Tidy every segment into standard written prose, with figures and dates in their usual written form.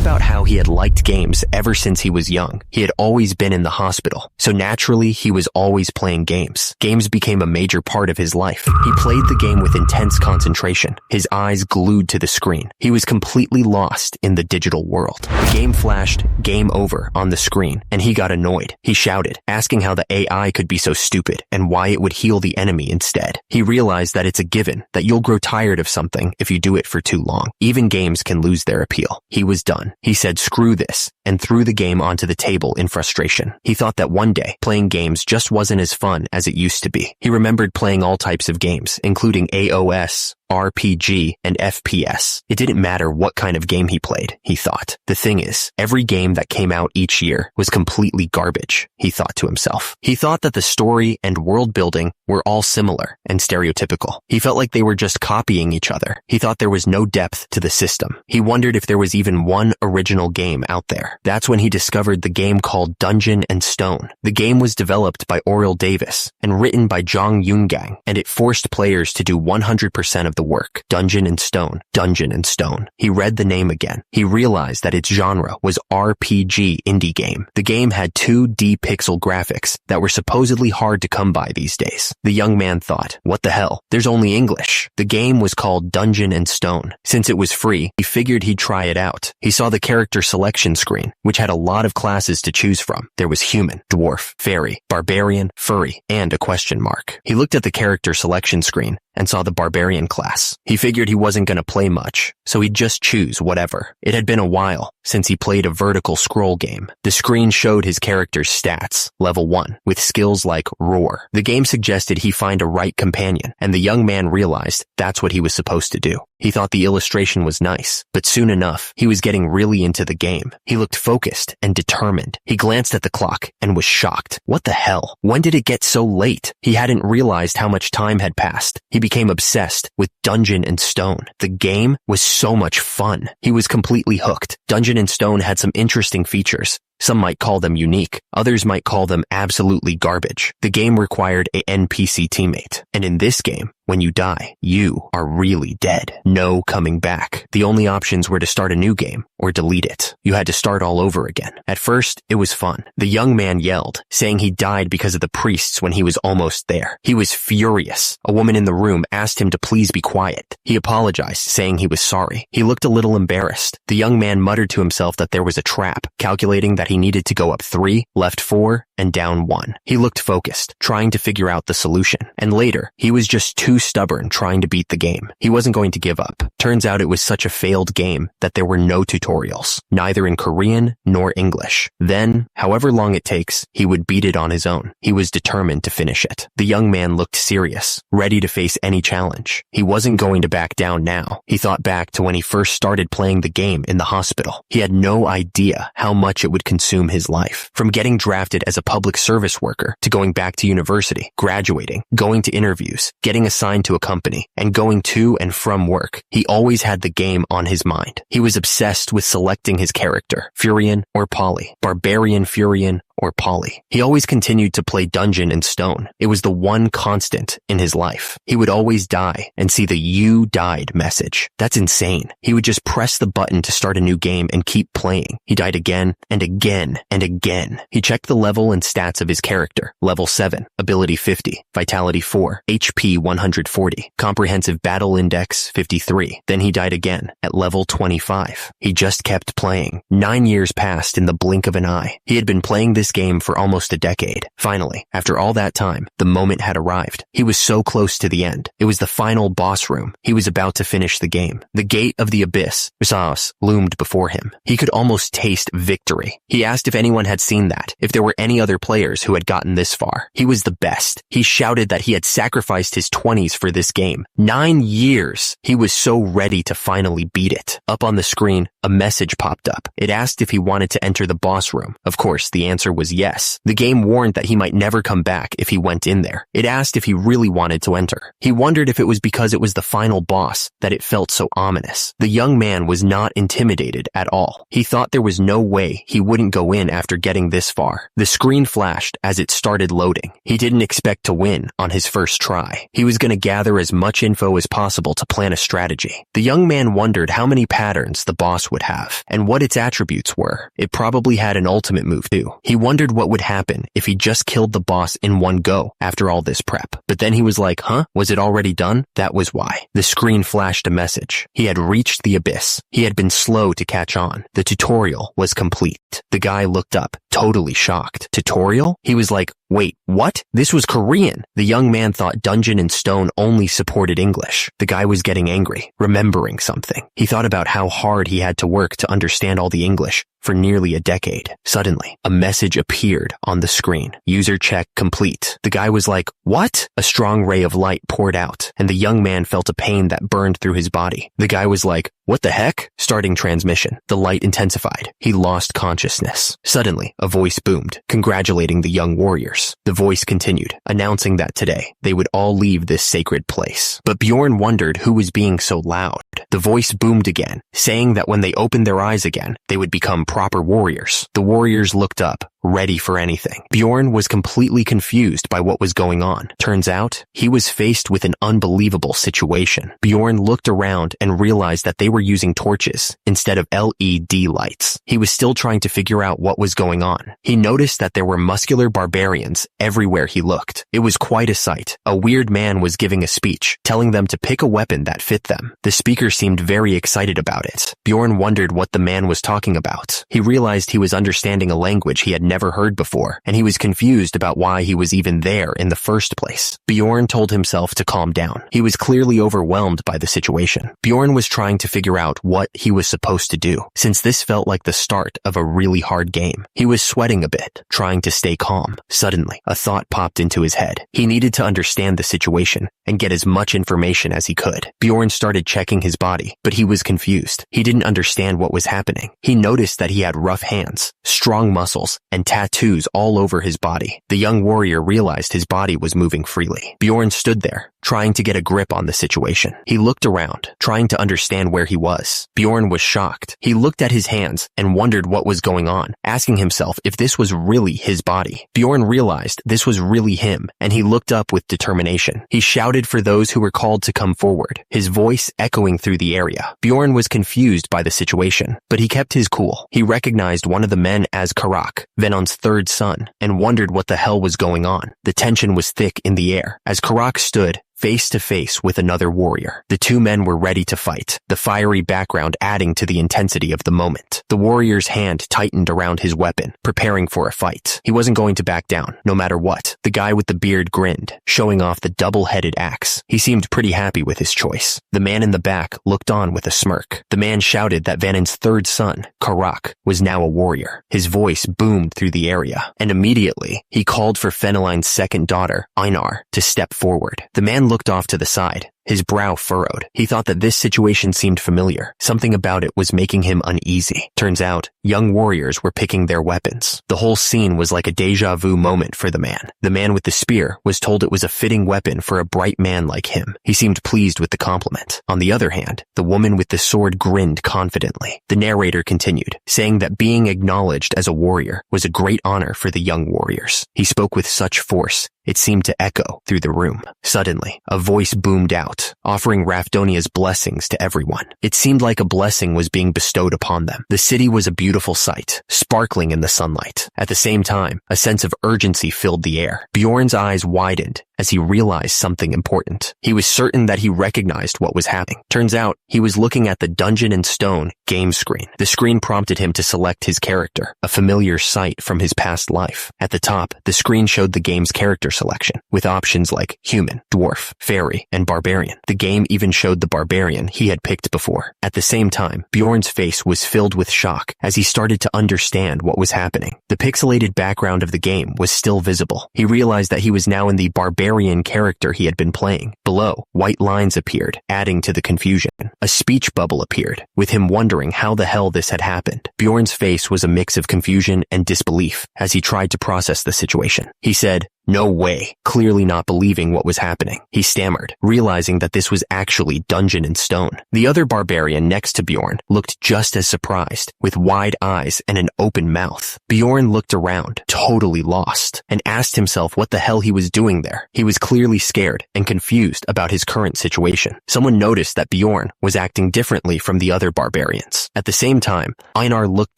about how he had liked games ever since he was young. He had always been in the hospital, so naturally he was always playing games. Games became a major part of his life. He played the game with intense concentration, his eyes glued to the screen. He was completely lost in the digital world. The game flashed "Game Over" on the screen, and he got annoyed. He shouted, asking how the AI could be so stupid and why it would heal the enemy instead. He realized that it's a given that you'll grow tired of something if you do it for too long. Even games can lose their appeal. He was done. He said screw this and threw the game onto the table in frustration. He thought that one day playing games just wasn't as fun as it used to be. He remembered playing all types of games, including AOS, RPG, and FPS. It didn't matter what kind of game he played, he thought. The thing is, every game that came out each year was completely garbage, he thought to himself. He thought that the story and world building were all similar and stereotypical. He felt like they were just copying each other. He thought there was no depth to the system. He wondered if there was even one original game out there. That's when he discovered the game called Dungeon and Stone. The game was developed by Oriel Davis and written by Jong Yoon-gang, and it forced players to do 100% of the work. Dungeon and Stone. Dungeon and Stone. He read the name again. He realized that its genre was RPG indie game. The game had 2D pixel graphics that were supposedly hard to come by these days. The young man thought, what the hell? There's only English. The game was called Dungeon and Stone. Since it was free, he figured he'd try it out. He saw the character selection screen, which had a lot of classes to choose from. There was human, dwarf, fairy, barbarian, furry, and a question mark. He looked at the character selection screen and saw the barbarian class. He figured he wasn't going to play much, so he'd just choose whatever. It had been a while since he played a vertical scroll game. The screen showed his character's stats, level 1, with skills like roar. The game suggested he find a right companion, and the young man realized that's what he was supposed to do. He thought the illustration was nice, but soon enough, he was getting really into the game. He looked focused and determined. He glanced at the clock and was shocked. What the hell? When did it get so late? He hadn't realized how much time had passed. He became obsessed with Dungeon and Stone. The game was so much fun. He was completely hooked. Dungeon and Stone had some interesting features. Some might call them unique. Others might call them absolutely garbage. The game required a NPC teammate. And in this game, when you die, you are really dead. No coming back. The only options were to start a new game or delete it. You had to start all over again. At first, it was fun. The young man yelled, saying he died because of the priests when he was almost there. He was furious. A woman in the room asked him to please be quiet. He apologized, saying he was sorry. He looked a little embarrassed. The young man muttered to himself that there was a trap, calculating that he needed to go up 3, left 4, and down 1. He looked focused, trying to figure out the solution. And later, he was just too stubborn trying to beat the game. He wasn't going to give up. Turns out it was such a failed game that there were no tutorials, neither in Korean nor English. Then, however long it takes, he would beat it on his own. He was determined to finish it. The young man looked serious, ready to face any challenge. He wasn't going to back down now. He thought back to when he first started playing the game in the hospital. He had no idea how much it would consume his life. From getting drafted as a public service worker to going back to university, graduating, going to interviews, getting assigned to a company, and going to and from work, he always had the game on his mind. He was obsessed with selecting his character, Furian or Polly, Barbarian Furian or Polly. He always continued to play Dungeon and Stone. It was the one constant in his life. He would always die and see the "you died" message. That's insane. He would just press the button to start a new game and keep playing. He died again and again and again. He checked the level and stats of his character. Level 7, ability 50, vitality 4, HP 140, comprehensive battle index 53. Then he died again at level 25. He just kept playing. 9 years passed in the blink of an eye. He had been playing this game for almost a decade. Finally, after all that time, the moment had arrived. He was so close to the end. It was the final boss room. He was about to finish the game. The gate of the abyss, Usaos, loomed before him. He could almost taste victory. He asked if anyone had seen that, if there were any other players who had gotten this far. He was the best. He shouted that he had sacrificed his 20s for this game. 9 years. He was so ready to finally beat it. Up on the screen, a message popped up. It asked if he wanted to enter the boss room. Of course, the answer was yes. The game warned that he might never come back if he went in there. It asked if he really wanted to enter. He wondered if it was because it was the final boss that it felt so ominous. The young man was not intimidated at all. He thought there was no way he wouldn't go in after getting this far. The screen flashed as it started loading. He didn't expect to win on his first try. He was going to gather as much info as possible to plan a strategy. The young man wondered how many patterns the boss would have and what its attributes were. It probably had an ultimate move too. He wondered what would happen if he just killed the boss in one go after all this prep. But then he was like, huh? Was it already done? That was why. The screen flashed a message. He had reached the abyss. He had been slow to catch on. The tutorial was complete. The guy looked up, totally shocked. Tutorial? He was like, wait, what? This was Korean. The young man thought Dungeon and Stone only supported English. The guy was getting angry, remembering something. He thought about how hard he had to work to understand all the English for nearly a decade. Suddenly, a message appeared on the screen. User check complete. The guy was like, what? A strong ray of light poured out, and the young man felt a pain that burned through his body. The guy was like, what the heck? Starting transmission. The light intensified. He lost consciousness. Suddenly, a voice boomed, congratulating the young warriors. The voice continued, announcing that today, they would all leave this sacred place. But Bjorn wondered who was being so loud. The voice boomed again, saying that when they opened their eyes again, they would become proper warriors. The warriors looked up, ready for anything. Bjorn was completely confused by what was going on. Turns out, he was faced with an unbelievable situation. Bjorn looked around and realized that they were using torches instead of LED lights. He was still trying to figure out what was going on. He noticed that there were muscular barbarians everywhere he looked. It was quite a sight. A weird man was giving a speech, telling them to pick a weapon that fit them. The speaker seemed very excited about it. Bjorn wondered what the man was talking about. He realized he was understanding a language he had never heard before, and he was confused about why he was even there in the first place. Bjorn told himself to calm down. He was clearly overwhelmed by the situation. Bjorn was trying to figure out what he was supposed to do, since this felt like the start of a really hard game. He was sweating a bit, trying to stay calm. Suddenly, a thought popped into his head. He needed to understand the situation and get as much information as he could. Bjorn started checking his body, but he was confused. He didn't understand what was happening. He noticed that he had rough hands, strong muscles, and tattoos all over his body. The young warrior realized his body was moving freely. Bjorn stood there, trying to get a grip on the situation. He looked around, trying to understand where he was. Bjorn was shocked. He looked at his hands and wondered what was going on, asking himself if this was really his body. Bjorn realized this was really him, and he looked up with determination. He shouted for those who were called to come forward, his voice echoing through the area. Bjorn was confused by the situation, but he kept his cool. He recognized one of the men as Karak, Venon's third son, and wondered what the hell was going on. The tension was thick in the air as Karak stood face to face with another warrior. The two men were ready to fight, the fiery background adding to the intensity of the moment. The warrior's hand tightened around his weapon, preparing for a fight. He wasn't going to back down, no matter what. The guy with the beard grinned, showing off the double-headed axe. He seemed pretty happy with his choice. The man in the back looked on with a smirk. The man shouted that Vanon's third son, Karak, was now a warrior. His voice boomed through the area, and immediately, he called for Feneline's second daughter, Einar, to step forward. The man looked off to the side, his brow furrowed. He thought that this situation seemed familiar. Something about it was making him uneasy. Turns out, young warriors were picking their weapons. The whole scene was like a deja vu moment for the man. The man with the spear was told it was a fitting weapon for a bright man like him. He seemed pleased with the compliment. On the other hand, the woman with the sword grinned confidently. The narrator continued, saying that being acknowledged as a warrior was a great honor for the young warriors. He spoke with such force, it seemed to echo through the room. Suddenly, a voice boomed out, offering Rafdonia's blessings to everyone. It seemed like a blessing was being bestowed upon them. The city was a beautiful sight, sparkling in the sunlight. At the same time, a sense of urgency filled the air. Bjorn's eyes widened as he realized something important. He was certain that he recognized what was happening. Turns out, he was looking at the Dungeon and Stone game screen. The screen prompted him to select his character, a familiar sight from his past life. At the top, the screen showed the game's character selection, with options like human, dwarf, fairy, and barbarian. The game even showed the barbarian he had picked before. At the same time, Bjorn's face was filled with shock as he started to understand what was happening. The pixelated background of the game was still visible. He realized that he was now in the barbarian character he had been playing. Below, white lines appeared, adding to the confusion. A speech bubble appeared, with him wondering how the hell this had happened. Bjorn's face was a mix of confusion and disbelief as he tried to process the situation. He said, "No way," clearly not believing what was happening. He stammered, realizing that this was actually Dungeon in Stone. The other barbarian next to Bjorn looked just as surprised, with wide eyes and an open mouth. Bjorn looked around, totally lost, and asked himself what the hell he was doing there. He was clearly scared and confused about his current situation. Someone noticed that Bjorn was acting differently from the other barbarians. At the same time, Einar looked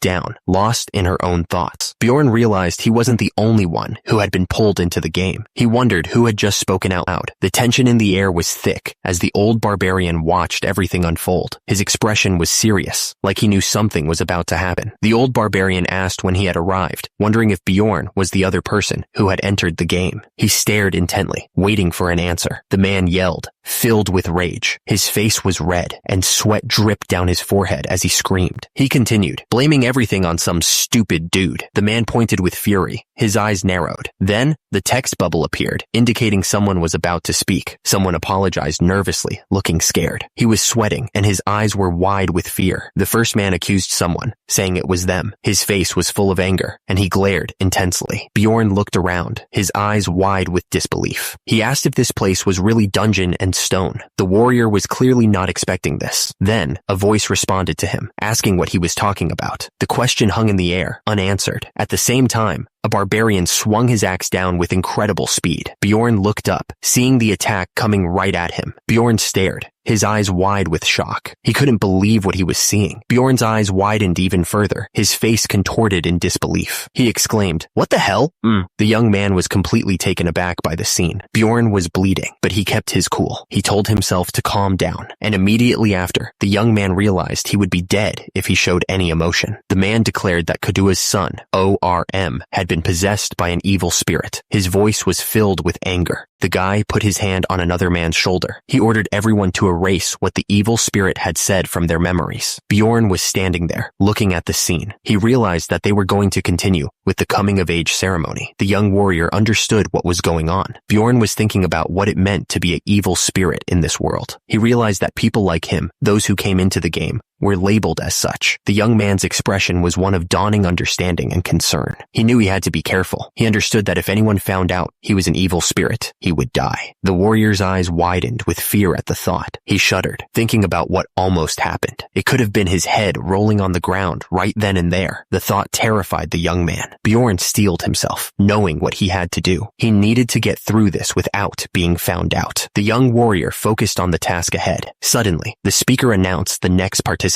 down, lost in her own thoughts. Bjorn realized he wasn't the only one who had been pulled into the game. He wondered who had just spoken out loud. The tension in the air was thick as the old barbarian watched everything unfold. His expression was serious, like he knew something was about to happen. The old barbarian asked when he had arrived, wondering if Bjorn was the other person who had entered the game. He stared intently, waiting for an answer. The man yelled, filled with rage. His face was red, and sweat dripped down his forehead as he screamed. He continued, blaming everything on some stupid dude. The man pointed with fury. His eyes narrowed. Then, the text bubble appeared, indicating someone was about to speak. Someone apologized nervously, looking scared. He was sweating, and his eyes were wide with fear. The first man accused someone, saying it was them. His face was full of anger, and he glared intensely. Bjorn looked around, his eyes wide with disbelief. He asked if this place was really Dungeon and Stone. The warrior was clearly not expecting this. Then, a voice responded to him, asking what he was talking about. The question hung in the air, unanswered. At the same time, a barbarian swung his axe down with incredible speed. Bjorn looked up, seeing the attack coming right at him. Bjorn stared, his eyes wide with shock. He couldn't believe what he was seeing. Bjorn's eyes widened even further, his face contorted in disbelief. He exclaimed, "What the hell?" The young man was completely taken aback by the scene. Bjorn was bleeding, but he kept his cool. He told himself to calm down, and immediately after, the young man realized he would be dead if he showed any emotion. The man declared that Kadua's son, ORM, had been possessed by an evil spirit. His voice was filled with anger. The guy put his hand on another man's shoulder. He ordered everyone to erase what the evil spirit had said from their memories. Bjorn was standing there, looking at the scene. He realized that they were going to continue with the coming-of-age ceremony. The young warrior understood what was going on. Bjorn was thinking about what it meant to be an evil spirit in this world. He realized that people like him, those who came into the game, were labeled as such. The young man's expression was one of dawning understanding and concern. He knew he had to be careful. He understood that if anyone found out he was an evil spirit, he would die. The warrior's eyes widened with fear at the thought. He shuddered, thinking about what almost happened. It could have been his head rolling on the ground right then and there. The thought terrified the young man. Bjorn steeled himself, knowing what he had to do. He needed to get through this without being found out. The young warrior focused on the task ahead. Suddenly, the speaker announced the next participant.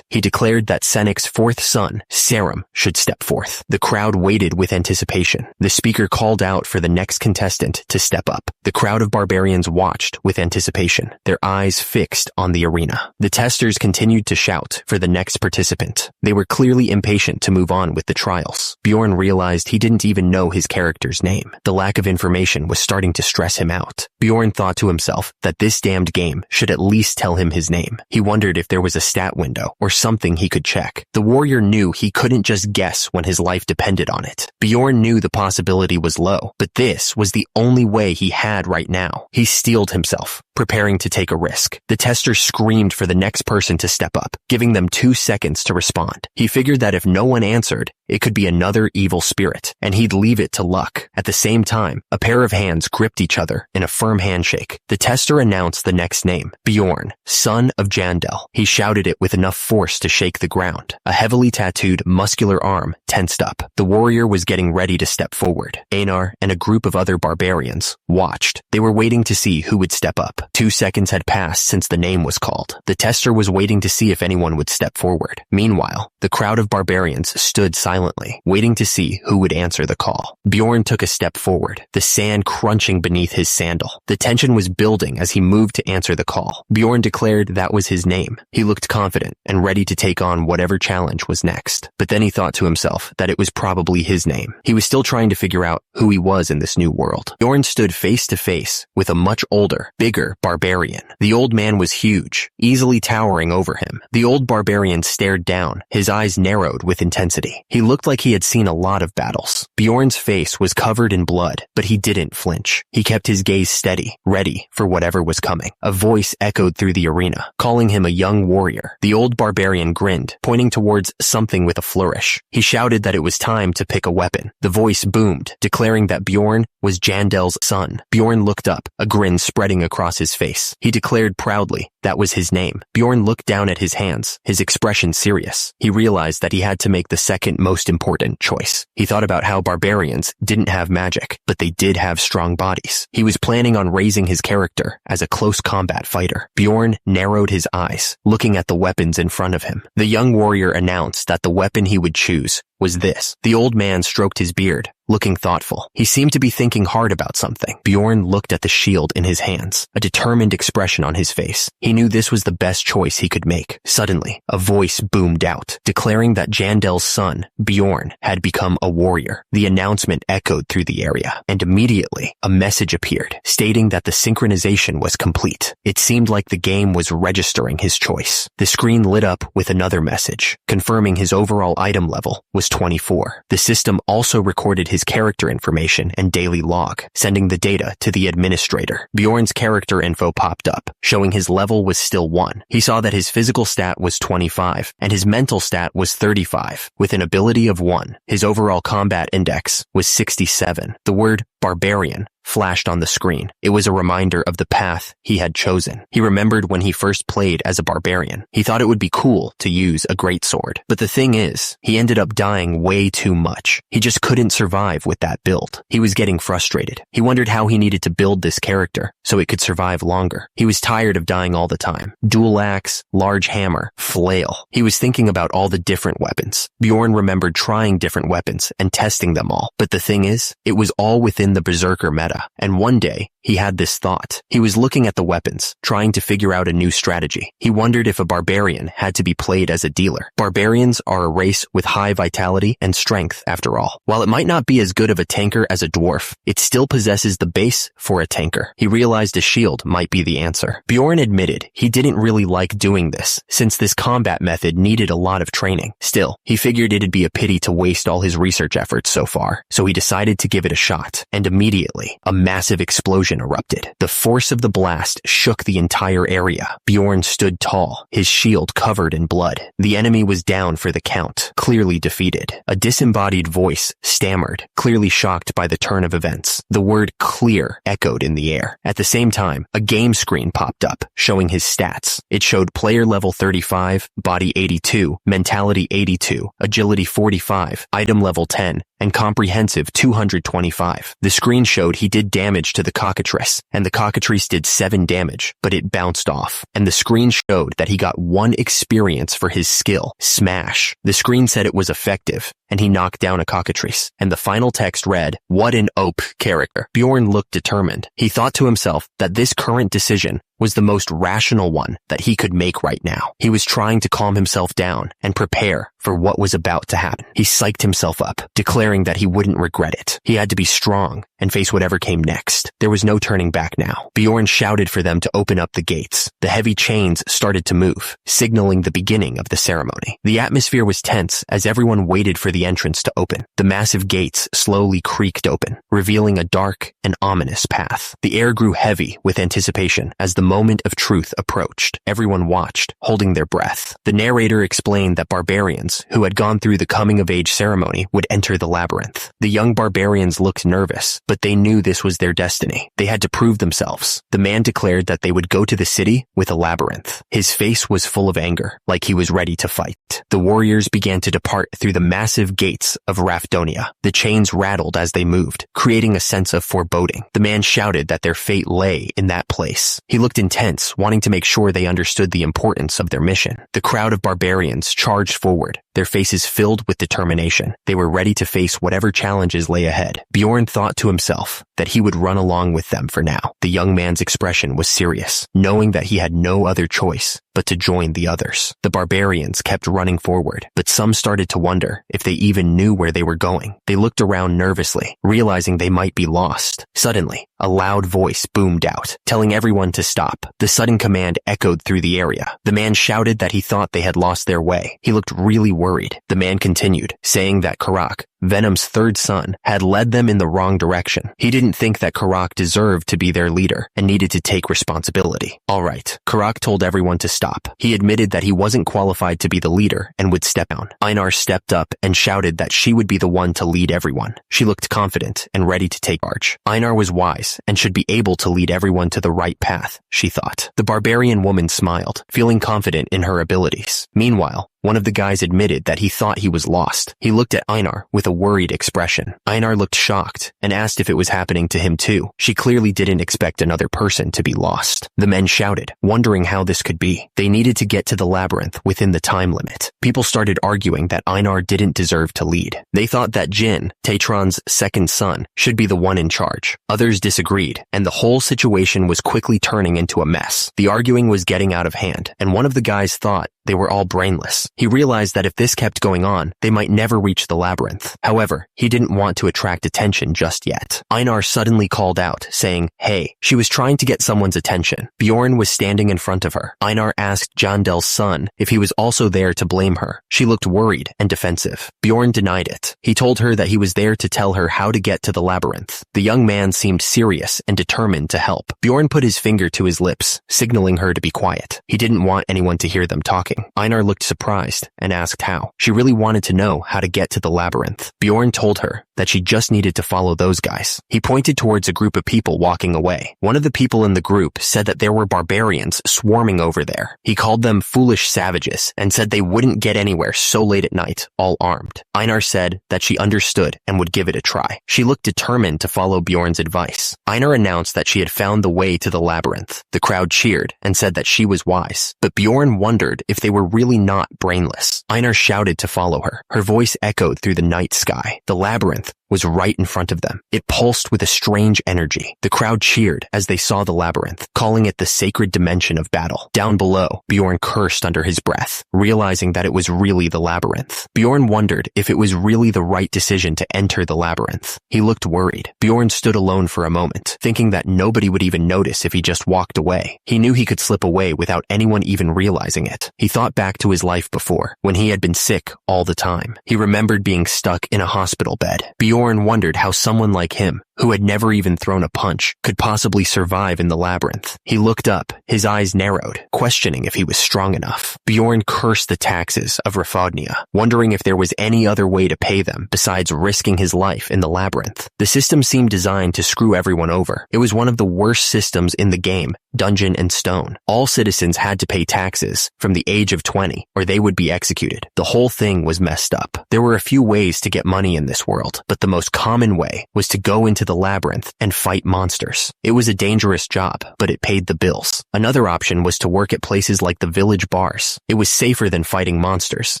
He declared that Senic's fourth son, Sarum, should step forth. The crowd waited with anticipation. The speaker called out for the next contestant to step up. The crowd of barbarians watched with anticipation, their eyes fixed on the arena. The testers continued to shout for the next participant. They were clearly impatient to move on with the trials. Bjorn realized he didn't even know his character's name. The lack of information was starting to stress him out. Bjorn thought to himself that this damned game should at least tell him his name. He wondered if there was a stat window or something he could check. The warrior knew he couldn't just guess when his life depended on it. Bjorn knew the possibility was low, but this was the only way he had right now. He steeled himself, preparing to take a risk. The tester screamed for the next person to step up, giving them 2 seconds to respond. He figured that if no one answered, it could be another evil spirit, and he'd leave it to luck. At the same time, a pair of hands gripped each other in a firm handshake. The tester announced the next name, Bjorn, son of Jandel. He shouted it with enough force to shake the ground. A heavily tattooed, muscular arm tensed up. The warrior was getting ready to step forward. Einar and a group of other barbarians watched. They were waiting to see who would step up. 2 seconds had passed since the name was called. The tester was waiting to see if anyone would step forward. Meanwhile, the crowd of barbarians stood silently silently, waiting to see who would answer the call. Bjorn took a step forward, the sand crunching beneath his sandal. The tension was building as he moved to answer the call. Bjorn declared that was his name. He looked confident and ready to take on whatever challenge was next. But then he thought to himself that it was probably his name. He was still trying to figure out who he was in this new world. Bjorn stood face to face with a much older, bigger barbarian. The old man was huge, easily towering over him. The old barbarian stared down, his eyes narrowed with intensity. He looked like he had seen a lot of battles. Bjorn's face was covered in blood, but he didn't flinch. He kept his gaze steady, ready for whatever was coming. A voice echoed through the arena, calling him a young warrior. The old barbarian grinned, pointing towards something with a flourish. He shouted that it was time to pick a weapon. The voice boomed, declaring that Bjorn was Jandel's son. Bjorn looked up, a grin spreading across his face. He declared proudly that was his name. Bjorn looked down at his hands, his expression serious. He realized that he had to make the second most important choice. He thought about how barbarians didn't have magic, but they did have strong bodies. He was planning on raising his character as a close combat fighter. Bjorn narrowed his eyes, looking at the weapons in front of him. The young warrior announced that the weapon he would choose was this. The old man stroked his beard, looking thoughtful. He seemed to be thinking hard about something. Bjorn looked at the shield in his hands, a determined expression on his face. He knew this was the best choice he could make. Suddenly, a voice boomed out, declaring that Jandel's son, Bjorn, had become a warrior. The announcement echoed through the area, and immediately, a message appeared, stating that the synchronization was complete. It seemed like the game was registering his choice. The screen lit up with another message, confirming his overall item level was 24. The system also recorded his character information and daily log, sending the data to the administrator. Bjorn's character info popped up, showing his level was still 1. He saw that his physical stat was 25, and his mental stat was 35, with an ability of 1. His overall combat index was 67. The word Barbarian flashed on the screen. It was a reminder of the path he had chosen. He remembered when he first played as a barbarian. He thought it would be cool to use a greatsword. But the thing is, he ended up dying way too much. He just couldn't survive with that build. He was getting frustrated. He wondered how he needed to build this character so it could survive longer. He was tired of dying all the time. Dual axe, large hammer, flail. He was thinking about all the different weapons. Bjorn remembered trying different weapons and testing them all. But the thing is, it was all within the berserker meta. And one day, he had this thought. He was looking at the weapons, trying to figure out a new strategy. He wondered if a barbarian had to be played as a dealer. Barbarians are a race with high vitality and strength after all. While it might not be as good of a tanker as a dwarf, it still possesses the base for a tanker. He realized a shield might be the answer. Bjorn admitted he didn't really like doing this, since this combat method needed a lot of training. Still, he figured it'd be a pity to waste all his research efforts so far, so he decided to give it a shot. And immediately, a massive explosion erupted. The force of the blast shook the entire area. Bjorn stood tall, his shield covered in blood. The enemy was down for the count, clearly defeated. A disembodied voice stammered, clearly shocked by the turn of events. The word clear echoed in the air. At the same time, a game screen popped up, showing his stats. It showed player level 35, body 82, mentality 82, agility 45, item level 10, and comprehensive 225. The screen showed he did damage to the cockatrice, and the cockatrice did 7 damage, but it bounced off. And the screen showed that he got 1 experience for his skill, Smash. The screen said it was effective, and he knocked down a cockatrice. And the final text read, "What an OP character." Bjorn looked determined. He thought to himself that this current decision was the most rational one that he could make right now. He was trying to calm himself down and prepare for what was about to happen. He psyched himself up, declaring that he wouldn't regret it. He had to be strong and face whatever came next. There was no turning back now. Bjorn shouted for them to open up the gates. The heavy chains started to move, signaling the beginning of the ceremony. The atmosphere was tense as everyone waited for the entrance to open. The massive gates slowly creaked open, revealing a dark and ominous path. The air grew heavy with anticipation as the moment of truth approached. Everyone watched, holding their breath. The narrator explained that barbarians who had gone through the coming-of-age ceremony would enter the labyrinth. The young barbarians looked nervous, but they knew this was their destiny. They had to prove themselves. The man declared that they would go to the city with a labyrinth. His face was full of anger, like he was ready to fight. The warriors began to depart through the massive gates of Rafdonia. The chains rattled as they moved, creating a sense of foreboding. The man shouted that their fate lay in that place. He looked intense, wanting to make sure they understood the importance of their mission. The crowd of barbarians charged forward, their faces filled with determination. They were ready to face whatever challenges lay ahead. Bjorn thought to himself that he would run along with them for now. The young man's expression was serious, knowing that he had no other choice but to join the others. The barbarians kept running forward, but some started to wonder if they even knew where they were going. They looked around nervously, realizing they might be lost. Suddenly, a loud voice boomed out, telling everyone to stop. The sudden command echoed through the area. The man shouted that he thought they had lost their way. He looked really worried. The man continued, saying that Karak, Venom's third son, had led them in the wrong direction. He didn't think that Karak deserved to be their leader and needed to take responsibility. All right, Karak told everyone to stop. He admitted that he wasn't qualified to be the leader and would step down. Einar stepped up and shouted that she would be the one to lead everyone. She looked confident and ready to take charge. Einar was wise and should be able to lead everyone to the right path, she thought. The barbarian woman smiled, feeling confident in her abilities. Meanwhile, one of the guys admitted that he thought he was lost. He looked at Einar with a worried expression. Einar looked shocked and asked if it was happening to him too. She clearly didn't expect another person to be lost. The men shouted, wondering how this could be. They needed to get to the labyrinth within the time limit. People started arguing that Einar didn't deserve to lead. They thought that Jin, Tatron's second son, should be the one in charge. Others disagreed, and the whole situation was quickly turning into a mess. The arguing was getting out of hand, and one of the guys thought they were all brainless. He realized that if this kept going on, they might never reach the labyrinth. However, he didn't want to attract attention just yet. Einar suddenly called out, saying, "Hey." She was trying to get someone's attention. Bjorn was standing in front of her. Einar asked Jondel's son if he was also there to blame her. She looked worried and defensive. Bjorn denied it. He told her that he was there to tell her how to get to the labyrinth. The young man seemed serious and determined to help. Bjorn put his finger to his lips, signaling her to be quiet. He didn't want anyone to hear them talking. Einar looked surprised and asked how. She really wanted to know how to get to the labyrinth. Bjorn told her that she just needed to follow those guys. He pointed towards a group of people walking away. One of the people in the group said that there were barbarians swarming over there. He called them foolish savages and said they wouldn't get anywhere so late at night, all armed. Einar said that she understood and would give it a try. She looked determined to follow Bjorn's advice. Einar announced that she had found the way to the labyrinth. The crowd cheered and said that she was wise, but Bjorn wondered if they were really not brainless. Einar shouted to follow her. Her voice echoed through the night sky. The labyrinth was right in front of them. It pulsed with a strange energy. The crowd cheered as they saw the labyrinth, calling it the sacred dimension of battle. Down below, Bjorn cursed under his breath, realizing that it was really the labyrinth. Bjorn wondered if it was really the right decision to enter the labyrinth. He looked worried. Bjorn stood alone for a moment, thinking that nobody would even notice if he just walked away. He knew he could slip away without anyone even realizing it. He thought back to his life before, when he had been sick all the time. He remembered being stuck in a hospital bed. Bjorn wondered how someone like him, who had never even thrown a punch, could possibly survive in the labyrinth. He looked up, his eyes narrowed, questioning if he was strong enough. Bjorn cursed the taxes of Rafodnia, wondering if there was any other way to pay them besides risking his life in the labyrinth. The system seemed designed to screw everyone over. It was one of the worst systems in the game, Dungeon and Stone. All citizens had to pay taxes from the age of 20, or they would be executed. The whole thing was messed up. There were a few ways to get money in this world, but the most common way was to go into the labyrinth and fight monsters. It was a dangerous job, but it paid the bills. Another option was to work at places like the village bars. It was safer than fighting monsters,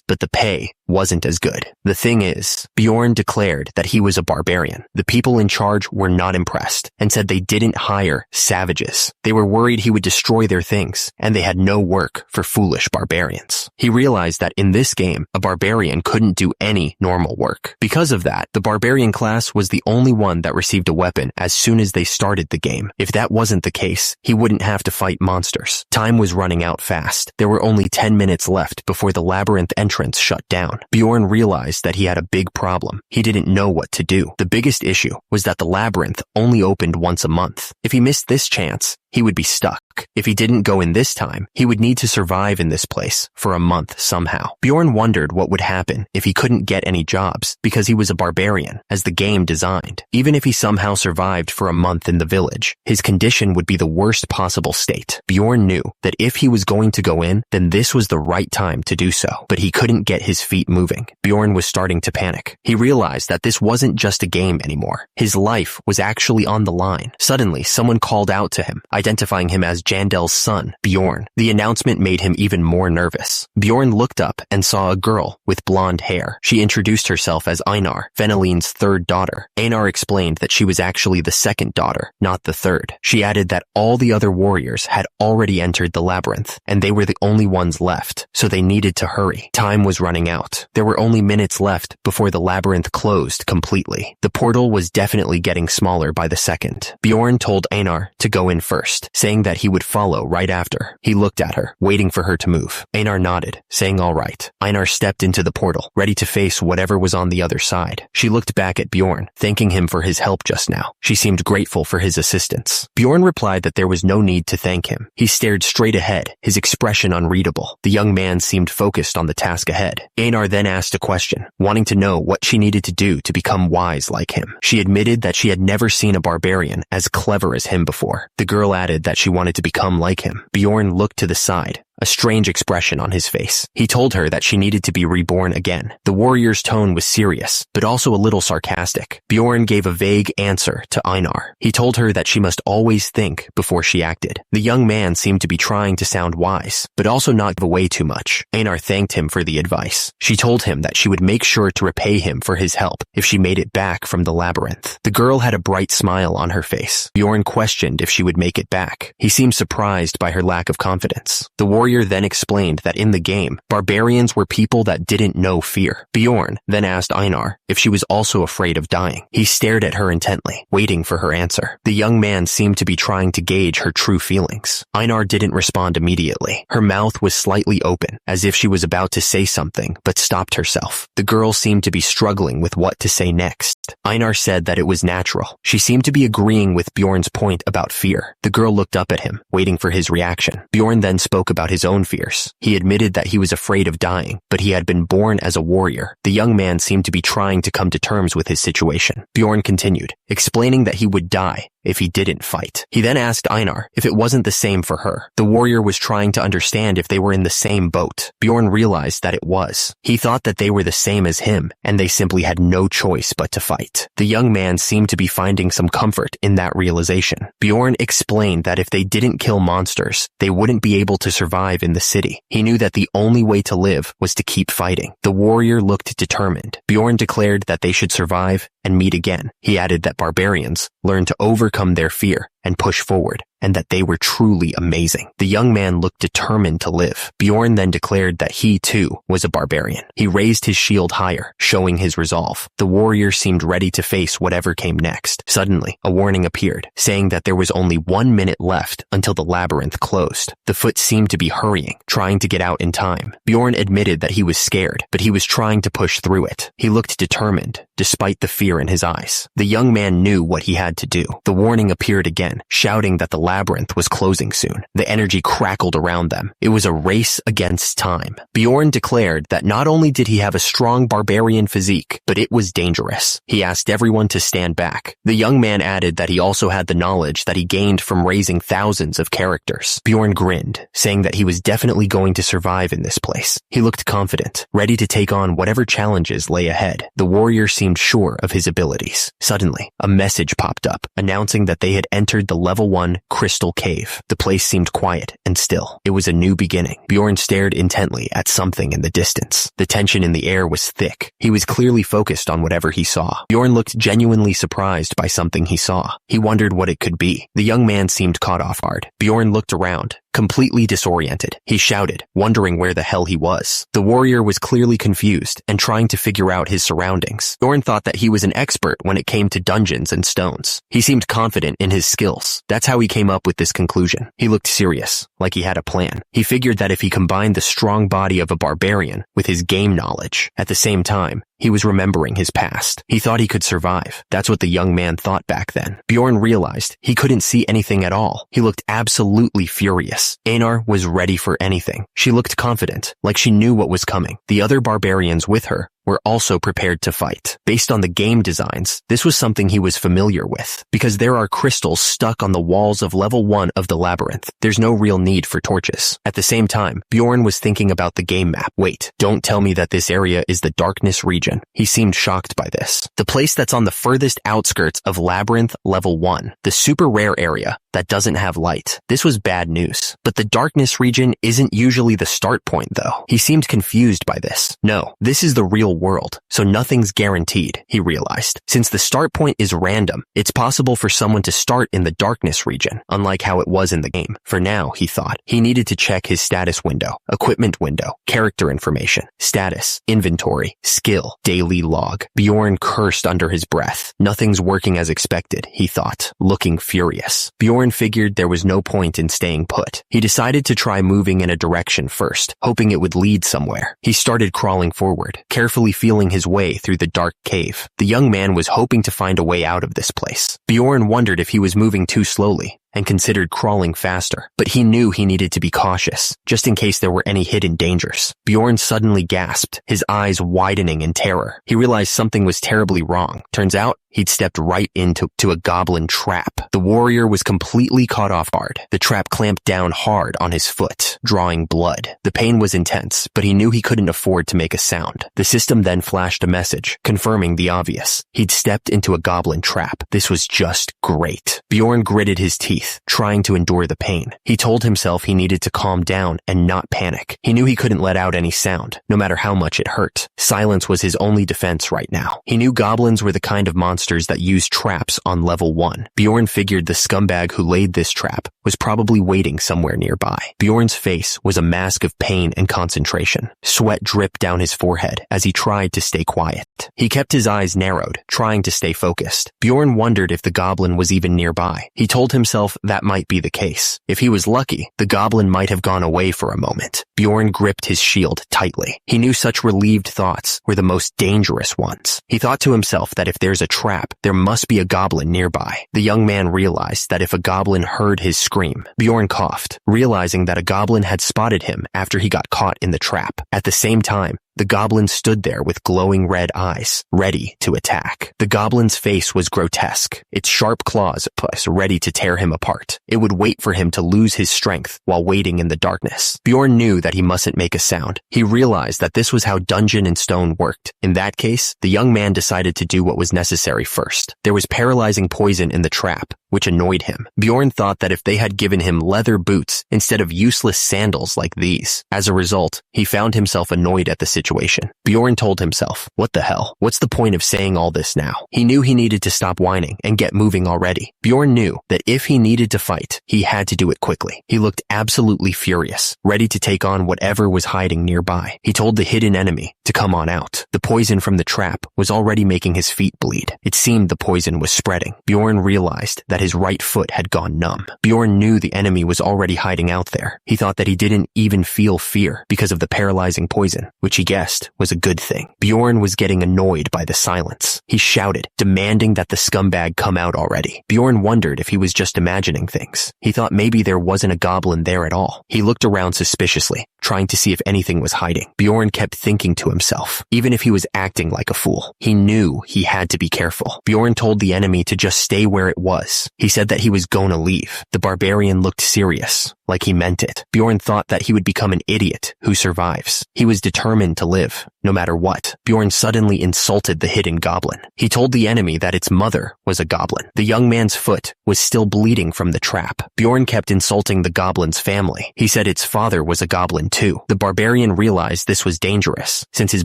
but the pay wasn't as good. The thing is, Bjorn declared that he was a barbarian. The people in charge were not impressed and said they didn't hire savages. They were worried he would destroy their things, and they had no work for foolish barbarians. He realized that in this game, a barbarian couldn't do any normal work. Because of that, the barbarian class was the only one that received a weapon as soon as they started the game. If that wasn't the case, he wouldn't have to fight monsters. Time was running out fast. There were only 10 minutes left before the labyrinth entrance shut down. Bjorn realized that he had a big problem. He didn't know what to do. The biggest issue was that the labyrinth only opened once a month. If he missed this chance, he would be stuck. If he didn't go in this time, he would need to survive in this place for a month somehow. Bjorn wondered what would happen if he couldn't get any jobs because he was a barbarian, as the game designed. Even if he somehow survived for a month in the village, his condition would be the worst possible state. Bjorn knew that if he was going to go in, then this was the right time to do so, but he couldn't get his feet moving. Bjorn was starting to panic. He realized that this wasn't just a game anymore. His life was actually on the line. Suddenly, someone called out to him, identifying him as Jandel's son, Bjorn. The announcement made him even more nervous. Bjorn looked up and saw a girl with blonde hair. She introduced herself as Einar, Veneline's third daughter. Einar explained that she was actually the second daughter, not the third. She added that all the other warriors had already entered the labyrinth, and they were the only ones left, so they needed to hurry. Time was running out. There were only minutes left before the labyrinth closed completely. The portal was definitely getting smaller by the second. Bjorn told Einar to go in first, saying that he would follow right after. He looked at her, waiting for her to move. Einar nodded, saying all right. Einar stepped into the portal, ready to face whatever was on the other side. She looked back at Bjorn, thanking him for his help just now. She seemed grateful for his assistance. Bjorn replied that there was no need to thank him. He stared straight ahead, his expression unreadable. The young man seemed focused on the task ahead. Einar then asked a question, wanting to know what she needed to do to become wise like him. She admitted that she had never seen a barbarian as clever as him before. The girl added that she wanted to become like him. Bjorn looked to the side, a strange expression on his face. He told her that she needed to be reborn again. The warrior's tone was serious, but also a little sarcastic. Bjorn gave a vague answer to Einar. He told her that she must always think before she acted. The young man seemed to be trying to sound wise, but also not give away too much. Einar thanked him for the advice. She told him that she would make sure to repay him for his help if she made it back from the labyrinth. The girl had a bright smile on her face. Bjorn questioned if she would make it back. He seemed surprised by her lack of confidence. The warrior then explained that in the game, barbarians were people that didn't know fear. Bjorn then asked Einar if she was also afraid of dying. He stared at her intently, waiting for her answer. The young man seemed to be trying to gauge her true feelings. Einar didn't respond immediately. Her mouth was slightly open, as if she was about to say something, but stopped herself. The girl seemed to be struggling with what to say next. Einar said that it was natural. She seemed to be agreeing with Bjorn's point about fear. The girl looked up at him, waiting for his reaction. Bjorn then spoke about his own fears. He admitted that he was afraid of dying, but he had been born as a warrior. The young man seemed to be trying to come to terms with his situation. Bjorn continued, explaining that he would die if he didn't fight. He then asked Einar if it wasn't the same for her. The warrior was trying to understand if they were in the same boat. Bjorn realized that it was. He thought that they were the same as him, and they simply had no choice but to fight. The young man seemed to be finding some comfort in that realization. Bjorn explained that if they didn't kill monsters, they wouldn't be able to survive in the city. He knew that the only way to live was to keep fighting. The warrior looked determined. Bjorn declared that they should survive and meet again. He added that barbarians learn to overcome their fear and push forward, and that they were truly amazing. The young man looked determined to live. Bjorn then declared that he, too, was a barbarian. He raised his shield higher, showing his resolve. The warrior seemed ready to face whatever came next. Suddenly, a warning appeared, saying that there was only 1 minute left until the labyrinth closed. The foot seemed to be hurrying, trying to get out in time. Bjorn admitted that he was scared, but he was trying to push through it. He looked determined, despite the fear in his eyes. The young man knew what he had to do. The warning appeared again, shouting that the labyrinth was closing soon. The energy crackled around them. It was a race against time. Bjorn declared that not only did he have a strong barbarian physique, but it was dangerous. He asked everyone to stand back. The young man added that he also had the knowledge that he gained from raising thousands of characters. Bjorn grinned, saying that he was definitely going to survive in this place. He looked confident, ready to take on whatever challenges lay ahead. The warrior seemed sure of his abilities. Suddenly, a message popped up, announcing that they had entered the level 1 crystal cave. The place seemed quiet and still. It was a new beginning. Bjorn stared intently at something in the distance. The tension in the air was thick. He was clearly focused on whatever he saw. Bjorn looked genuinely surprised by something he saw. He wondered what it could be. The young man seemed caught off guard. Bjorn looked around, completely disoriented. He shouted, wondering where the hell he was. The warrior was clearly confused and trying to figure out his surroundings. Bjorn thought that he was an expert when it came to dungeons and stones. He seemed confident in his skills. That's how he came up with this conclusion. He looked serious, like he had a plan. He figured that if he combined the strong body of a barbarian with his game knowledge, at the same time, he was remembering his past. He thought he could survive. That's what the young man thought back then. Bjorn realized he couldn't see anything at all. He looked absolutely furious. Einar was ready for anything. She looked confident, like she knew what was coming. The other barbarians with her were also prepared to fight. Based on the game designs, this was something he was familiar with. Because there are crystals stuck on the walls of level 1 of the labyrinth, there's no real need for torches. At the same time, Bjorn was thinking about the game map. Wait, don't tell me that this area is the darkness region. He seemed shocked by this. The place that's on the furthest outskirts of Labyrinth Level 1, the super rare area that doesn't have light. This was bad news. But the darkness region isn't usually the start point though. He seemed confused by this. No, this is the real world, so nothing's guaranteed, he realized. Since the start point is random, it's possible for someone to start in the darkness region, unlike how it was in the game. For now, he thought, he needed to check his status window, equipment window, character information, status, inventory, skill, daily log. Bjorn cursed under his breath. Nothing's working as expected, he thought, looking furious. Bjorn figured there was no point in staying put. He decided to try moving in a direction first, hoping it would lead somewhere. He started crawling forward, carefully feeling his way through the dark cave. The young man was hoping to find a way out of this place. Bjorn wondered if he was moving too slowly and considered crawling faster, but he knew he needed to be cautious, just in case there were any hidden dangers. Bjorn suddenly gasped, his eyes widening in terror. He realized something was terribly wrong. Turns out, he'd stepped right into a goblin trap. The warrior was completely caught off guard. The trap clamped down hard on his foot, drawing blood. The pain was intense, but he knew he couldn't afford to make a sound. The system then flashed a message, confirming the obvious. He'd stepped into a goblin trap. This was just great. Bjorn gritted his teeth, trying to endure the pain. He told himself he needed to calm down and not panic. He knew he couldn't let out any sound, no matter how much it hurt. Silence was his only defense right now. He knew goblins were the kind of monsters that used traps on level 1. Bjorn figured the scumbag who laid this trap was probably waiting somewhere nearby. Bjorn's face was a mask of pain and concentration. Sweat dripped down his forehead as he tried to stay quiet. He kept his eyes narrowed, trying to stay focused. Bjorn wondered if the goblin was even nearby. He told himself that might be the case. If he was lucky, the goblin might have gone away for a moment. Bjorn gripped his shield tightly. He knew such relieved thoughts were the most dangerous ones. He thought to himself that if there's a trap, there must be a goblin nearby. The young man realized that if a goblin heard his scream, Bjorn coughed, realizing that a goblin had spotted him after he got caught in the trap. At the same time, the goblin stood there with glowing red eyes, ready to attack. The goblin's face was grotesque, its sharp claws ready to tear him apart. It would wait for him to lose his strength while waiting in the darkness. Bjorn knew that he mustn't make a sound. He realized that this was how Dungeon and Stone worked. In that case, the young man decided to do what was necessary first. There was paralyzing poison in the trap, which annoyed him. Bjorn thought that if they had given him leather boots instead of useless sandals like these. As a result, he found himself annoyed at the situation. Bjorn told himself, what the hell? What's the point of saying all this now? He knew he needed to stop whining and get moving already. Bjorn knew that if he needed to fight, he had to do it quickly. He looked absolutely furious, ready to take on whatever was hiding nearby. He told the hidden enemy to come on out. The poison from the trap was already making his feet bleed. It seemed the poison was spreading. Bjorn realized that his right foot had gone numb. Bjorn knew the enemy was already hiding out there. He thought that he didn't even feel fear because of the paralyzing poison, which he guessed was a good thing. Bjorn was getting annoyed by the silence. He shouted, demanding that the scumbag come out already. Bjorn wondered if he was just imagining things. He thought maybe there wasn't a goblin there at all. He looked around suspiciously, trying to see if anything was hiding. Bjorn kept thinking to himself, even if he was acting like a fool, he knew he had to be careful. Bjorn told the enemy to just stay where it was. He said that he was gonna leave. The barbarian looked serious, like he meant it. Bjorn thought that he would become an idiot who survives. He was determined to live, no matter what. Bjorn suddenly insulted the hidden goblin. He told the enemy that its mother was a goblin. The young man's foot was still bleeding from the trap. Bjorn kept insulting the goblin's family. He said its father was a goblin too. The barbarian realized this was dangerous, since his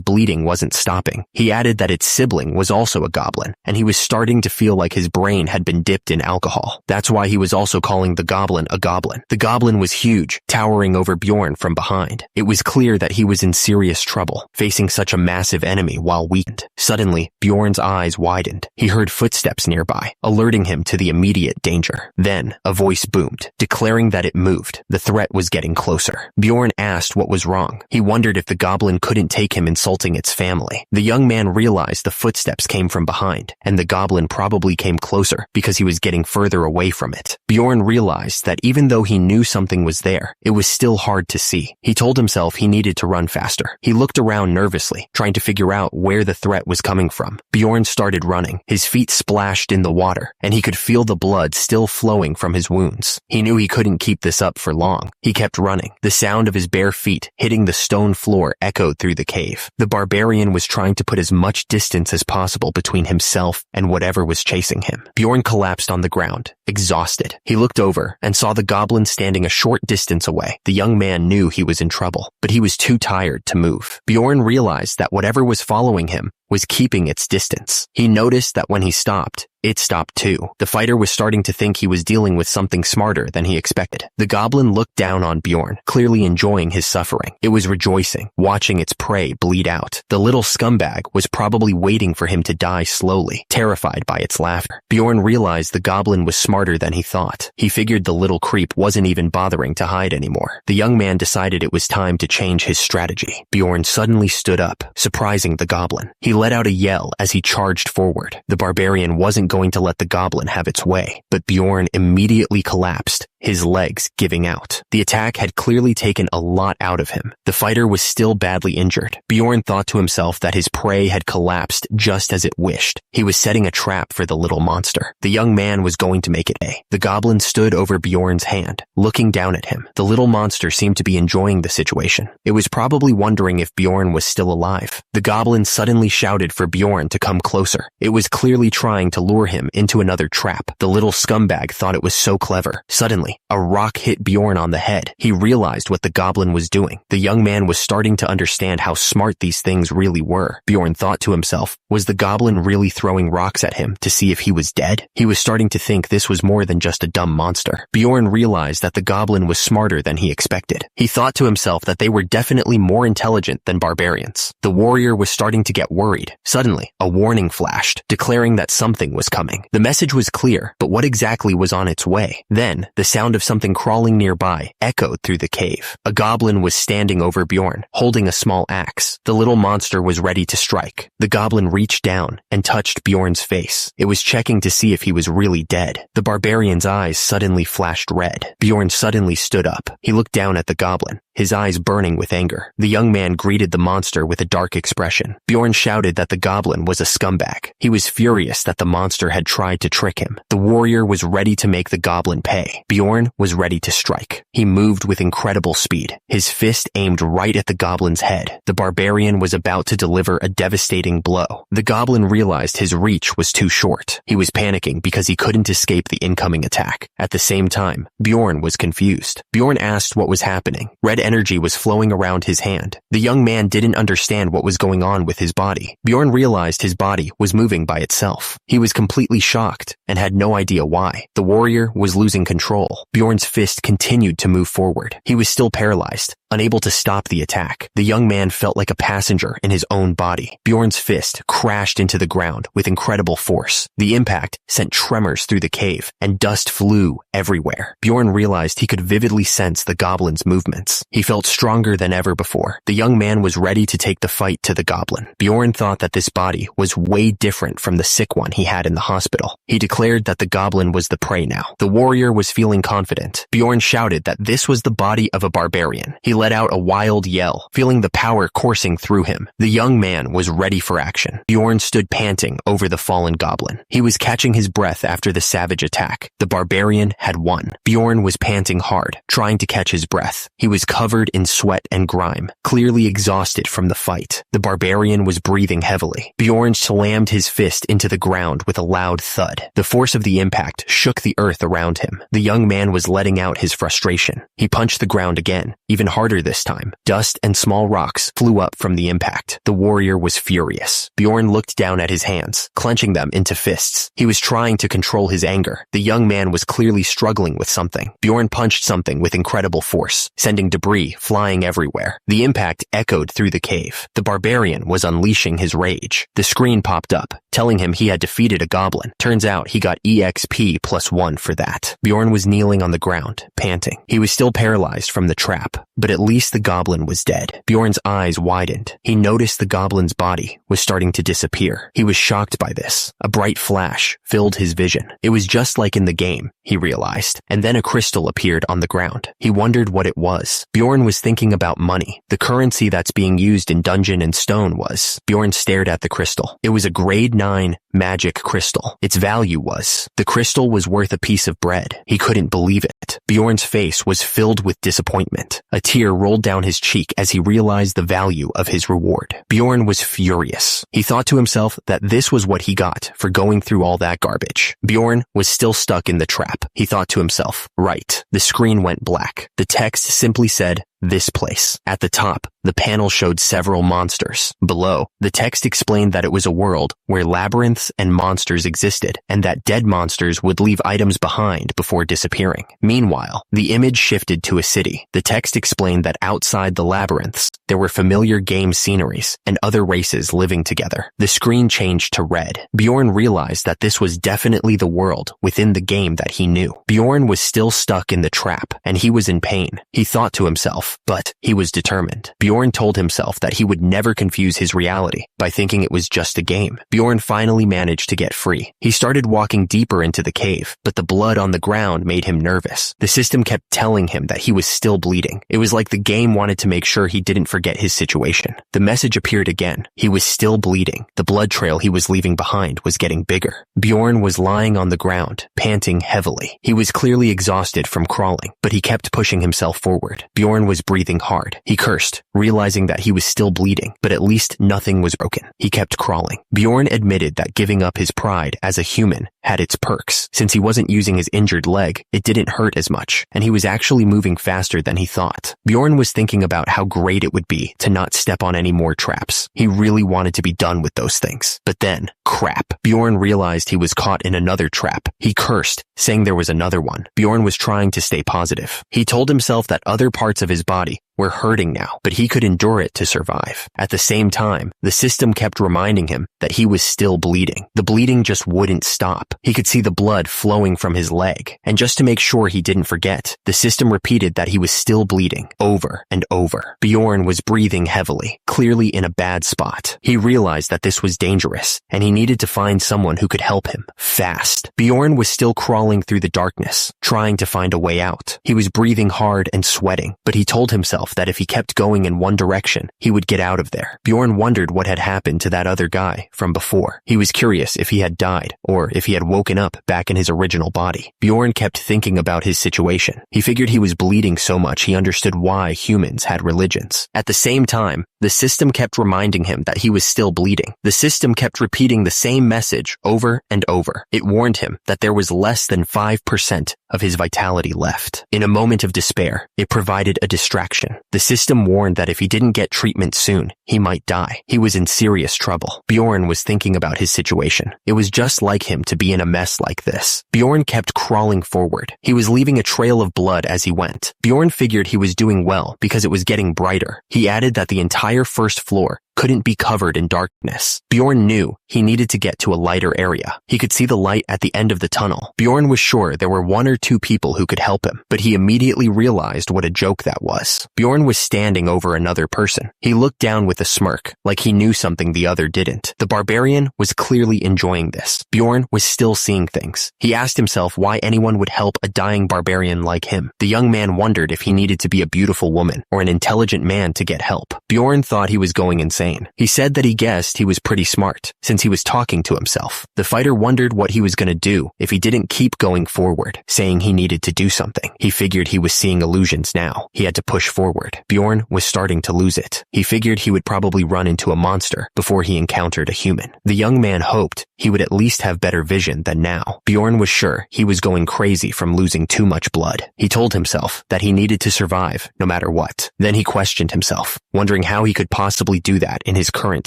bleeding wasn't stopping. He added that its sibling was also a goblin, and he was starting to feel like his brain had been dipped in alcohol. That's why he was also calling the goblin a goblin. The goblin was huge, towering over Bjorn from behind. It was clear that he was in serious trouble, facing such a massive enemy while weakened. Suddenly, Bjorn's eyes widened. He heard footsteps nearby, alerting him to the immediate danger. Then, a voice boomed, declaring that it moved. The threat was getting closer. Bjorn asked what was wrong. He wondered if the goblin couldn't take him insulting its family. The young man realized the footsteps came from behind, and the goblin probably came closer because he was getting further away from it. Bjorn realized that even though he knew something something was there, it was still hard to see. He told himself he needed to run faster. He looked around nervously, trying to figure out where the threat was coming from. Bjorn started running. His feet splashed in the water, and he could feel the blood still flowing from his wounds. He knew he couldn't keep this up for long. He kept running. The sound of his bare feet hitting the stone floor echoed through the cave. The barbarian was trying to put as much distance as possible between himself and whatever was chasing him. Bjorn collapsed on the ground, exhausted. He looked over and saw the goblin standing a short distance away. The young man knew he was in trouble, but he was too tired to move. Bjorn realized that whatever was following him was keeping its distance. He noticed that when he stopped, it stopped too. The fighter was starting to think he was dealing with something smarter than he expected. The goblin looked down on Bjorn, clearly enjoying his suffering. It was rejoicing, watching its prey bleed out. The little scumbag was probably waiting for him to die slowly, terrified by its laughter. Bjorn realized the goblin was smarter than he thought. He figured the little creep wasn't even bothering to hide anymore. The young man decided it was time to change his strategy. Bjorn suddenly stood up, surprising the goblin. He let out a yell as he charged forward. The barbarian wasn't going to let the goblin have its way, but Bjorn immediately collapsed, his legs giving out. The attack had clearly taken a lot out of him. The fighter was still badly injured. Bjorn thought to himself that his prey had collapsed just as it wished. He was setting a trap for the little monster. The young man was going to make it pay. The goblin stood over Bjorn's hand, looking down at him. The little monster seemed to be enjoying the situation. It was probably wondering if Bjorn was still alive. The goblin suddenly shouted for Bjorn to come closer. It was clearly trying to lure him into another trap. The little scumbag thought it was so clever. Suddenly, a rock hit Bjorn on the head. He realized what the goblin was doing. The young man was starting to understand how smart these things really were. Bjorn thought to himself, was the goblin really throwing rocks at him to see if he was dead? He was starting to think this was more than just a dumb monster. Bjorn realized that the goblin was smarter than he expected. He thought to himself that they were definitely more intelligent than barbarians. The warrior was starting to get worried. Suddenly, a warning flashed, declaring that something was coming. The message was clear, but what exactly was on its way? Then, the sound of something crawling nearby echoed through the cave. A goblin was standing over Bjorn, holding a small axe. The little monster was ready to strike. The goblin reached down and touched Bjorn's face. It was checking to see if he was really dead. The barbarian's eyes suddenly flashed red. Bjorn suddenly stood up. He looked down at the goblin, his eyes burning with anger. The young man greeted the monster with a dark expression. Bjorn shouted that the goblin was a scumbag. He was furious that the monster had tried to trick him. The warrior was ready to make the goblin pay. Bjorn was ready to strike. He moved with incredible speed, his fist aimed right at the goblin's head. The barbarian was about to deliver a devastating blow. The goblin realized his reach was too short. He was panicking because he couldn't escape the incoming attack. At the same time, Bjorn was confused. Bjorn asked what was happening. Red energy was flowing around his hand. The young man didn't understand what was going on with his body. Bjorn realized his body was moving by itself. He was completely shocked and had no idea why. The warrior was losing control. Bjorn's fist continued to move forward. He was still paralyzed, unable to stop the attack. The young man felt like a passenger in his own body. Bjorn's fist crashed into the ground with incredible force. The impact sent tremors through the cave, and dust flew everywhere. Bjorn realized he could vividly sense the goblin's movements. He felt stronger than ever before. The young man was ready to take the fight to the goblin. Bjorn thought that this body was way different from the sick one he had in the hospital. He declared that the goblin was the prey now. The warrior was feeling confident. Bjorn shouted that this was the body of a barbarian. He let out a wild yell, feeling the power coursing through him. The young man was ready for action. Bjorn stood panting over the fallen goblin. He was catching his breath after the savage attack. The barbarian had won. Bjorn was panting hard, trying to catch his breath. He was covered in sweat and grime, clearly exhausted from the fight. The barbarian was breathing heavily. Bjorn slammed his fist into the ground with a loud thud. The force of the impact shook the earth around him. The young man was letting out his frustration. He punched the ground again, even harder this time. Dust and small rocks flew up from the impact. The warrior was furious. Bjorn looked down at his hands, clenching them into fists. He was trying to control his anger. The young man was clearly struggling with something. Bjorn punched something with incredible force, sending debris flying everywhere. The impact echoed through the cave. The barbarian was unleashing his rage. The screen popped up, telling him he had defeated a goblin. Turns out he got EXP +1 for that. Bjorn was kneeling on the ground, panting. He was still paralyzed from the trap, but at least the goblin was dead. Bjorn's eyes widened. He noticed the goblin's body was starting to disappear. He was shocked by this. A bright flash filled his vision. It was just like in the game, he realized. And then a crystal appeared on the ground. He wondered what it was. Bjorn was thinking about money. The currency that's being used in Dungeon and Stone was. Bjorn stared at the crystal. It was a grade 9 magic crystal. Its value was. The crystal was worth a piece of bread. He couldn't believe it. Bjorn's face was filled with disappointment. A tear rolled down his cheek as he realized the value of his reward. Bjorn was furious. He thought to himself that this was what he got for going through all that garbage. Bjorn was still stuck in the trap. He thought to himself, right. The screen went black. The text simply said, "This place." At the top, the panel showed several monsters. Below, the text explained that it was a world where labyrinths and monsters existed, and that dead monsters would leave items behind before disappearing. Meanwhile, the image shifted to a city. The text explained that outside the labyrinths, there were familiar game sceneries and other races living together. The screen changed to red. Bjorn realized that this was definitely the world within the game that he knew. Bjorn was still stuck in the trap, and he was in pain. He thought to himself, but he was determined. Bjorn told himself that he would never confuse his reality by thinking it was just a game. Bjorn finally managed to get free. He started walking deeper into the cave, but the blood on the ground made him nervous. The system kept telling him that he was still bleeding. It was like the game wanted to make sure he didn't forget his situation. The message appeared again. He was still bleeding. The blood trail he was leaving behind was getting bigger. Bjorn was lying on the ground, panting heavily. He was clearly exhausted from crawling, but he kept pushing himself forward. Bjorn was breathing hard. He cursed, realizing that he was still bleeding, but at least nothing was broken. He kept crawling. Bjorn admitted that giving up his pride as a human had its perks. Since he wasn't using his injured leg, it didn't hurt as much, and he was actually moving faster than he thought. Bjorn was thinking about how great it would be to not step on any more traps. He really wanted to be done with those things. But then, crap. Bjorn realized he was caught in another trap. He cursed, saying there was another one. Bjorn was trying to stay positive. He told himself that other parts of his body were hurting now, but he could endure it to survive. At the same time, the system kept reminding him that he was still bleeding. The bleeding just wouldn't stop. He could see the blood flowing from his leg, and just to make sure he didn't forget, the system repeated that he was still bleeding, over and over. Bjorn was breathing heavily, clearly in a bad spot. He realized that this was dangerous, and he needed to find someone who could help him, fast. Bjorn was still crawling through the darkness, trying to find a way out. He was breathing hard and sweating, but he told himself that if he kept going in one direction, he would get out of there. Bjorn wondered what had happened to that other guy from before. He was curious if he had died, or if he had woken up back in his original body. Bjorn kept thinking about his situation. He figured he was bleeding so much he understood why humans had religions. At the same time, the system kept reminding him that he was still bleeding. The system kept repeating the same message over and over. It warned him that there was less than 5% of his vitality left. In a moment of despair, it provided a distraction. The system warned that if he didn't get treatment soon, he might die. He was in serious trouble. Bjorn was thinking about his situation. It was just like him to be in a mess like this. Bjorn kept crawling forward. He was leaving a trail of blood as he went. Bjorn figured he was doing well because it was getting brighter. He added that the entire first floor couldn't be covered in darkness. Bjorn knew he needed to get to a lighter area. He could see the light at the end of the tunnel. Bjorn was sure there were 1 or 2 people who could help him, but he immediately realized what a joke that was. Bjorn was standing over another person. He looked down with a smirk, like he knew something the other didn't. The barbarian was clearly enjoying this. Bjorn was still seeing things. He asked himself why anyone would help a dying barbarian like him. The young man wondered if he needed to be a beautiful woman or an intelligent man to get help. Bjorn thought he was going insane. He said that he guessed he was pretty smart, since he was talking to himself. The fighter wondered what he was going to do if he didn't keep going forward, saying he needed to do something. He figured he was seeing illusions now. He had to push forward. Bjorn was starting to lose it. He figured he would probably run into a monster before he encountered a human. The young man hoped he would at least have better vision than now. Bjorn was sure he was going crazy from losing too much blood. He told himself that he needed to survive no matter what. Then he questioned himself, wondering how he could possibly do that in his current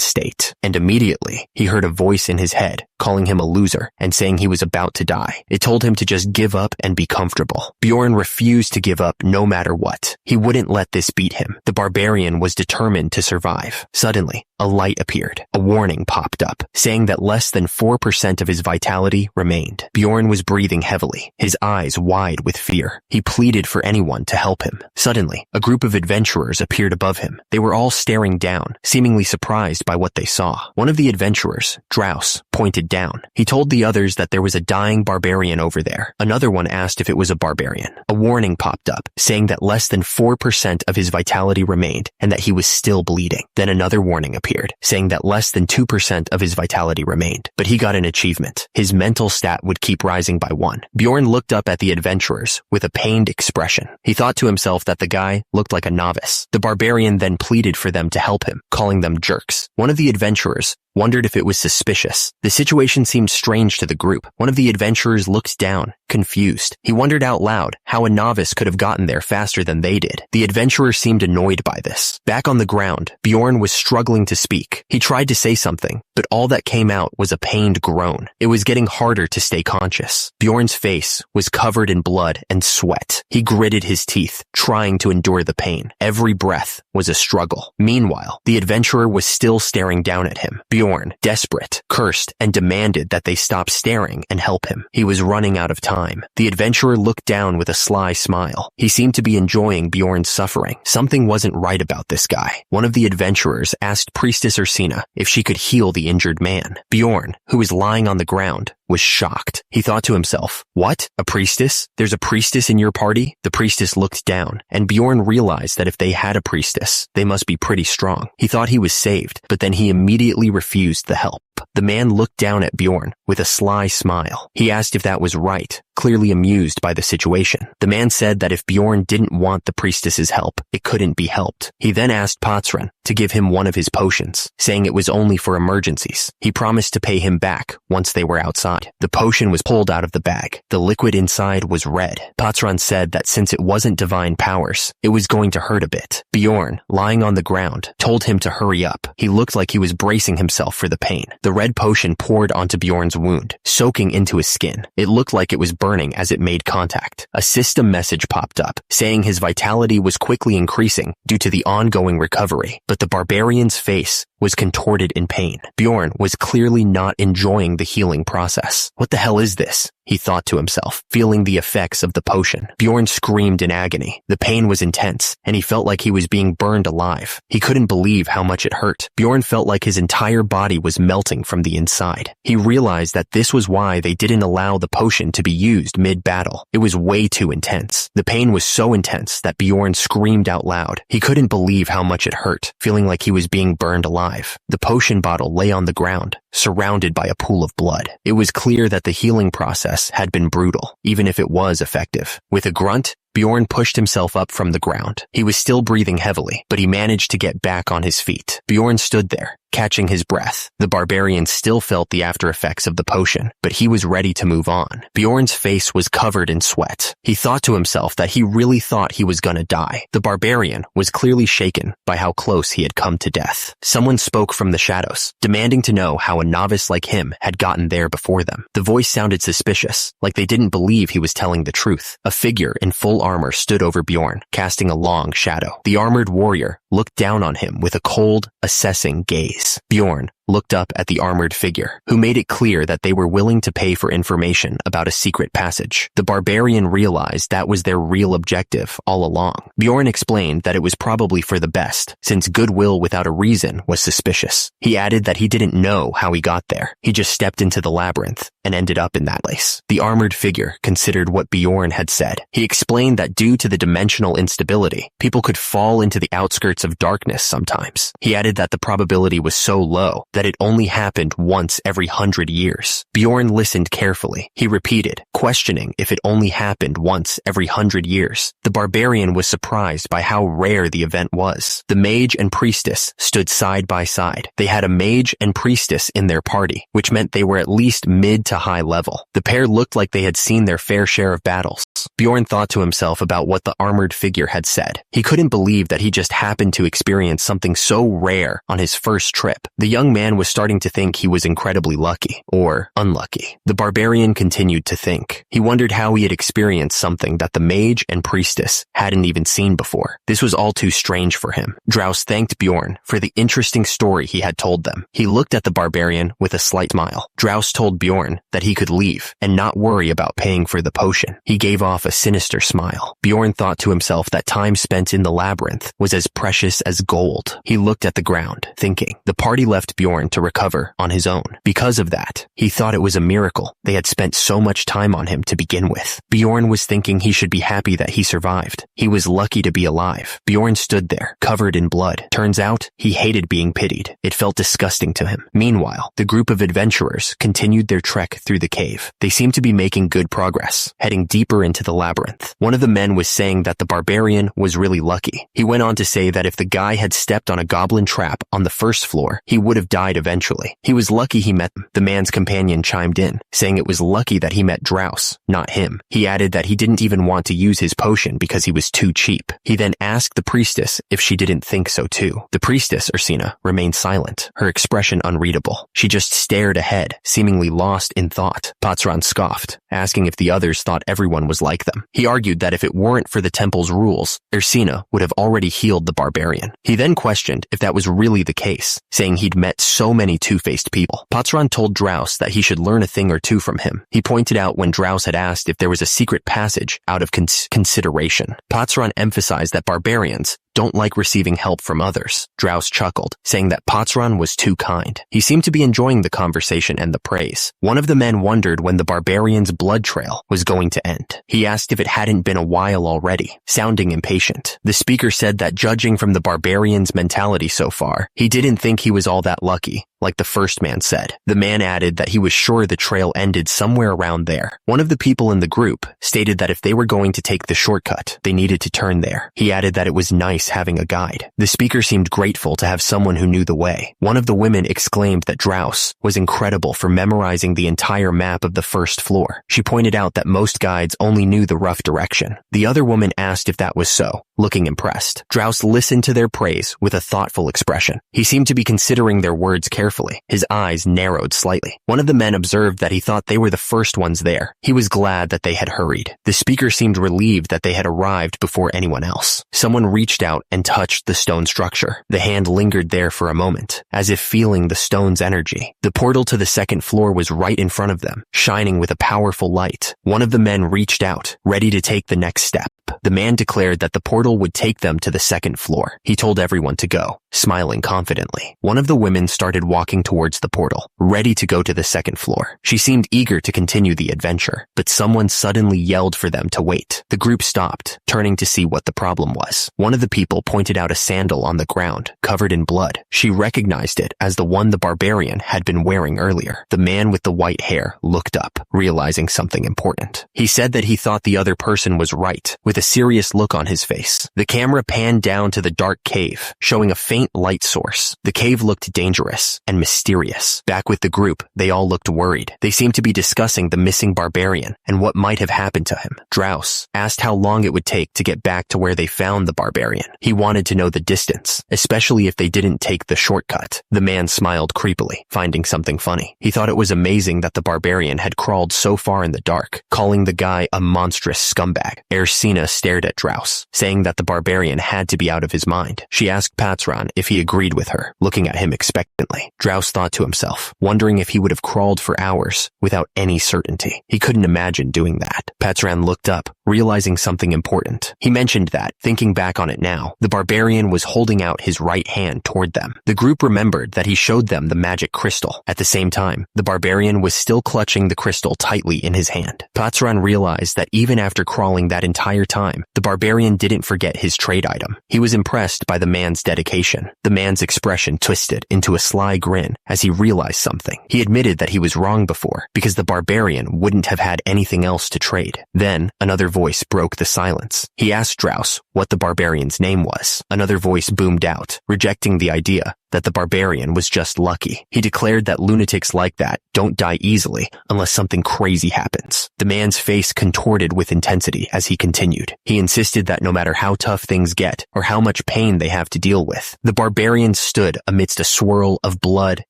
state. And immediately, he heard a voice in his head calling him a loser and saying he was about to die. It told him to just give up and be comfortable. Bjorn refused to give up no matter what. He wouldn't let this beat him. The barbarian was determined to survive. Suddenly, a light appeared. A warning popped up, saying that less than 4% of his vitality remained. Bjorn was breathing heavily, his eyes wide with fear. He pleaded for anyone to help him. Suddenly, a group of adventurers appeared above him. They were all staring down, seemingly surprised by what they saw. One of the adventurers, Drouse, pointed down. He told the others that there was a dying barbarian over there. Another one asked if it was a barbarian. A warning popped up, saying that less than 4% of his vitality remained and that he was still bleeding. Then another warning appeared, saying that less than 2% of his vitality remained. But he got an achievement. His mental stat would keep rising by 1. Bjorn looked up at the adventurers with a pained expression. He thought to himself that the guy looked like a novice. The barbarian then pleaded for them to help him, calling them jerks. One of the adventurers wondered if it was suspicious. The situation seemed strange to the group. One of the adventurers looked down, confused. He wondered out loud how a novice could have gotten there faster than they did. The adventurer seemed annoyed by this. Back on the ground, Bjorn was struggling to speak. He tried to say something, but all that came out was a pained groan. It was getting harder to stay conscious. Bjorn's face was covered in blood and sweat. He gritted his teeth, trying to endure the pain. Every breath was a struggle. Meanwhile, the adventurer was still staring down at him. Bjorn, desperate, cursed and demanded that they stop staring and help him. He was running out of time. The adventurer looked down with a sly smile. He seemed to be enjoying Bjorn's suffering. Something wasn't right about this guy. One of the adventurers asked Priestess Ursina if she could heal the injured man. Bjorn, who was lying on the ground, was shocked. He thought to himself, "What? A priestess? There's a priestess in your party?" The priestess looked down, and Bjorn realized that if they had a priestess, they must be pretty strong. He thought he was saved, but then he immediately refused the help. The man looked down at Bjorn with a sly smile. He asked if that was right, clearly amused by the situation. The man said that if Bjorn didn't want the priestess's help, it couldn't be helped. He then asked Potsren to give him one of his potions, saying it was only for emergencies. He promised to pay him back once they were outside. The potion was pulled out of the bag. The liquid inside was red. Potsren said that since it wasn't divine powers, it was going to hurt a bit. Bjorn, lying on the ground, told him to hurry up. He looked like he was bracing himself for the pain. The red potion poured onto Bjorn's wound, soaking into his skin. It looked like it was burning as it made contact. A system message popped up, saying his vitality was quickly increasing due to the ongoing recovery, but the barbarian's face was contorted in pain. Bjorn was clearly not enjoying the healing process. What the hell is this? He thought to himself, feeling the effects of the potion. Bjorn screamed in agony. The pain was intense, and he felt like he was being burned alive. He couldn't believe how much it hurt. Bjorn felt like his entire body was melting from the inside. He realized that this was why they didn't allow the potion to be used mid-battle. It was way too intense. The pain was so intense that Bjorn screamed out loud. He couldn't believe how much it hurt, feeling like he was being burned alive. The potion bottle lay on the ground, surrounded by a pool of blood. It was clear that the healing process had been brutal, even if it was effective. With a grunt, Bjorn pushed himself up from the ground. He was still breathing heavily, but he managed to get back on his feet. Bjorn stood there, catching his breath. The barbarian still felt the after effects of the potion, but he was ready to move on. Bjorn's face was covered in sweat. He thought to himself that he really thought he was gonna die. The barbarian was clearly shaken by how close he had come to death. Someone spoke from the shadows, demanding to know how a novice like him had gotten there before them. The voice sounded suspicious, like they didn't believe he was telling the truth. A figure in full armor stood over Bjorn, casting a long shadow. The armored warrior looked down on him with a cold, assessing gaze. Bjorn looked up at the armored figure, who made it clear that they were willing to pay for information about a secret passage. The barbarian realized that was their real objective all along. Bjorn explained that it was probably for the best, since goodwill without a reason was suspicious. He added that he didn't know how he got there. He just stepped into the labyrinth and ended up in that place. The armored figure considered what Bjorn had said. He explained that due to the dimensional instability, people could fall into the outskirts of darkness sometimes. He added that the probability was so low that it only happened once every 100 years. Bjorn listened carefully. He repeated, questioning if it only happened once every 100 years. The barbarian was surprised by how rare the event was. The mage and priestess stood side by side. They had a mage and priestess in their party, which meant they were at least mid to high level. The pair looked like they had seen their fair share of battles. Drows. Bjorn thought to himself about what the armored figure had said. He couldn't believe that he just happened to experience something so rare on his first trip. The young man was starting to think he was incredibly lucky, or unlucky. The barbarian continued to think. He wondered how he had experienced something that the mage and priestess hadn't even seen before. This was all too strange for him. Drows thanked Bjorn for the interesting story he had told them. He looked at the barbarian with a slight smile. Drows told Bjorn that he could leave and not worry about paying for the potion. He gave off a sinister smile. Bjorn thought to himself that time spent in the labyrinth was as precious as gold. He looked at the ground, thinking. The party left Bjorn to recover on his own. Because of that, he thought it was a miracle they had spent so much time on him to begin with. Bjorn was thinking he should be happy that he survived. He was lucky to be alive. Bjorn stood there, covered in blood. Turns out, he hated being pitied. It felt disgusting to him. Meanwhile, the group of adventurers continued their trek through the cave. They seemed to be making good progress, heading deeper into the labyrinth. One of the men was saying that the barbarian was really lucky. He went on to say that if the guy had stepped on a goblin trap on the first floor, he would have died eventually. He was lucky he met them. The man's companion chimed in, saying it was lucky that he met Drows, not him. He added that he didn't even want to use his potion because he was too cheap. He then asked the priestess if she didn't think so too. The priestess, Ursina, remained silent, her expression unreadable. She just stared ahead, seemingly lost in thought. Patran scoffed, asking if the others thought everyone was like them. He argued that if it weren't for the temple's rules, Ursina would have already healed the barbarian. He then questioned if that was really the case, saying he'd met so many two-faced people. Patran told Drows that he should learn a thing or two from him. He pointed out when Drows had asked if there was a secret passage out of consideration. Patran emphasized that barbarians don't like receiving help from others. Drows chuckled, saying that Patran was too kind. He seemed to be enjoying the conversation and the praise. One of the men wondered when the barbarian's blood trail was going to end. He asked if it hadn't been a while already, sounding impatient. The speaker said that judging from the barbarian's mentality so far, he didn't think he was all that lucky, like the first man said. The man added that he was sure the trail ended somewhere around there. One of the people in the group stated that if they were going to take the shortcut, they needed to turn there. He added that it was nice having a guide. The speaker seemed grateful to have someone who knew the way. One of the women exclaimed that Drows was incredible for memorizing the entire map of the first floor. She pointed out that most guides only knew the rough direction. The other woman asked if that was so, looking impressed. Drows listened to their praise with a thoughtful expression. He seemed to be considering their words carefully. His eyes narrowed slightly. One of the men observed that he thought they were the first ones there. He was glad that they had hurried. The speaker seemed relieved that they had arrived before anyone else. Someone reached out and touched the stone structure. The hand lingered there for a moment, as if feeling the stone's energy. The portal to the second floor was right in front of them, shining with a powerful light. One of the men reached out, ready to take the next step. The man declared that the portal would take them to the second floor. He told everyone to go, smiling confidently. One of the women started walking towards the portal, ready to go to the second floor. She seemed eager to continue the adventure, but someone suddenly yelled for them to wait. The group stopped, turning to see what the problem was. One of the people pointed out a sandal on the ground, covered in blood. She recognized it as the one the barbarian had been wearing earlier. The man with the white hair looked up, realizing something important. He said that he thought the other person was right, with a serious look on his face. The camera panned down to the dark cave, showing a faint light source. The cave looked dangerous and mysterious. Back with the group, they all looked worried. They seemed to be discussing the missing barbarian and what might have happened to him. Drows asked how long it would take to get back to where they found the barbarian. He wanted to know the distance, especially if they didn't take the shortcut. The man smiled creepily, finding something funny. He thought it was amazing that the barbarian had crawled so far in the dark, calling the guy a monstrous scumbag. Ursina stared at Drows, saying that the barbarian had to be out of his mind. She asked Patran if he agreed with her, looking at him expectantly. Drows thought to himself, wondering if he would have crawled for hours without any certainty. He couldn't imagine doing that. Patran looked up, realizing something important. He mentioned that, thinking back on it now, the barbarian was holding out his right hand toward them. The group remembered that he showed them the magic crystal. At the same time, the barbarian was still clutching the crystal tightly in his hand. Patran realized that even after crawling that entire time, the barbarian didn't forget his trade item. He was impressed by the man's dedication. The man's expression twisted into a sly grin as he realized something. He admitted that he was wrong before, because the barbarian wouldn't have had anything else to trade. Then, another voice broke the silence. He asked Drows what the barbarian's name was. Another voice boomed out, rejecting the idea that the barbarian was just lucky. He declared that lunatics like that don't die easily unless something crazy happens. The man's face contorted with intensity as he continued. He insisted that no matter how tough things get or how much pain they have to deal with, the barbarian stood amidst a swirl of blood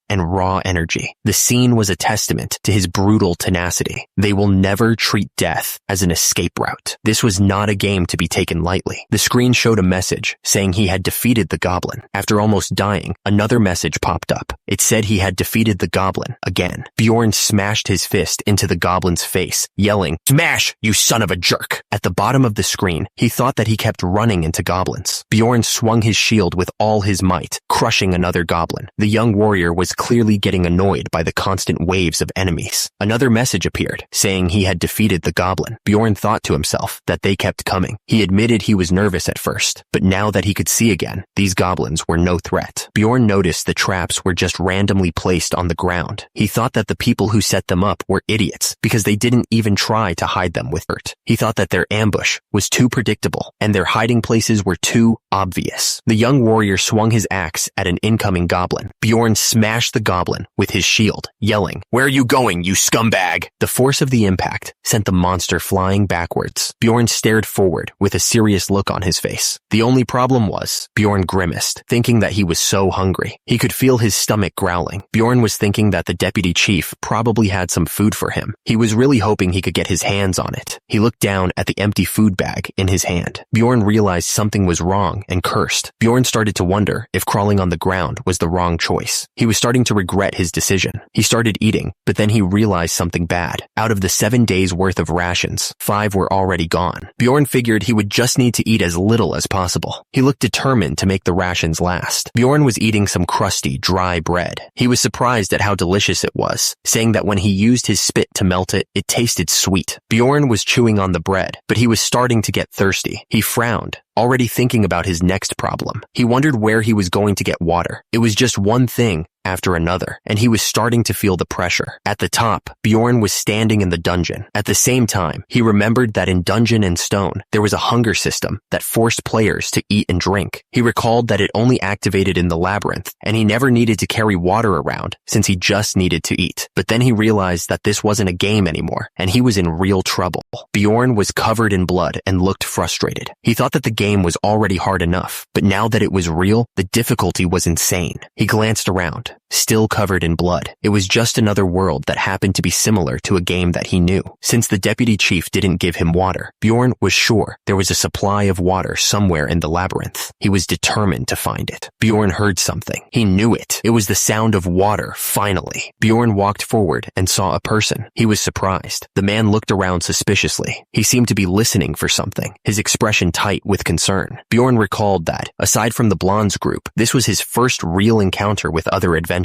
and raw energy. The scene was a testament to his brutal tenacity. They will never treat death as an escape route. This was not a game to be taken lightly. The screen showed a message saying he had defeated the goblin. After almost dying, another message popped up. It said he had defeated the goblin again. Bjorn smashed his fist into the goblin's face, yelling, "Smash, you son of a jerk!" At the bottom of the screen, he thought that he kept running into goblins. Bjorn swung his shield with all his might, crushing another goblin. The young warrior was clearly getting annoyed by the constant waves of enemies. Another message appeared, saying he had defeated the goblin. Bjorn thought to himself that they kept coming. He admitted he was nervous at first, but now that he could see again, these goblins were no threat. Bjorn noticed the traps were just randomly placed on the ground. He thought that the people who set them up were idiots because they didn't even try to hide them with dirt. He thought that their ambush was too predictable and their hiding places were too obvious. The young warrior swung his axe at an incoming goblin. Bjorn smashed the goblin with his shield, yelling, "Where are you going, you scumbag?" The force of the impact sent the monster flying backwards. Bjorn stared forward with a serious look on his face. The only problem was, Bjorn grimaced, thinking that he was so hungry. He could feel his stomach growling. Bjorn was thinking that the deputy chief probably had some food for him. He was really hoping he could get his hands on it. He looked down at the empty food bag in his hand. Bjorn realized something was wrong and cursed. Bjorn started to wonder if crawling on the ground was the wrong choice. He was starting to regret his decision. He started eating, but then he realized something bad. Out of the 7 days worth of rations, 5 were already gone. Bjorn figured he would just need to eat as little as possible. He looked determined to make the rations last. Bjorn was eating some crusty, dry bread. He was surprised at how delicious it was, saying that when he used his spit to melt it, it tasted sweet. Bjorn was chewing on the bread, but he was starting to get thirsty. He frowned, already thinking about his next problem. He wondered where he was going to get water. It was just one thing after another, and he was starting to feel the pressure. At the top, Bjorn was standing in the dungeon. At the same time, he remembered that in Dungeon and Stone, there was a hunger system that forced players to eat and drink. He recalled that it only activated in the labyrinth, and he never needed to carry water around since he just needed to eat. But then he realized that this wasn't a game anymore, and he was in real trouble. Bjorn was covered in blood and looked frustrated. He thought that the game was already hard enough, but now that it was real, the difficulty was insane. He glanced around. Still covered in blood. It was just another world that happened to be similar to a game that he knew. Since the deputy chief didn't give him water, Bjorn was sure there was a supply of water somewhere in the labyrinth. He was determined to find it. Bjorn heard something. He knew it. It was the sound of water, finally. Bjorn walked forward and saw a person. He was surprised. The man looked around suspiciously. He seemed to be listening for something, his expression tight with concern. Bjorn recalled that, aside from the Blondes group, this was his first real encounter with other adventurers.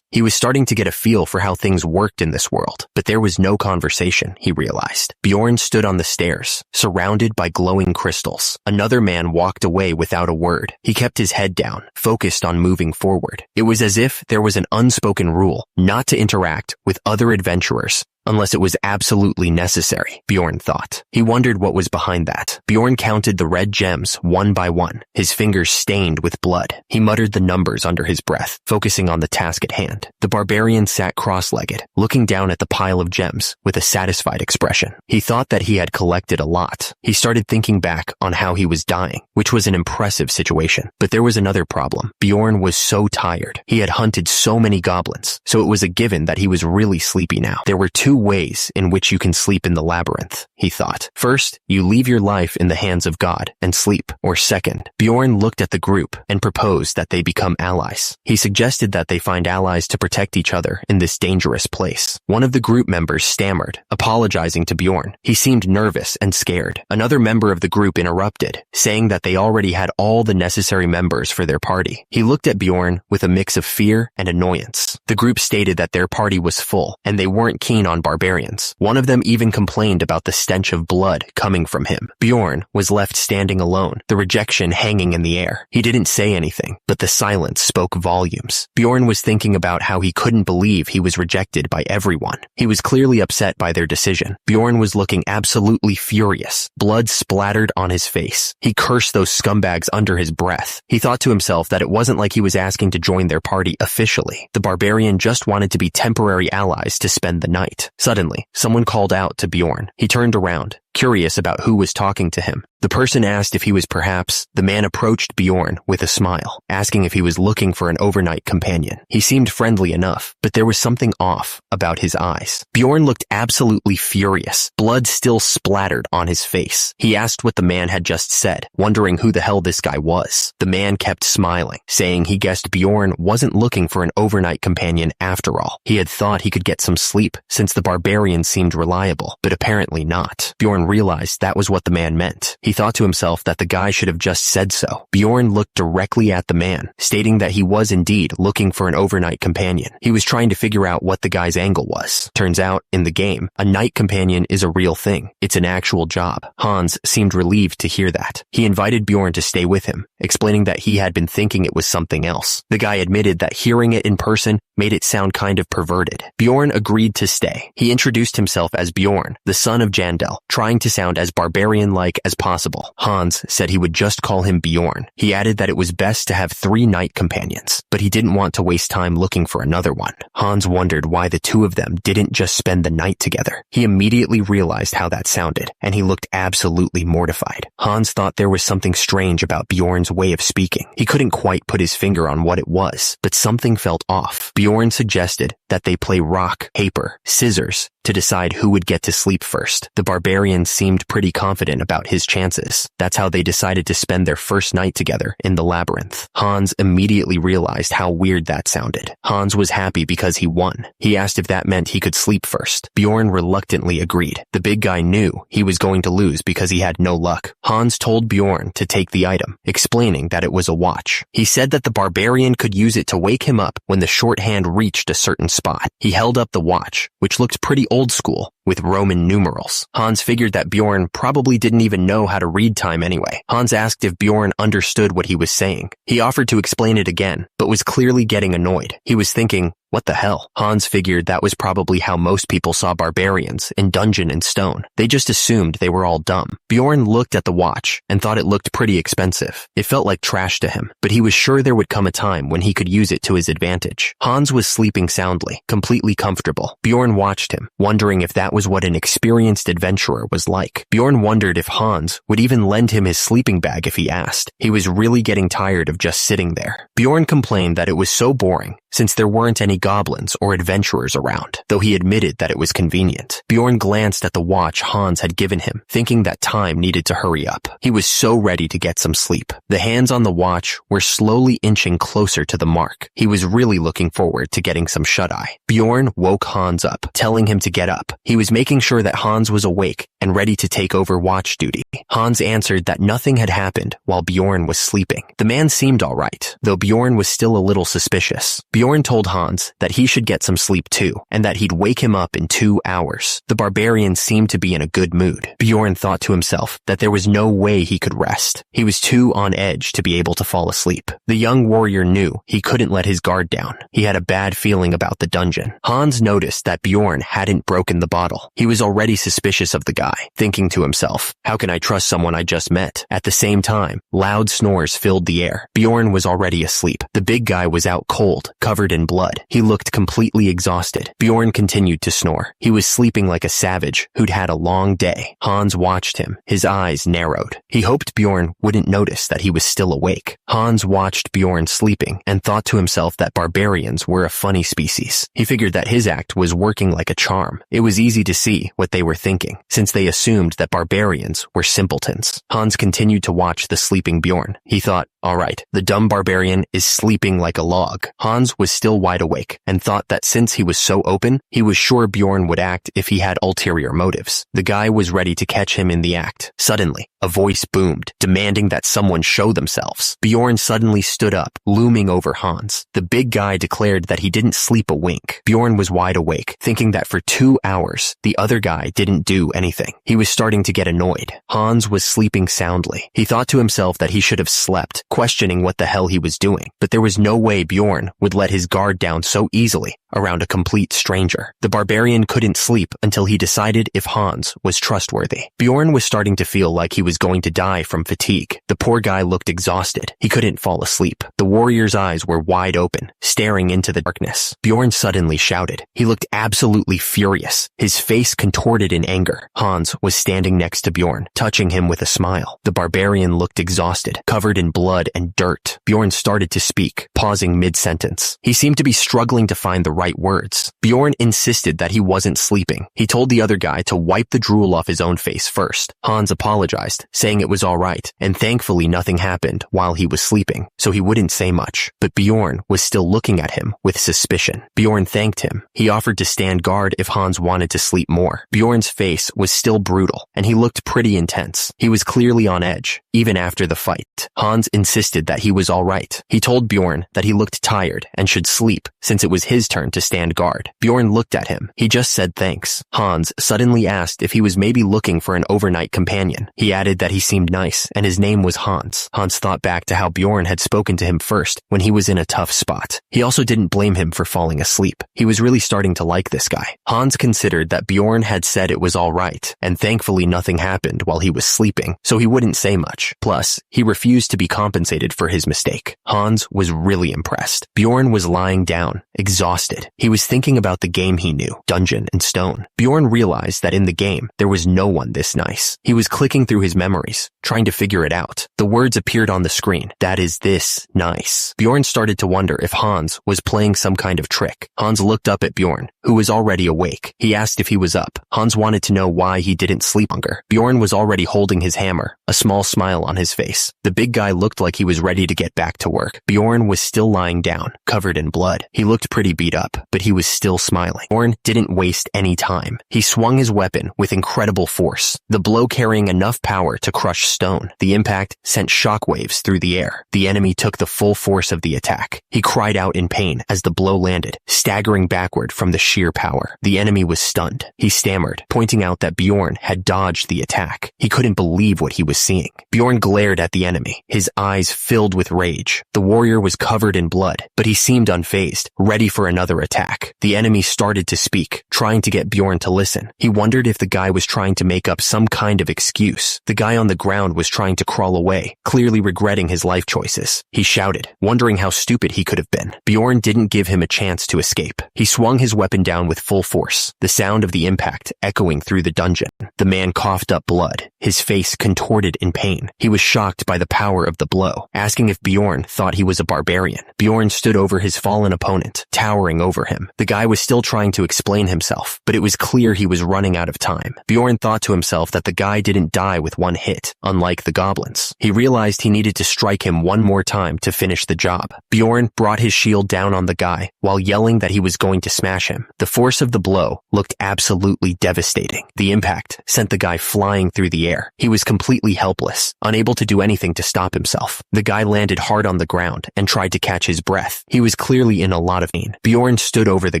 He was starting to get a feel for how things worked in this world, but there was no conversation, he realized. Bjorn stood on the stairs, surrounded by glowing crystals. Another man walked away without a word. He kept his head down, focused on moving forward. It was as if there was an unspoken rule not to interact with other adventurers unless it was absolutely necessary, Bjorn thought. He wondered what was behind that. Bjorn counted the red gems one by one, his fingers stained with blood. He muttered the numbers under his breath, focusing on the task at hand. The barbarian sat cross-legged, looking down at the pile of gems with a satisfied expression. He thought that he had collected a lot. He started thinking back on how he was dying, which was an impressive situation. But there was another problem. Bjorn was so tired. He had hunted so many goblins, so it was a given that he was really sleepy now. There were 2 ways in which you can sleep in the labyrinth, he thought. First, you leave your life in the hands of God and sleep. Or second, Bjorn looked at the group and proposed that they become allies. He suggested that they find allies to protect each other in this dangerous place. One of the group members stammered, apologizing to Bjorn. He seemed nervous and scared. Another member of the group interrupted, saying that they already had all the necessary members for their party. He looked at Bjorn with a mix of fear and annoyance. The group stated that their party was full and they weren't keen on barbarians. One of them even complained about the stench of blood coming from him. Bjorn was left standing alone, the rejection hanging in the air. He didn't say anything, but the silence spoke volumes. Bjorn was thinking about how he couldn't believe he was rejected by everyone. He was clearly upset by their decision. Bjorn was looking absolutely furious. Blood splattered on his face. He cursed those scumbags under his breath. He thought to himself that it wasn't like he was asking to join their party officially. The barbarian just wanted to be temporary allies to spend the night. Suddenly, someone called out to Bjorn. He turned around, curious about who was talking to him. The person asked if he was perhaps. The man approached Bjorn with a smile, asking if he was looking for an overnight companion. He seemed friendly enough, but there was something off about his eyes. Bjorn looked absolutely furious. Blood still splattered on his face. He asked what the man had just said, wondering who the hell this guy was. The man kept smiling, saying he guessed Bjorn wasn't looking for an overnight companion after all. He had thought he could get some sleep, since the barbarian seemed reliable, but apparently not. Bjorn realized that was what the man meant. He thought to himself that the guy should have just said so. Bjorn looked directly at the man, stating that he was indeed looking for an overnight companion. He was trying to figure out what the guy's angle was. Turns out, in the game, a night companion is a real thing. It's an actual job. Hans seemed relieved to hear that. He invited Bjorn to stay with him, explaining that he had been thinking it was something else. The guy admitted that hearing it in person made it sound kind of perverted. Bjorn agreed to stay. He introduced himself as Bjorn, the son of Jandel, trying to sound as barbarian-like as possible. Hans said he would just call him Bjorn. He added that it was best to have 3 night companions, but he didn't want to waste time looking for another one. Hans wondered why the 2 of them didn't just spend the night together. He immediately realized how that sounded, and he looked absolutely mortified. Hans thought there was something strange about Bjorn's way of speaking. He couldn't quite put his finger on what it was, but something felt off. Bjorn suggested that they play rock, paper, scissors to decide who would get to sleep first. The barbarian seemed pretty confident about his chances. That's how they decided to spend their first night together in the labyrinth. Hans immediately realized how weird that sounded. Hans was happy because he won. He asked if that meant he could sleep first. Bjorn reluctantly agreed. The big guy knew he was going to lose because he had no luck. Hans told Bjorn to take the item, explaining that it was a watch. He said that the barbarian could use it to wake him up when the shorthand reached a certain spot. He held up the watch, which looked pretty old school, with Roman numerals. Hans figured that Bjorn probably didn't even know how to read time anyway. Hans asked if Bjorn understood what he was saying. He offered to explain it again, but was clearly getting annoyed. He was thinking, what the hell? Hans figured that was probably how most people saw barbarians, in dungeon and stone. They just assumed they were all dumb. Bjorn looked at the watch and thought it looked pretty expensive. It felt like trash to him, but he was sure there would come a time when he could use it to his advantage. Hans was sleeping soundly, completely comfortable. Bjorn watched him, wondering if that was what an experienced adventurer was like. Bjorn wondered if Hans would even lend him his sleeping bag if he asked. He was really getting tired of just sitting there. Bjorn complained that it was so boring, since there weren't any goblins or adventurers around, though he admitted that it was convenient. Bjorn glanced at the watch Hans had given him, thinking that time needed to hurry up. He was so ready to get some sleep. The hands on the watch were slowly inching closer to the mark. He was really looking forward to getting some shut-eye. Bjorn woke Hans up, telling him to get up. He was making sure that Hans was awake and ready to take over watch duty. Hans answered that nothing had happened while Bjorn was sleeping. The man seemed all right, though Bjorn was still a little suspicious. Bjorn told Hans that he should get some sleep too, and that he'd wake him up in 2 hours. The barbarian seemed to be in a good mood. Bjorn thought to himself that there was no way he could rest. He was too on edge to be able to fall asleep. The young warrior knew he couldn't let his guard down. He had a bad feeling about the dungeon. Hans noticed that Bjorn hadn't broken the bottle. He was already suspicious of the guy, thinking to himself, how can I trust someone I just met? At the same time, loud snores filled the air. Bjorn was already asleep. The big guy was out cold, covered in blood. He looked completely exhausted. Bjorn continued to snore. He was sleeping like a savage who'd had a long day. Hans watched him. His eyes narrowed. He hoped Bjorn wouldn't notice that he was still awake. Hans watched Bjorn sleeping and thought to himself that barbarians were a funny species. He figured that his act was working like a charm. It was easy to see what they were thinking, since they assumed that barbarians were simpletons. Hans continued to watch the sleeping Bjorn. He thought, Alright, the dumb barbarian is sleeping like a log. Hans was still wide awake and thought that since he was so open, he was sure Bjorn would act if he had ulterior motives. The guy was ready to catch him in the act. Suddenly, a voice boomed, demanding that someone show themselves. Bjorn suddenly stood up, looming over Hans. The big guy declared that he didn't sleep a wink. Bjorn was wide awake, thinking that for 2 hours, the other guy didn't do anything. He was starting to get annoyed. Hans was sleeping soundly. He thought to himself that he should have slept, questioning what the hell he was doing. But there was no way Bjorn would let his guard down so easily around a complete stranger. The barbarian couldn't sleep until he decided if Hans was trustworthy. Bjorn was starting to feel like he was going to die from fatigue. The poor guy looked exhausted. He couldn't fall asleep. The warrior's eyes were wide open, staring into the darkness. Bjorn suddenly shouted. He looked absolutely furious, his face contorted in anger. Hans was standing next to Bjorn, touching him with a smile. The barbarian looked exhausted, covered in blood and dirt. Bjorn started to speak, pausing mid-sentence. He seemed to be struggling to find the right words. Bjorn insisted that he wasn't sleeping. He told the other guy to wipe the drool off his own face first. Hans apologized, saying it was all right, and thankfully nothing happened while he was sleeping, so he wouldn't say much. But Bjorn was still looking at him with suspicion. Bjorn thanked him. He offered to stand guard if Hans wanted to sleep more. Bjorn's face was still brutal, and he looked pretty intense. He was clearly on edge, even after the fight. Hans insisted that he was all right. He told Bjorn that he looked tired and should sleep, since it was his turn to stand guard. Bjorn looked at him. He just said thanks. Hans suddenly asked if he was maybe looking for an overnight companion. He added that he seemed nice, and his name was Hans. Hans thought back to how Bjorn had spoken to him first when he was in a tough spot. He also didn't blame him for falling asleep. He was really starting to like this guy. Hans considered that Bjorn had said it was all right, and thankfully nothing happened while he was sleeping, so he wouldn't say much. Plus, he refused to be compensated for his mistake. Hans was really impressed. Bjorn was lying down, exhausted. He was thinking about the game he knew, Dungeon and Stone. Bjorn realized that in the game, there was no one this nice. He was clicking through his memories, trying to figure it out. The words appeared on the screen. That is this nice. Bjorn started to wonder if Hans was playing some kind of trick. Hans looked up at Bjorn, who was already awake. He asked if he was up. Hans wanted to know why he didn't sleep longer. Bjorn was already holding his hammer, a small smile on his face. The big guy looked like he was ready to get back to work. Bjorn was still lying down, covered in blood. He looked pretty beat up, but he was still smiling. Bjorn didn't waste any time. He swung his weapon with incredible force, the blow carrying enough power to crush stone. The impact sent shockwaves through the air. The enemy took the full force of the attack. He cried out in pain as the blow landed, staggering backward from the sheer power. The enemy was stunned. He stammered, pointing out that Bjorn had dodged the attack. He couldn't believe what he was seeing. Bjorn glared at the enemy, his eyes filled with rage. The warrior was covered in blood, but he seemed unfazed, ready for another attack. The enemy started to speak, trying to get Bjorn to listen. He wondered if the guy was trying to make up some kind of excuse. The guy on the ground was trying to crawl away, clearly regretting his life choices. He shouted, wondering how stupid he could have been. Bjorn didn't give him a chance to escape. He swung his weapon down with full force, the sound of the impact echoing through the dungeon. The man coughed up blood, his face contorted in pain. He was shocked by the power of the blow, asking if Bjorn thought he was a barbarian. Bjorn stood over his fallen opponent, towering over him. The guy was still trying to explain himself, but it was clear he was running out of time. Bjorn thought to himself that the guy didn't die with one hit, unlike the goblins. He realized he needed to strike him one more time to finish the job. Bjorn brought his shield down on the guy while yelling that he was going to smash him. The force of the blow looked absolutely devastating. The impact sent the guy flying through the air. He was completely helpless, unable to do anything to stop himself. The guy landed hard on the ground and tried to catch his breath. He was clearly in a lot of pain. Bjorn stood over the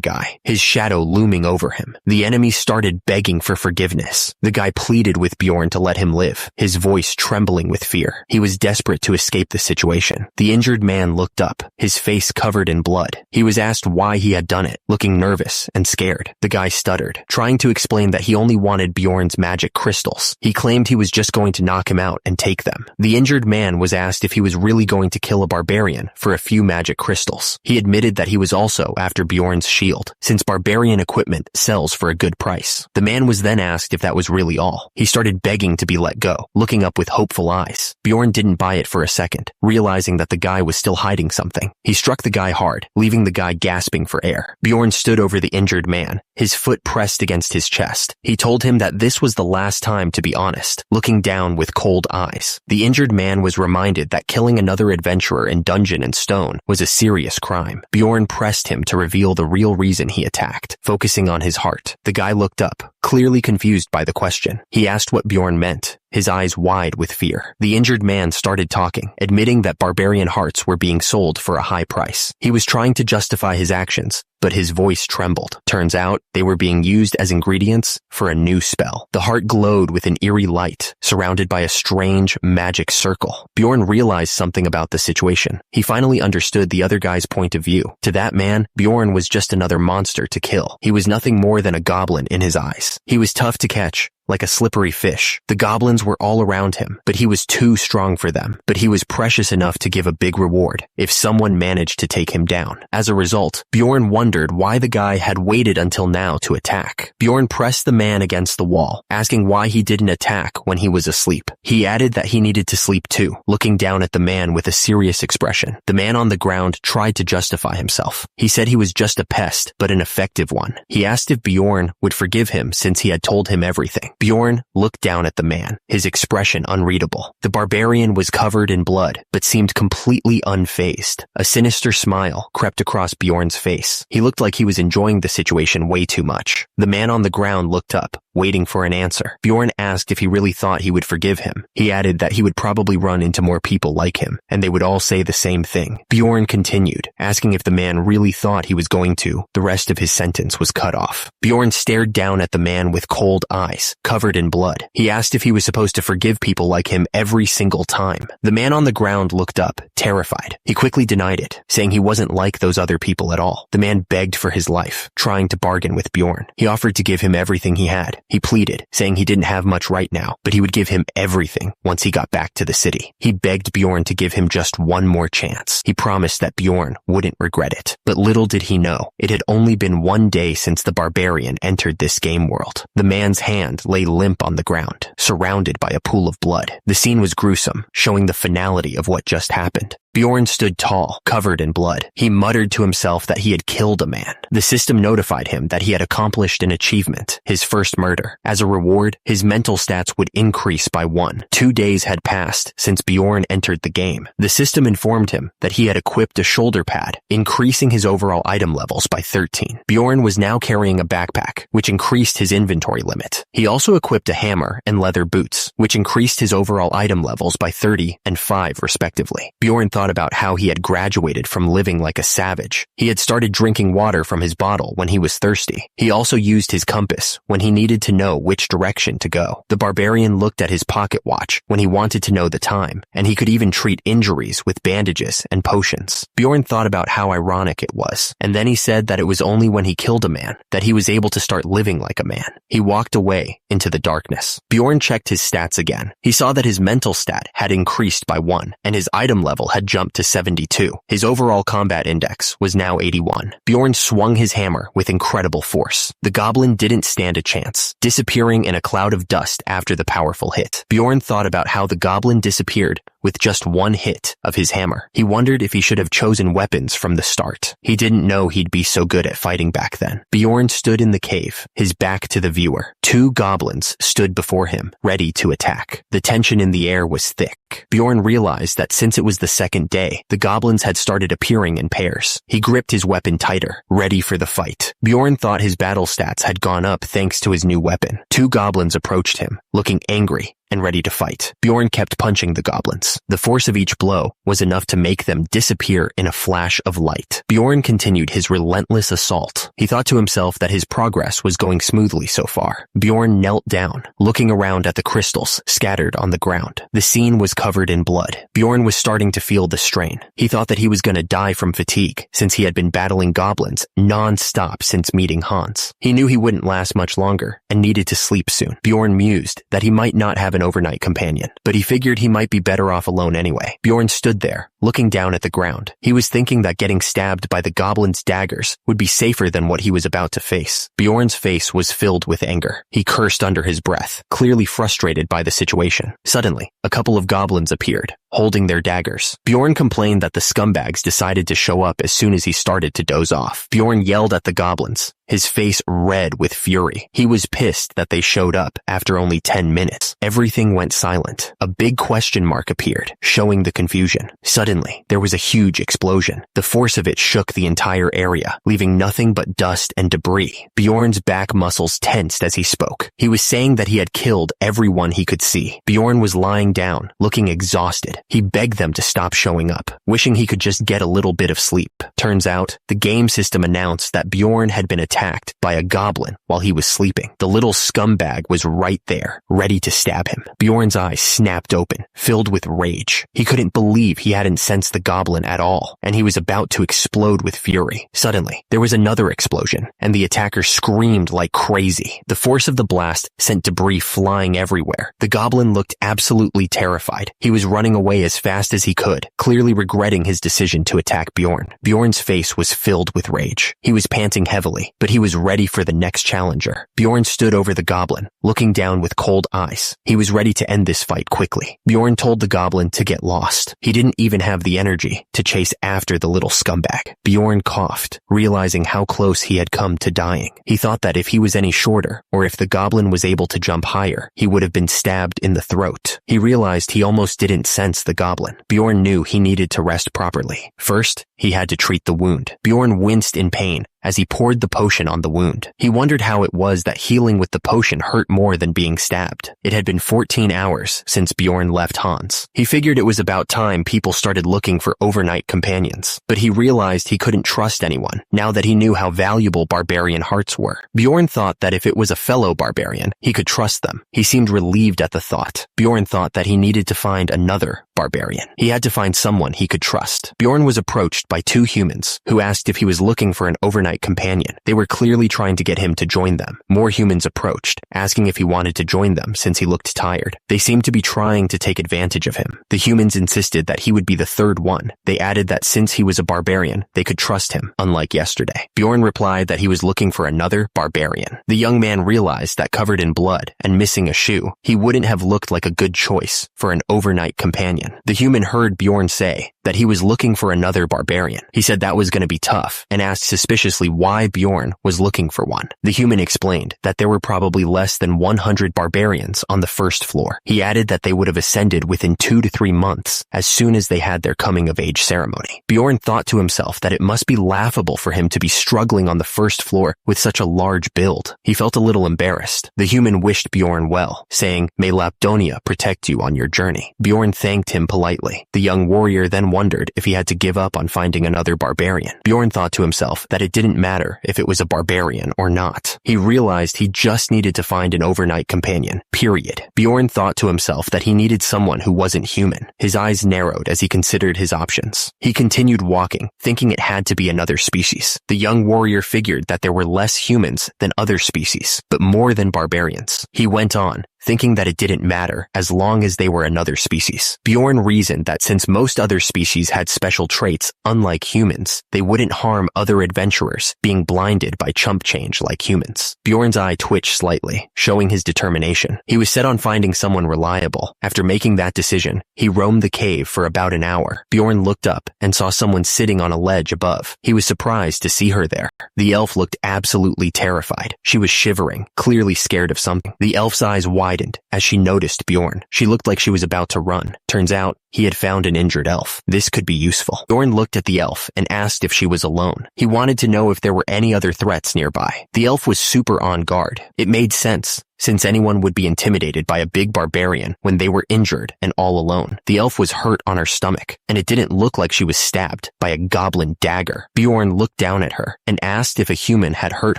guy, his shadow looming over him. The enemy started begging for forgiveness. The guy pleaded with Bjorn to let him live, his voice trembling with fear. He was desperate to escape the situation. The injured man looked up, his face covered in blood. He was asked why he had done it, looking nervous and scared. The guy stuttered, trying to explain that he only wanted Bjorn's magic crystals. He claimed he was just going to knock him out and take them. The injured man was asked if he was really going to kill a barbarian for a few magic crystals. He admitted that he was also after Bjorn's shield, since barbarian equipment sells for a good price. The man was then asked if that was really all. He started begging to be let go, looking up with hopeful eyes. Bjorn didn't buy it for a second, realizing that the guy was still hiding something. He struck the guy hard, leaving the guy gasping for air. Bjorn stood over the injured man, his foot pressed against his chest. He told him that this was the last time to be honest, looking down with cold eyes. The injured man was reminded that killing another adventurer in Dungeon and Stone was a serious crime. Bjorn pressed him to reveal the real reason he attacked, focusing on his heart. The guy looked up, clearly confused by the question. He asked what Bjorn meant, his eyes wide with fear. The injured man started talking, admitting that barbarian hearts were being sold for a high price. He was trying to justify his actions, but his voice trembled. Turns out, they were being used as ingredients for a new spell. The heart glowed with an eerie light, surrounded by a strange, magic circle. Bjorn realized something about the situation. He finally understood the other guy's point of view. To that man, Bjorn was just another monster to kill. He was nothing more than a goblin in his eyes. He was tough to catch, like a slippery fish. The goblins were all around him, but he was too strong for them. But he was precious enough to give a big reward if someone managed to take him down. As a result, Bjorn wondered why the guy had waited until now to attack. Bjorn pressed the man against the wall, asking why he didn't attack when he was asleep. He added that he needed to sleep too, looking down at the man with a serious expression. The man on the ground tried to justify himself. He said he was just a pest, but an effective one. He asked if Bjorn would forgive him since he had told him everything. Bjorn looked down at the man, his expression unreadable. The barbarian was covered in blood, but seemed completely unfazed. A sinister smile crept across Bjorn's face. He looked like he was enjoying the situation way too much. The man on the ground looked up, waiting for an answer. Bjorn asked if he really thought he would forgive him. He added that he would probably run into more people like him, and they would all say the same thing. Bjorn continued, asking if the man really thought he was going to. The rest of his sentence was cut off. Bjorn stared down at the man with cold eyes, covered in blood. He asked if he was supposed to forgive people like him every single time. The man on the ground looked up, terrified. He quickly denied it, saying he wasn't like those other people at all. The man begged for his life, trying to bargain with Bjorn. He offered to give him everything he had. He pleaded, saying he didn't have much right now, but he would give him everything once he got back to the city. He begged Bjorn to give him just one more chance. He promised that Bjorn wouldn't regret it. But little did he know, it had only been one day since the barbarian entered this game world. The man's hand lay limp on the ground, surrounded by a pool of blood. The scene was gruesome, showing the finality of what just happened. Bjorn stood tall, covered in blood. He muttered to himself that he had killed a man. The system notified him that he had accomplished an achievement, his first murder. As a reward, his mental stats would increase by 1. 2 days had passed since Bjorn entered the game. The system informed him that he had equipped a shoulder pad, increasing his overall item levels by 13. Bjorn was now carrying a backpack, which increased his inventory limit. He also equipped a hammer and leather boots, which increased his overall item levels by 30 and 5 respectively. Bjorn thought about how he had graduated from living like a savage. He had started drinking water from his bottle when he was thirsty. He also used his compass when he needed to know which direction to go. The barbarian looked at his pocket watch when he wanted to know the time, and he could even treat injuries with bandages and potions. Bjorn thought about how ironic it was, and then he said that it was only when he killed a man that he was able to start living like a man. He walked away into the darkness. Bjorn checked his stats again. He saw that his mental stat had increased by 1, and his item level had jumped to 72. His overall combat index was now 81. Bjorn swung his hammer with incredible force. The goblin didn't stand a chance, disappearing in a cloud of dust after the powerful hit. Bjorn thought about how the goblin disappeared with just one hit of his hammer. He wondered if he should have chosen weapons from the start. He didn't know he'd be so good at fighting back then. Bjorn stood in the cave, his back to the viewer. 2 goblins stood before him, ready to attack. The tension in the air was thick. Bjorn realized that since it was the second day, the goblins had started appearing in pairs. He gripped his weapon tighter, ready for the fight. Bjorn thought his battle stats had gone up thanks to his new weapon. 2 goblins approached him, looking angry and ready to fight. Bjorn kept punching the goblins. The force of each blow was enough to make them disappear in a flash of light. Bjorn continued his relentless assault. He thought to himself that his progress was going smoothly so far. Bjorn knelt down, looking around at the crystals scattered on the ground. The scene was covered in blood. Bjorn was starting to feel the strain. He thought that he was going to die from fatigue, since he had been battling goblins non-stop since meeting Hans. He knew he wouldn't last much longer and needed to sleep soon. Bjorn mused that he might not have an overnight companion, but he figured he might be better off alone anyway. Bjorn stood there, looking down at the ground. He was thinking that getting stabbed by the goblins' daggers would be safer than what he was about to face. Bjorn's face was filled with anger. He cursed under his breath, clearly frustrated by the situation. Suddenly, a couple of goblins appeared, holding their daggers. Bjorn complained that the scumbags decided to show up as soon as he started to doze off. Bjorn yelled at the goblins, his face red with fury. He was pissed that they showed up after only 10 minutes. Everything went silent. A big question mark appeared, showing the confusion. Suddenly, there was a huge explosion. The force of it shook the entire area, leaving nothing but dust and debris. Bjorn's back muscles tensed as he spoke. He was saying that he had killed everyone he could see. Bjorn was lying down, looking exhausted. He begged them to stop showing up, wishing he could just get a little bit of sleep. Turns out, the game system announced that Bjorn had been attacked by a goblin while he was sleeping. The little scumbag was right there, ready to stab him. Bjorn's eyes snapped open, filled with rage. He couldn't believe he hadn't sensed the goblin at all, and he was about to explode with fury. Suddenly, there was another explosion, and the attacker screamed like crazy. The force of the blast sent debris flying everywhere. The goblin looked absolutely terrified. He was running away as fast as he could, clearly regretting his decision to attack Bjorn. Bjorn's face was filled with rage. He was panting heavily, but he was ready for the next challenger. Bjorn stood over the goblin, looking down with cold eyes. He was ready to end this fight quickly. Bjorn told the goblin to get lost. He didn't even have the energy to chase after the little scumbag. Bjorn coughed, realizing how close he had come to dying. He thought that if he was any shorter, or if the goblin was able to jump higher, he would have been stabbed in the throat. He realized he almost didn't sense the goblin. Bjorn knew he needed to rest properly. First, he had to treat the wound. Bjorn winced in pain as he poured the potion on the wound. He wondered how it was that healing with the potion hurt more than being stabbed. It had been 14 hours since Bjorn left Hans. He figured it was about time people started looking for overnight companions, but he realized he couldn't trust anyone now that he knew how valuable barbarian hearts were. Bjorn thought that if it was a fellow barbarian, he could trust them. He seemed relieved at the thought. Bjorn thought that he needed to find another barbarian. He had to find someone he could trust. Bjorn was approached by two humans who asked if he was looking for an overnight companion. They were clearly trying to get him to join them. More humans approached, asking if he wanted to join them since he looked tired. They seemed to be trying to take advantage of him. The humans insisted that he would be the third one. They added that since he was a barbarian, they could trust him, unlike yesterday. Bjorn replied that he was looking for another barbarian. The young man realized that covered in blood and missing a shoe, he wouldn't have looked like a good choice for an overnight companion. The human heard Bjorn say that he was looking for another barbarian. He said that was going to be tough and asked suspiciously why Bjorn was looking for one. The human explained that there were probably less than 100 barbarians on the first floor. He added that they would have ascended within 2 to 3 months as soon as they had their coming-of-age ceremony. Bjorn thought to himself that it must be laughable for him to be struggling on the first floor with such a large build. He felt a little embarrassed. The human wished Bjorn well, saying, "May Lapdonia protect you on your journey." Bjorn thanked him politely. The young warrior then wondered if he had to give up on finding another barbarian. Bjorn thought to himself that it didn't matter if it was a barbarian or not. He realized he just needed to find an overnight companion, period. Bjorn thought to himself that he needed someone who wasn't human. His eyes narrowed as he considered his options. He continued walking, thinking it had to be another species. The young warrior figured that there were less humans than other species, but more than barbarians. He went on, thinking that it didn't matter as long as they were another species. Bjorn reasoned that since most other species had special traits, unlike humans, they wouldn't harm other adventurers being blinded by chump change like humans. Bjorn's eye twitched slightly, showing his determination. He was set on finding someone reliable. After making that decision, he roamed the cave for about an hour. Bjorn looked up and saw someone sitting on a ledge above. He was surprised to see her there. The elf looked absolutely terrified. She was shivering, clearly scared of something. The elf's eyes widened as she noticed Bjorn. She looked like she was about to run. Turns out, he had found an injured elf. This could be useful. Bjorn looked at the elf and asked if she was alone. He wanted to know if there were any other threats nearby. The elf was super on guard. It made sense, since anyone would be intimidated by a big barbarian when they were injured and all alone. The elf was hurt on her stomach, and it didn't look like she was stabbed by a goblin dagger. Bjorn looked down at her and asked if a human had hurt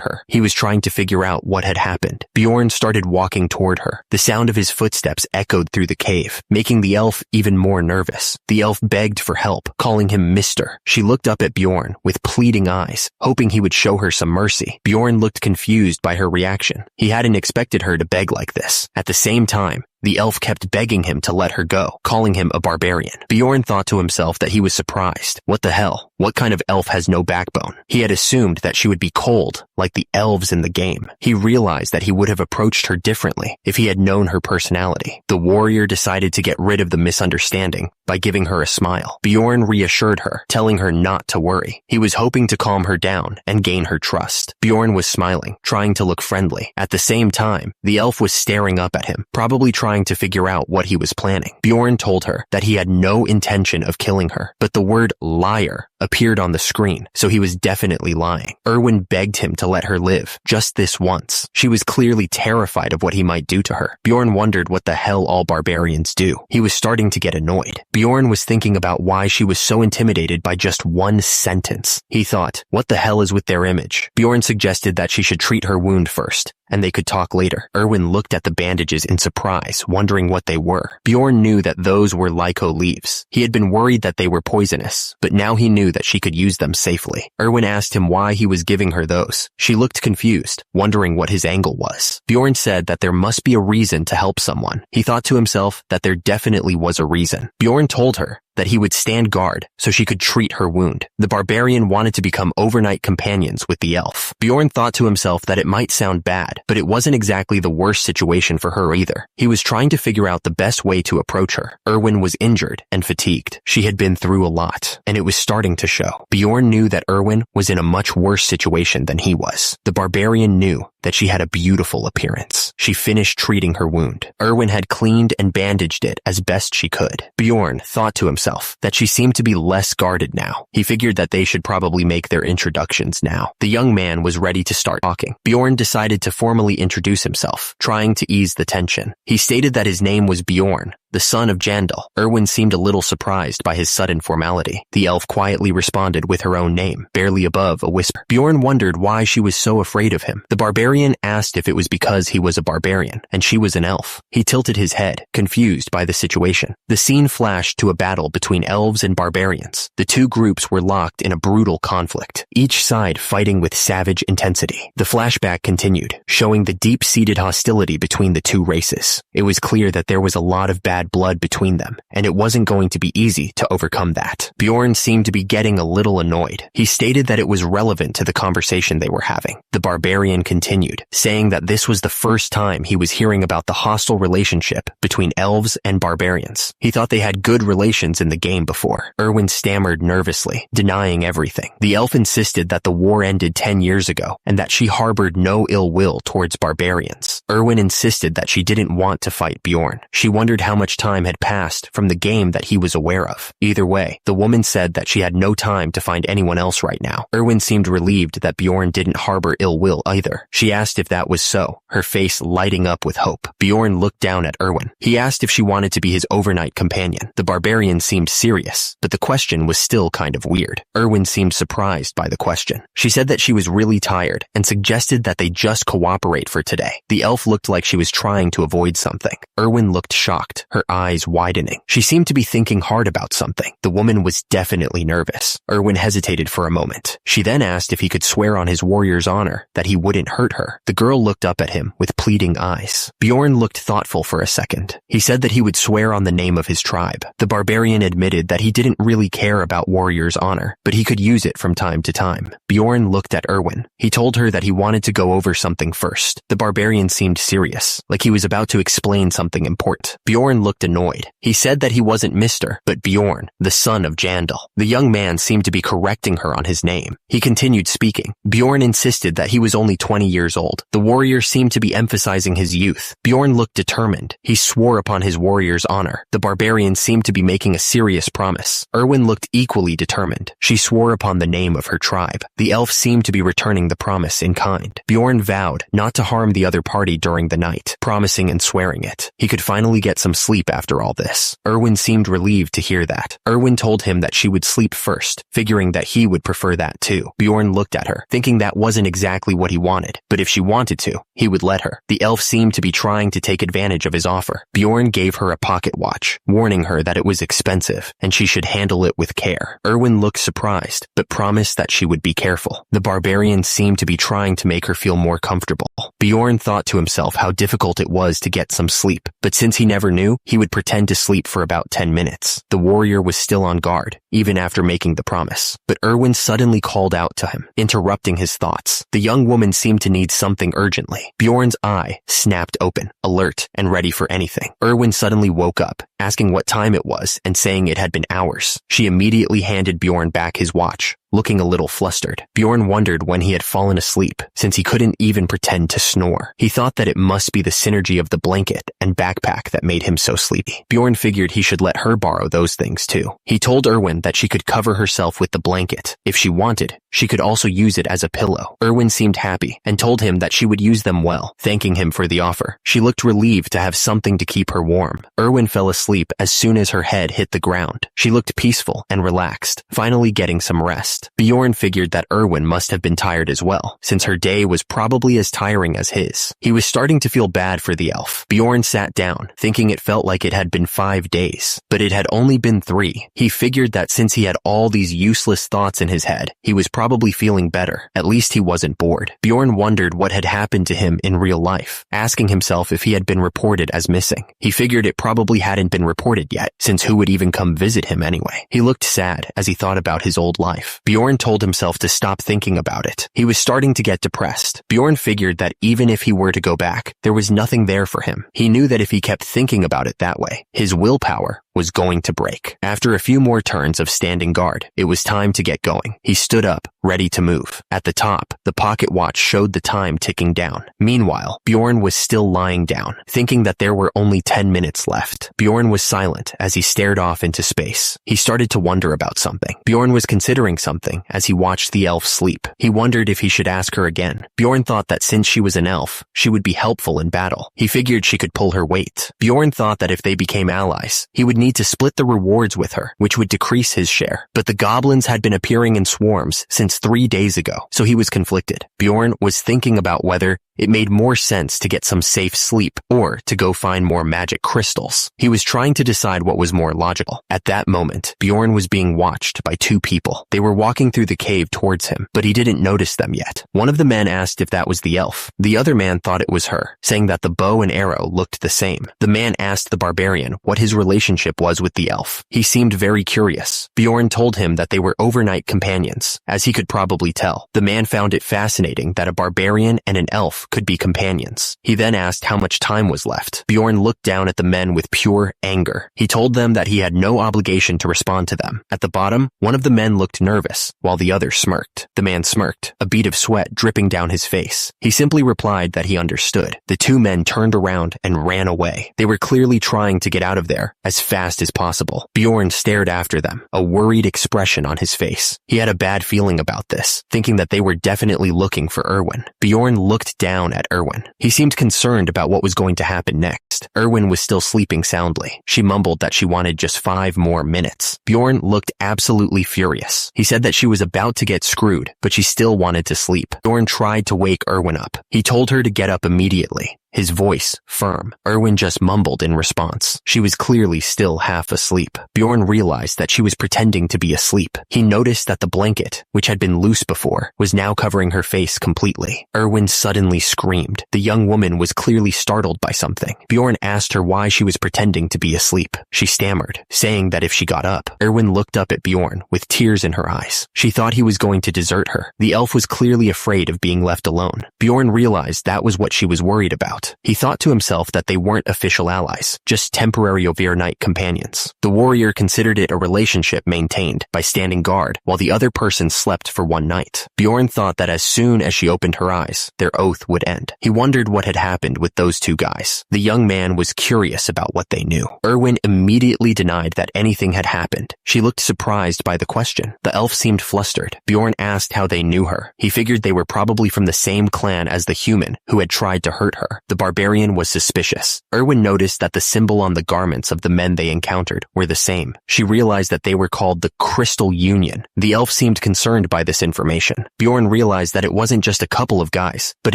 her. He was trying to figure out what had happened. Bjorn started walking toward her. The sound of his footsteps echoed through the cave, making the elf even more nervous. The elf begged for help, calling him Mister. She looked up at Bjorn with pleading eyes, hoping he would show her some mercy. Bjorn looked confused by her reaction. He hadn't expected her to beg like this. At the same time, The elf kept begging him to let her go, calling him a barbarian. Bjorn thought to himself that he was surprised. What the hell? What kind of elf has no backbone? He had assumed that she would be cold, like the elves in the game. He realized that he would have approached her differently if he had known her personality. The warrior decided to get rid of the misunderstanding by giving her a smile. Bjorn reassured her, telling her not to worry. He was hoping to calm her down and gain her trust. Bjorn was smiling, trying to look friendly. At the same time, the elf was staring up at him, probably trying to figure out what he was planning. Bjorn told her that he had no intention of killing her, but the word liar appeared on the screen, so he was definitely lying. Erwin begged him to let her live, just this once. She was clearly terrified of what he might do to her. Bjorn wondered what the hell all barbarians do. He was starting to get annoyed. Bjorn was thinking about why she was so intimidated by just one sentence. He thought, what the hell is with their image? Bjorn suggested that she should treat her wound first, and they could talk later. Erwin looked at the bandages in surprise, wondering what they were. Bjorn knew that those were lyco leaves. He had been worried that they were poisonous, but now he knew that she could use them safely. Erwin asked him why he was giving her those. She looked confused, wondering what his angle was. Bjorn said that there must be a reason to help someone. He thought to himself that there definitely was a reason. Bjorn told her that he would stand guard so she could treat her wound. The barbarian wanted to become overnight companions with the elf. Bjorn thought to himself that it might sound bad, but it wasn't exactly the worst situation for her either. He was trying to figure out the best way to approach her. Erwin was injured and fatigued. She had been through a lot, and it was starting to show. Bjorn knew that Erwin was in a much worse situation than he was. The barbarian knew that she had a beautiful appearance. She finished treating her wound. Erwin had cleaned and bandaged it as best she could. Bjorn thought to himself that she seemed to be less guarded now. He figured that they should probably make their introductions now. The young man was ready to start talking. Bjorn decided to formally introduce himself, trying to ease the tension. He stated that his name was Bjorn, the son of Jandal. Erwin seemed a little surprised by his sudden formality. The elf quietly responded with her own name, barely above a whisper. Bjorn wondered why she was so afraid of him. The barbarian asked if it was because he was a barbarian and she was an elf. He tilted his head, confused by the situation. The scene flashed to a battle between elves and barbarians. The two groups were locked in a brutal conflict, each side fighting with savage intensity. The flashback continued, showing the deep-seated hostility between the two races. It was clear that there was a lot of bad blood between them, and it wasn't going to be easy to overcome that. Bjorn seemed to be getting a little annoyed. He stated that it was relevant to the conversation they were having. The barbarian continued, saying that this was the first time he was hearing about the hostile relationship between elves and barbarians. He thought they had good relations in the game before. Erwin stammered nervously, denying everything. The elf insisted that the war ended 10 years ago, and that she harbored no ill will towards barbarians. Erwin insisted that she didn't want to fight Bjorn. She wondered how much time had passed from the game that he was aware of. Either way, the woman said that she had no time to find anyone else right now. Erwin seemed relieved that Bjorn didn't harbor ill will either. She asked if that was so, her face lighting up with hope. Bjorn looked down at Erwin. He asked if she wanted to be his overnight companion. The barbarian seemed serious, but the question was still kind of weird. Erwin seemed surprised by the question. She said that she was really tired and suggested that they just cooperate for today. The elf looked like she was trying to avoid something. Erwin looked shocked, her eyes widening. She seemed to be thinking hard about something. The woman was definitely nervous. Erwin hesitated for a moment. She then asked if he could swear on his warrior's honor that he wouldn't hurt her. The girl looked up at him with pleading eyes. Bjorn looked thoughtful for a second. He said that he would swear on the name of his tribe. The barbarian admitted that he didn't really care about warrior's honor, but he could use it from time to time. Bjorn looked at Erwin. He told her that he wanted to go over something first. The barbarian seemed serious, like he was about to explain something important. Bjorn looked annoyed. He said that he wasn't Mr., but Bjorn, the son of Jandal. The young man seemed to be correcting her on his name. He continued speaking. Bjorn insisted that he was only 20 years old. The warrior seemed to be emphasizing his youth. Bjorn looked determined. He swore upon his warrior's honor. The barbarian seemed to be making a serious promise. Erwin looked equally determined. She swore upon the name of her tribe. The elf seemed to be returning the promise in kind. Bjorn vowed not to harm the other party during the night, promising and swearing it. He could finally get some sleep after all this. Erwin seemed relieved to hear that. Erwin told him that she would sleep first, figuring that he would prefer that too. Bjorn looked at her, thinking that wasn't exactly what he wanted, but if she wanted to, he would let her. The elf seemed to be trying to take advantage of his offer. Bjorn gave her a pocket watch, warning her that it was expensive and she should handle it with care. Erwin looked surprised, but promised that she would be careful. The barbarian seemed to be trying to make her feel more comfortable. Bjorn thought to himself how difficult it was to get some sleep, but since he never knew, he would pretend to sleep for about 10 minutes. The warrior was still on guard, even after making the promise. But Erwin suddenly called out to him, interrupting his thoughts. The young woman seemed to need something urgently. Bjorn's eye snapped open, alert and ready for anything. Erwin suddenly woke up, asking what time it was and saying it had been hours. She immediately handed Bjorn back his watch, looking a little flustered. Bjorn wondered when he had fallen asleep, since he couldn't even pretend to snore. He thought that it must be the synergy of the blanket and backpack that made him so sleepy. Bjorn figured he should let her borrow those things too. He told Erwin that she could cover herself with the blanket. If she wanted, she could also use it as a pillow. Erwin seemed happy and told him that she would use them well, thanking him for the offer. She looked relieved to have something to keep her warm. Erwin fell asleep as soon as her head hit the ground. She looked peaceful and relaxed, finally getting some rest. Bjorn figured that Erwin must have been tired as well, since her day was probably as tiring as his. He was starting to feel bad for the elf. Bjorn sat down, thinking it felt like it had been 5 days, but it had only been 3. He figured that since he had all these useless thoughts in his head, he was probably feeling better. At least he wasn't bored. Bjorn wondered what had happened to him in real life, asking himself if he had been reported as missing. He figured it probably hadn't been reported yet, since who would even come visit him anyway? He looked sad as he thought about his old life. Bjorn told himself to stop thinking about it. He was starting to get depressed. Bjorn figured that even if he were to go back, there was nothing there for him. He knew that if he kept thinking about it that way, his willpower was going to break. After a few more turns of standing guard, it was time to get going. He stood up, ready to move. At the top, the pocket watch showed the time ticking down. Meanwhile, Bjorn was still lying down, thinking that there were only 10 minutes left. Bjorn was silent as he stared off into space. He started to wonder about something. Bjorn was considering something as he watched the elf sleep. He wondered if he should ask her again. Bjorn thought that since she was an elf, she would be helpful in battle. He figured she could pull her weight. Bjorn thought that if they became allies, he would need to split the rewards with her, which would decrease his share. But the goblins had been appearing in swarms since 3 days ago, so he was conflicted. Bjorn was thinking about whether it made more sense to get some safe sleep or to go find more magic crystals. He was trying to decide what was more logical. At that moment, Bjorn was being watched by 2 people. They were walking through the cave towards him, but he didn't notice them yet. One of the men asked if that was the elf. The other man thought it was her, saying that the bow and arrow looked the same. The man asked the barbarian what his relationship was with the elf. He seemed very curious. Bjorn told him that they were overnight companions, as he could probably tell. The man found it fascinating that a barbarian and an elf could be companions. He then asked how much time was left. Bjorn looked down at the men with pure anger. He told them that he had no obligation to respond to them. At the bottom, one of the men looked nervous, while the other smirked. The man smirked, a bead of sweat dripping down his face. He simply replied that he understood. The 2 men turned around and ran away. They were clearly trying to get out of there as fast as possible. Bjorn stared after them, a worried expression on his face. He had a bad feeling about this, thinking that they were definitely looking for Erwin. Bjorn looked down at Erwin. He seemed concerned about what was going to happen next. Erwin was still sleeping soundly. She mumbled that she wanted just 5 more minutes. Bjorn looked absolutely furious. He said that she was about to get screwed, but she still wanted to sleep. Bjorn tried to wake Erwin up. He told her to get up immediately, his voice firm. Erwin just mumbled in response. She was clearly still half asleep. Bjorn realized that she was pretending to be asleep. He noticed that the blanket, which had been loose before, was now covering her face completely. Erwin suddenly screamed. The young woman was clearly startled by something. Bjorn asked her why she was pretending to be asleep. She stammered, saying that if she got up. Erwin looked up at Bjorn with tears in her eyes. She thought he was going to desert her. The elf was clearly afraid of being left alone. Bjorn realized that was what she was worried about. He thought to himself that they weren't official allies, just temporary overnight companions. The warrior considered it a relationship maintained by standing guard while the other person slept for one night. Bjorn thought that as soon as she opened her eyes, their oath would end. He wondered what had happened with those 2 guys. The young man was curious about what they knew. Erwin immediately denied that anything had happened. She looked surprised by the question. The elf seemed flustered. Bjorn asked how they knew her. He figured they were probably from the same clan as the human who had tried to hurt her. The barbarian was suspicious. Erwin noticed that the symbol on the garments of the men they encountered were the same. She realized that they were called the Crystal Union. The elf seemed concerned by this information. Bjorn realized that it wasn't just a couple of guys, but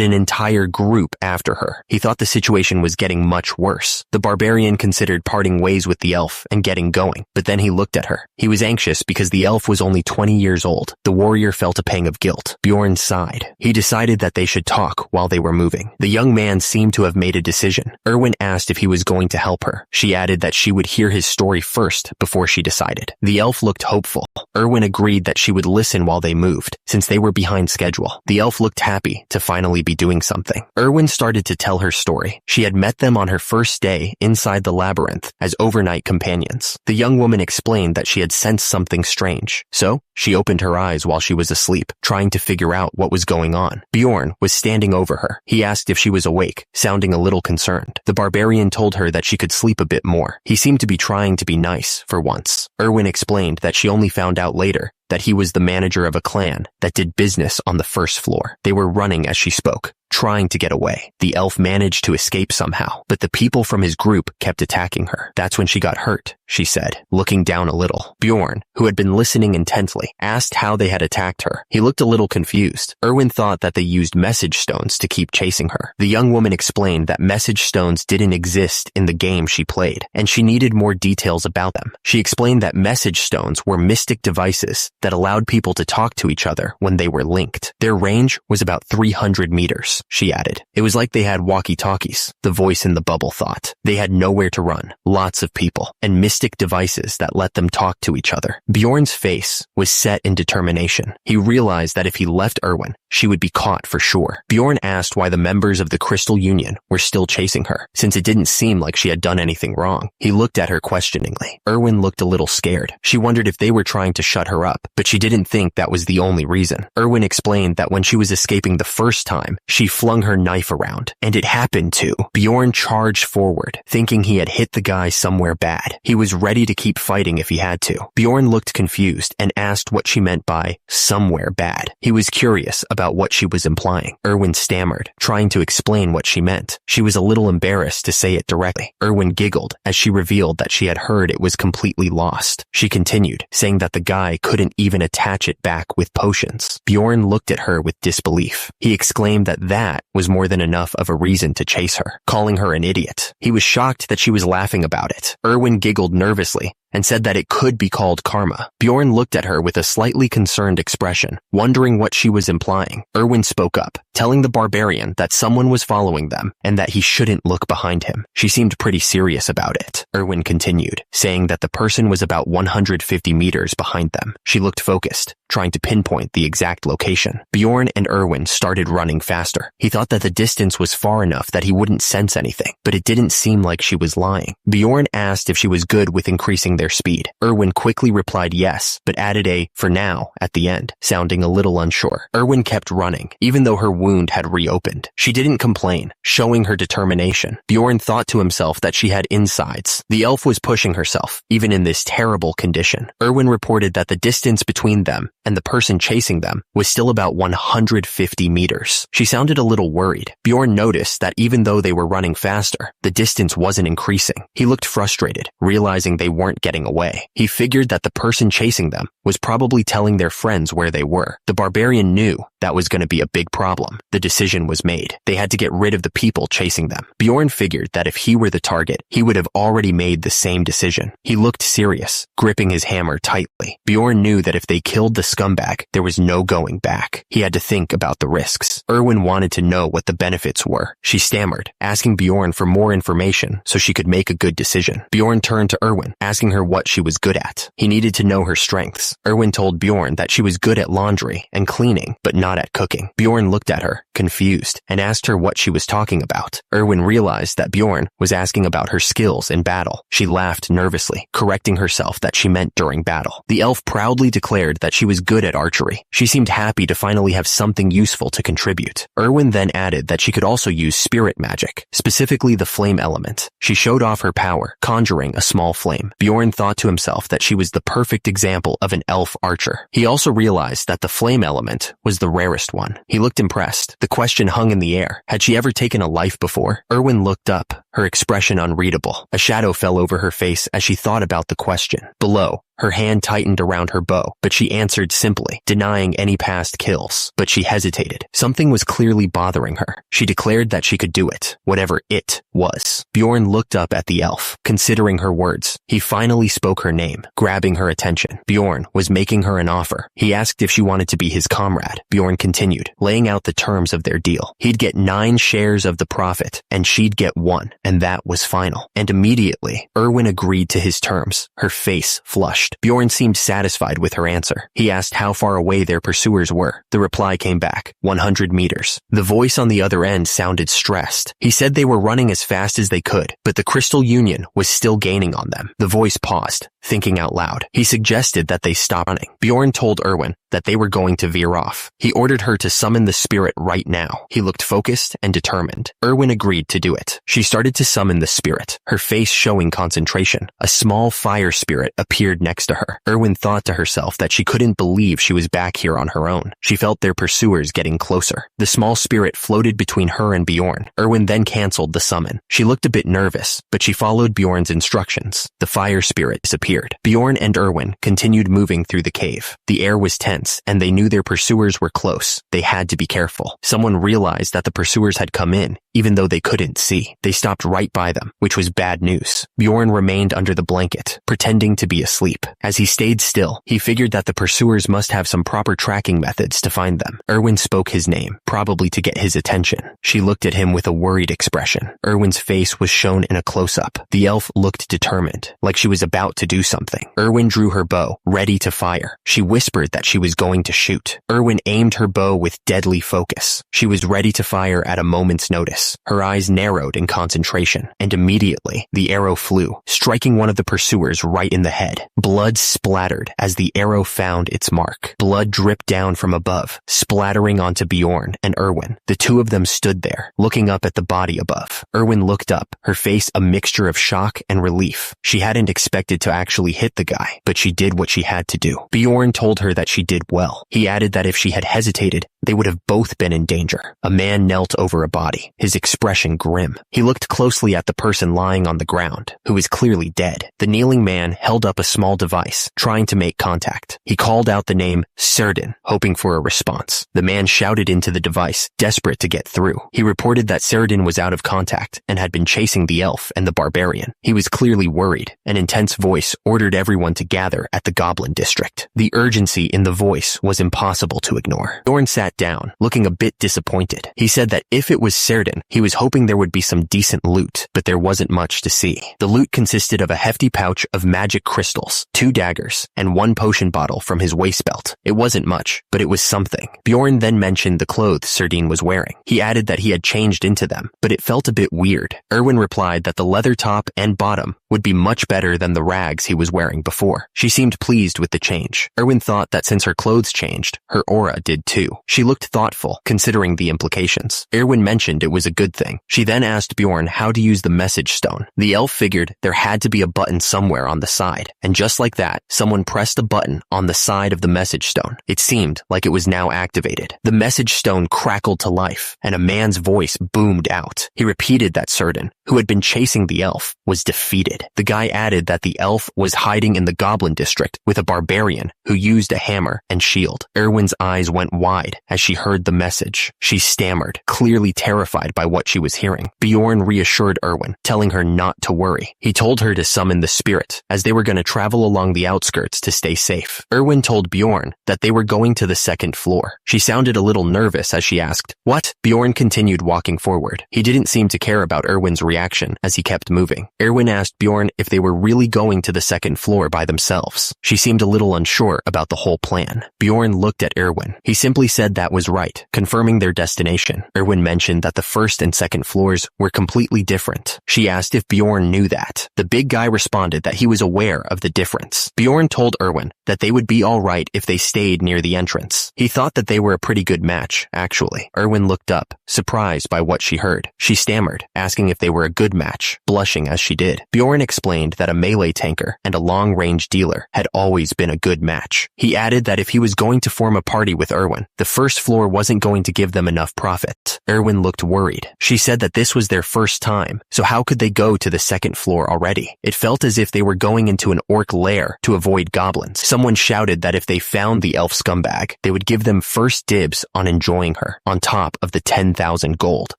an entire group after her. He thought the situation was getting much worse. The barbarian considered parting ways with the elf and getting going, but then he looked at her. He was anxious because the elf was only 20 years old. The warrior felt a pang of guilt. Bjorn sighed. He decided that they should talk while they were moving. The young man seemed to have made a decision. Erwin asked if he was going to help her. She added that she would hear his story first before she decided. The elf looked hopeful. Erwin agreed that she would listen while they moved, since they were behind schedule. The elf looked happy to finally be doing something. Erwin started to tell her story. She had met them on her first day inside the labyrinth as overnight companions. The young woman explained that she had sensed something strange, so she opened her eyes while she was asleep, trying to figure out what was going on. Bjorn was standing over her. He asked if she was awake, sounding a little concerned. The barbarian told her that she could sleep a bit more. He seemed to be trying to be nice for once. Erwin explained that she only found out later that he was the manager of a clan that did business on the first floor. They were running as she spoke, trying to get away. The elf managed to escape somehow, but the people from his group kept attacking her. That's when she got hurt, she said, looking down a little. Bjorn, who had been listening intently, asked how they had attacked her. He looked a little confused. Erwin thought that they used message stones to keep chasing her. The young woman explained that message stones didn't exist in the game she played, and she needed more details about them. She explained that message stones were mystic devices that allowed people to talk to each other when they were linked. Their range was about 300 meters, she added. It was like they had walkie-talkies, the voice in the bubble thought. They had nowhere to run, lots of people, and mystic devices that let them talk to each other. Bjorn's face was set in determination. He realized that if he left Erwin, she would be caught for sure. Bjorn asked why the members of the Crystal Union were still chasing her, since it didn't seem like she had done anything wrong. He looked at her questioningly. Erwin looked a little scared. She wondered if they were trying to shut her up, but she didn't think that was the only reason. Erwin explained that when she was escaping the first time, she flung her knife around, and it happened to. Bjorn charged forward, thinking he had hit the guy somewhere bad. He was ready to keep fighting if he had to. Bjorn looked confused and asked what she meant by somewhere bad. He was curious about what she was implying. Erwin stammered, trying to explain what she meant. She was a little embarrassed to say it directly. Erwin giggled as she revealed that she had heard it was completely lost. She continued, saying that the guy couldn't even attach it back with potions. Bjorn looked at her with disbelief. He exclaimed that that was more than enough of a reason to chase her, calling her an idiot. He was shocked that she was laughing about it. Erwin giggled nervously and said that it could be called karma. Bjorn looked at her with a slightly concerned expression, wondering what she was implying. Erwin spoke up, telling the barbarian that someone was following them and that he shouldn't look behind him. She seemed pretty serious about it. Erwin continued, saying that the person was about 150 meters behind them. She looked focused, trying to pinpoint the exact location. Bjorn and Erwin started running faster. He thought that the distance was far enough that he wouldn't sense anything, but it didn't seem like she was lying. Bjorn asked if she was good with increasing their speed. Erwin quickly replied yes, but added a "for now" at the end, sounding a little unsure. Erwin kept running, even though her wound had reopened. She didn't complain, showing her determination. Bjorn thought to himself that she had insides. The elf was pushing herself, even in this terrible condition. Erwin reported that the distance between them and the person chasing them was still about 150 meters. She sounded a little worried. Bjorn noticed that even though they were running faster, the distance wasn't increasing. He looked frustrated, realizing they weren't getting away. He figured that the person chasing them was probably telling their friends where they were. The barbarian knew that was going to be a big problem. The decision was made. They had to get rid of the people chasing them. Bjorn figured that if he were the target, he would have already made the same decision. He looked serious, gripping his hammer tightly. Bjorn knew that if they killed the scumbag, there was no going back. He had to think about the risks. Erwin wanted to know what the benefits were. She stammered, asking Bjorn for more information so she could make a good decision. Bjorn turned to Erwin, asking her what she was good at. He needed to know her strengths. Erwin told Bjorn that she was good at laundry and cleaning, but not at cooking. Bjorn looked at her, confused, and asked her what she was talking about. Erwin realized that Bjorn was asking about her skills in battle. She laughed nervously, correcting herself that she meant during battle. The elf proudly declared that she was good at archery. She seemed happy to finally have something useful to contribute. Erwin then added that she could also use spirit magic, specifically the flame element. She showed off her power, conjuring a small flame. Bjorn thought to himself that she was the perfect example of an elf archer. He also realized that the flame element was the rare rarest one. He looked impressed. The question hung in the air. Had she ever taken a life before? Erwin looked up, her expression unreadable. A shadow fell over her face as she thought about the question. Below, her hand tightened around her bow, but she answered simply, denying any past kills. But she hesitated. Something was clearly bothering her. She declared that she could do it, whatever it was. Bjorn looked up at the elf, considering her words. He finally spoke her name, grabbing her attention. Bjorn was making her an offer. He asked if she wanted to be his comrade. Bjorn continued, laying out the terms of their deal. He'd get 9 shares of the profit, and she'd get 1, and that was final. And immediately, Erwin agreed to his terms. Her face flushed. Bjorn seemed satisfied with her answer. He asked how far away their pursuers were. The reply came back, 100 meters. The voice on the other end sounded stressed. He said they were running as fast as they could, but the Crystal Union was still gaining on them. The voice paused, thinking out loud. He suggested that they stop running. Bjorn told Erwin that they were going to veer off. He ordered her to summon the spirit right now. He looked focused and determined. Erwin agreed to do it. She started to summon the spirit, her face showing concentration. A small fire spirit appeared next to her. Erwin thought to herself that she couldn't believe she was back here on her own. She felt their pursuers getting closer. The small spirit floated between her and Bjorn. Erwin then canceled the summon. She looked a bit nervous, but she followed Bjorn's instructions. The fire spirit disappeared. Bjorn and Erwin continued moving through the cave. The air was tense, and they knew their pursuers were close. They had to be careful. Someone realized that the pursuers had come in, even though they couldn't see. They stopped right by them, which was bad news. Bjorn remained under the blanket, pretending to be asleep. As he stayed still, he figured that the pursuers must have some proper tracking methods to find them. Erwin spoke his name, probably to get his attention. She looked at him with a worried expression. Erwin's face was shown in a close-up. The elf looked determined, like she was about to do something. Erwin drew her bow, ready to fire. She whispered that she was going to shoot. Erwin aimed her bow with deadly focus. She was ready to fire at a moment's notice. Her eyes narrowed in concentration, and immediately, the arrow flew, striking one of the pursuers right in the head. Blood splattered as the arrow found its mark. Blood dripped down from above, splattering onto Bjorn and Erwin. The two of them stood there, looking up at the body above. Erwin looked up, her face a mixture of shock and relief. She hadn't expected to actually hit the guy, but she did what she had to do. Bjorn told her that she did well. He added that if she had hesitated, they would have both been in danger. A man knelt over a body, his expression grim. He looked closely at the person lying on the ground, who was clearly dead. The kneeling man held up a small device, trying to make contact. He called out the name Serdin, hoping for a response. The man shouted into the device, desperate to get through. He reported that Serdin was out of contact and had been chasing the elf and the barbarian. He was clearly worried. An intense voice ordered everyone to gather at the Goblin District. The urgency in the voice was impossible to ignore. Bjorn sat down, looking a bit disappointed. He said that if it was Serdin, he was hoping there would be some decent loot, but there wasn't much to see. The loot consisted of a hefty pouch of magic crystals, 2 daggers, and 1 potion bottle from his waist belt. It wasn't much, but it was something. Bjorn then mentioned the clothes Serdin was wearing. He added that he had changed into them, but it felt a bit weird. Erwin replied that the leather top and bottom would be much better than the rags he was wearing before. She seemed pleased with the change. Erwin thought that since her clothes changed, her aura did too. She looked thoughtful, considering the implications. Erwin mentioned it was a good thing. She then asked Bjorn how to use the message stone. The elf figured there had to be a button somewhere on the side, and just like that, someone pressed a button on the side of the message stone. It seemed like it was now activated. The message stone crackled to life, and a man's voice boomed out. He repeated that Serdin, who had been chasing the elf, was defeated. The guy added that the elf was hiding in the Goblin District with a barbarian who used a hammer and shield. Erwin's eyes went wide as she heard the message. She stammered, clearly terrified by what she was hearing. Bjorn reassured Erwin, telling her not to worry. He told her to summon the spirit, as they were going to travel along the outskirts to stay safe. Erwin told Bjorn that they were going to the 2nd floor. She sounded a little nervous as she asked, "What?" Bjorn continued walking forward. He didn't seem to care about Erwin's reaction as he kept moving. Erwin asked Bjorn if they were really going to the 2nd floor by themselves. She seemed a little unsure about the whole plan. Bjorn looked at Erwin. He simply said that was right, confirming their destination. Erwin mentioned that the 1st and 2nd floors were completely different. She asked if Bjorn knew that. The big guy responded that he was aware of the difference. Bjorn told Erwin that they would be alright if they stayed near the entrance. He thought that they were a pretty good match, actually. Erwin looked up, surprised by what she heard. She stammered, asking if they were were a good match, blushing as she did. Bjorn explained that a melee tanker and a long-range dealer had always been a good match. He added that if he was going to form a party with Erwin, the first floor wasn't going to give them enough profit. Erwin looked worried. She said that this was their first time, so how could they go to the second floor already? It felt as if they were going into an orc lair to avoid goblins. Someone shouted that if they found the elf scumbag, they would give them first dibs on enjoying her, on top of the 10,000 gold.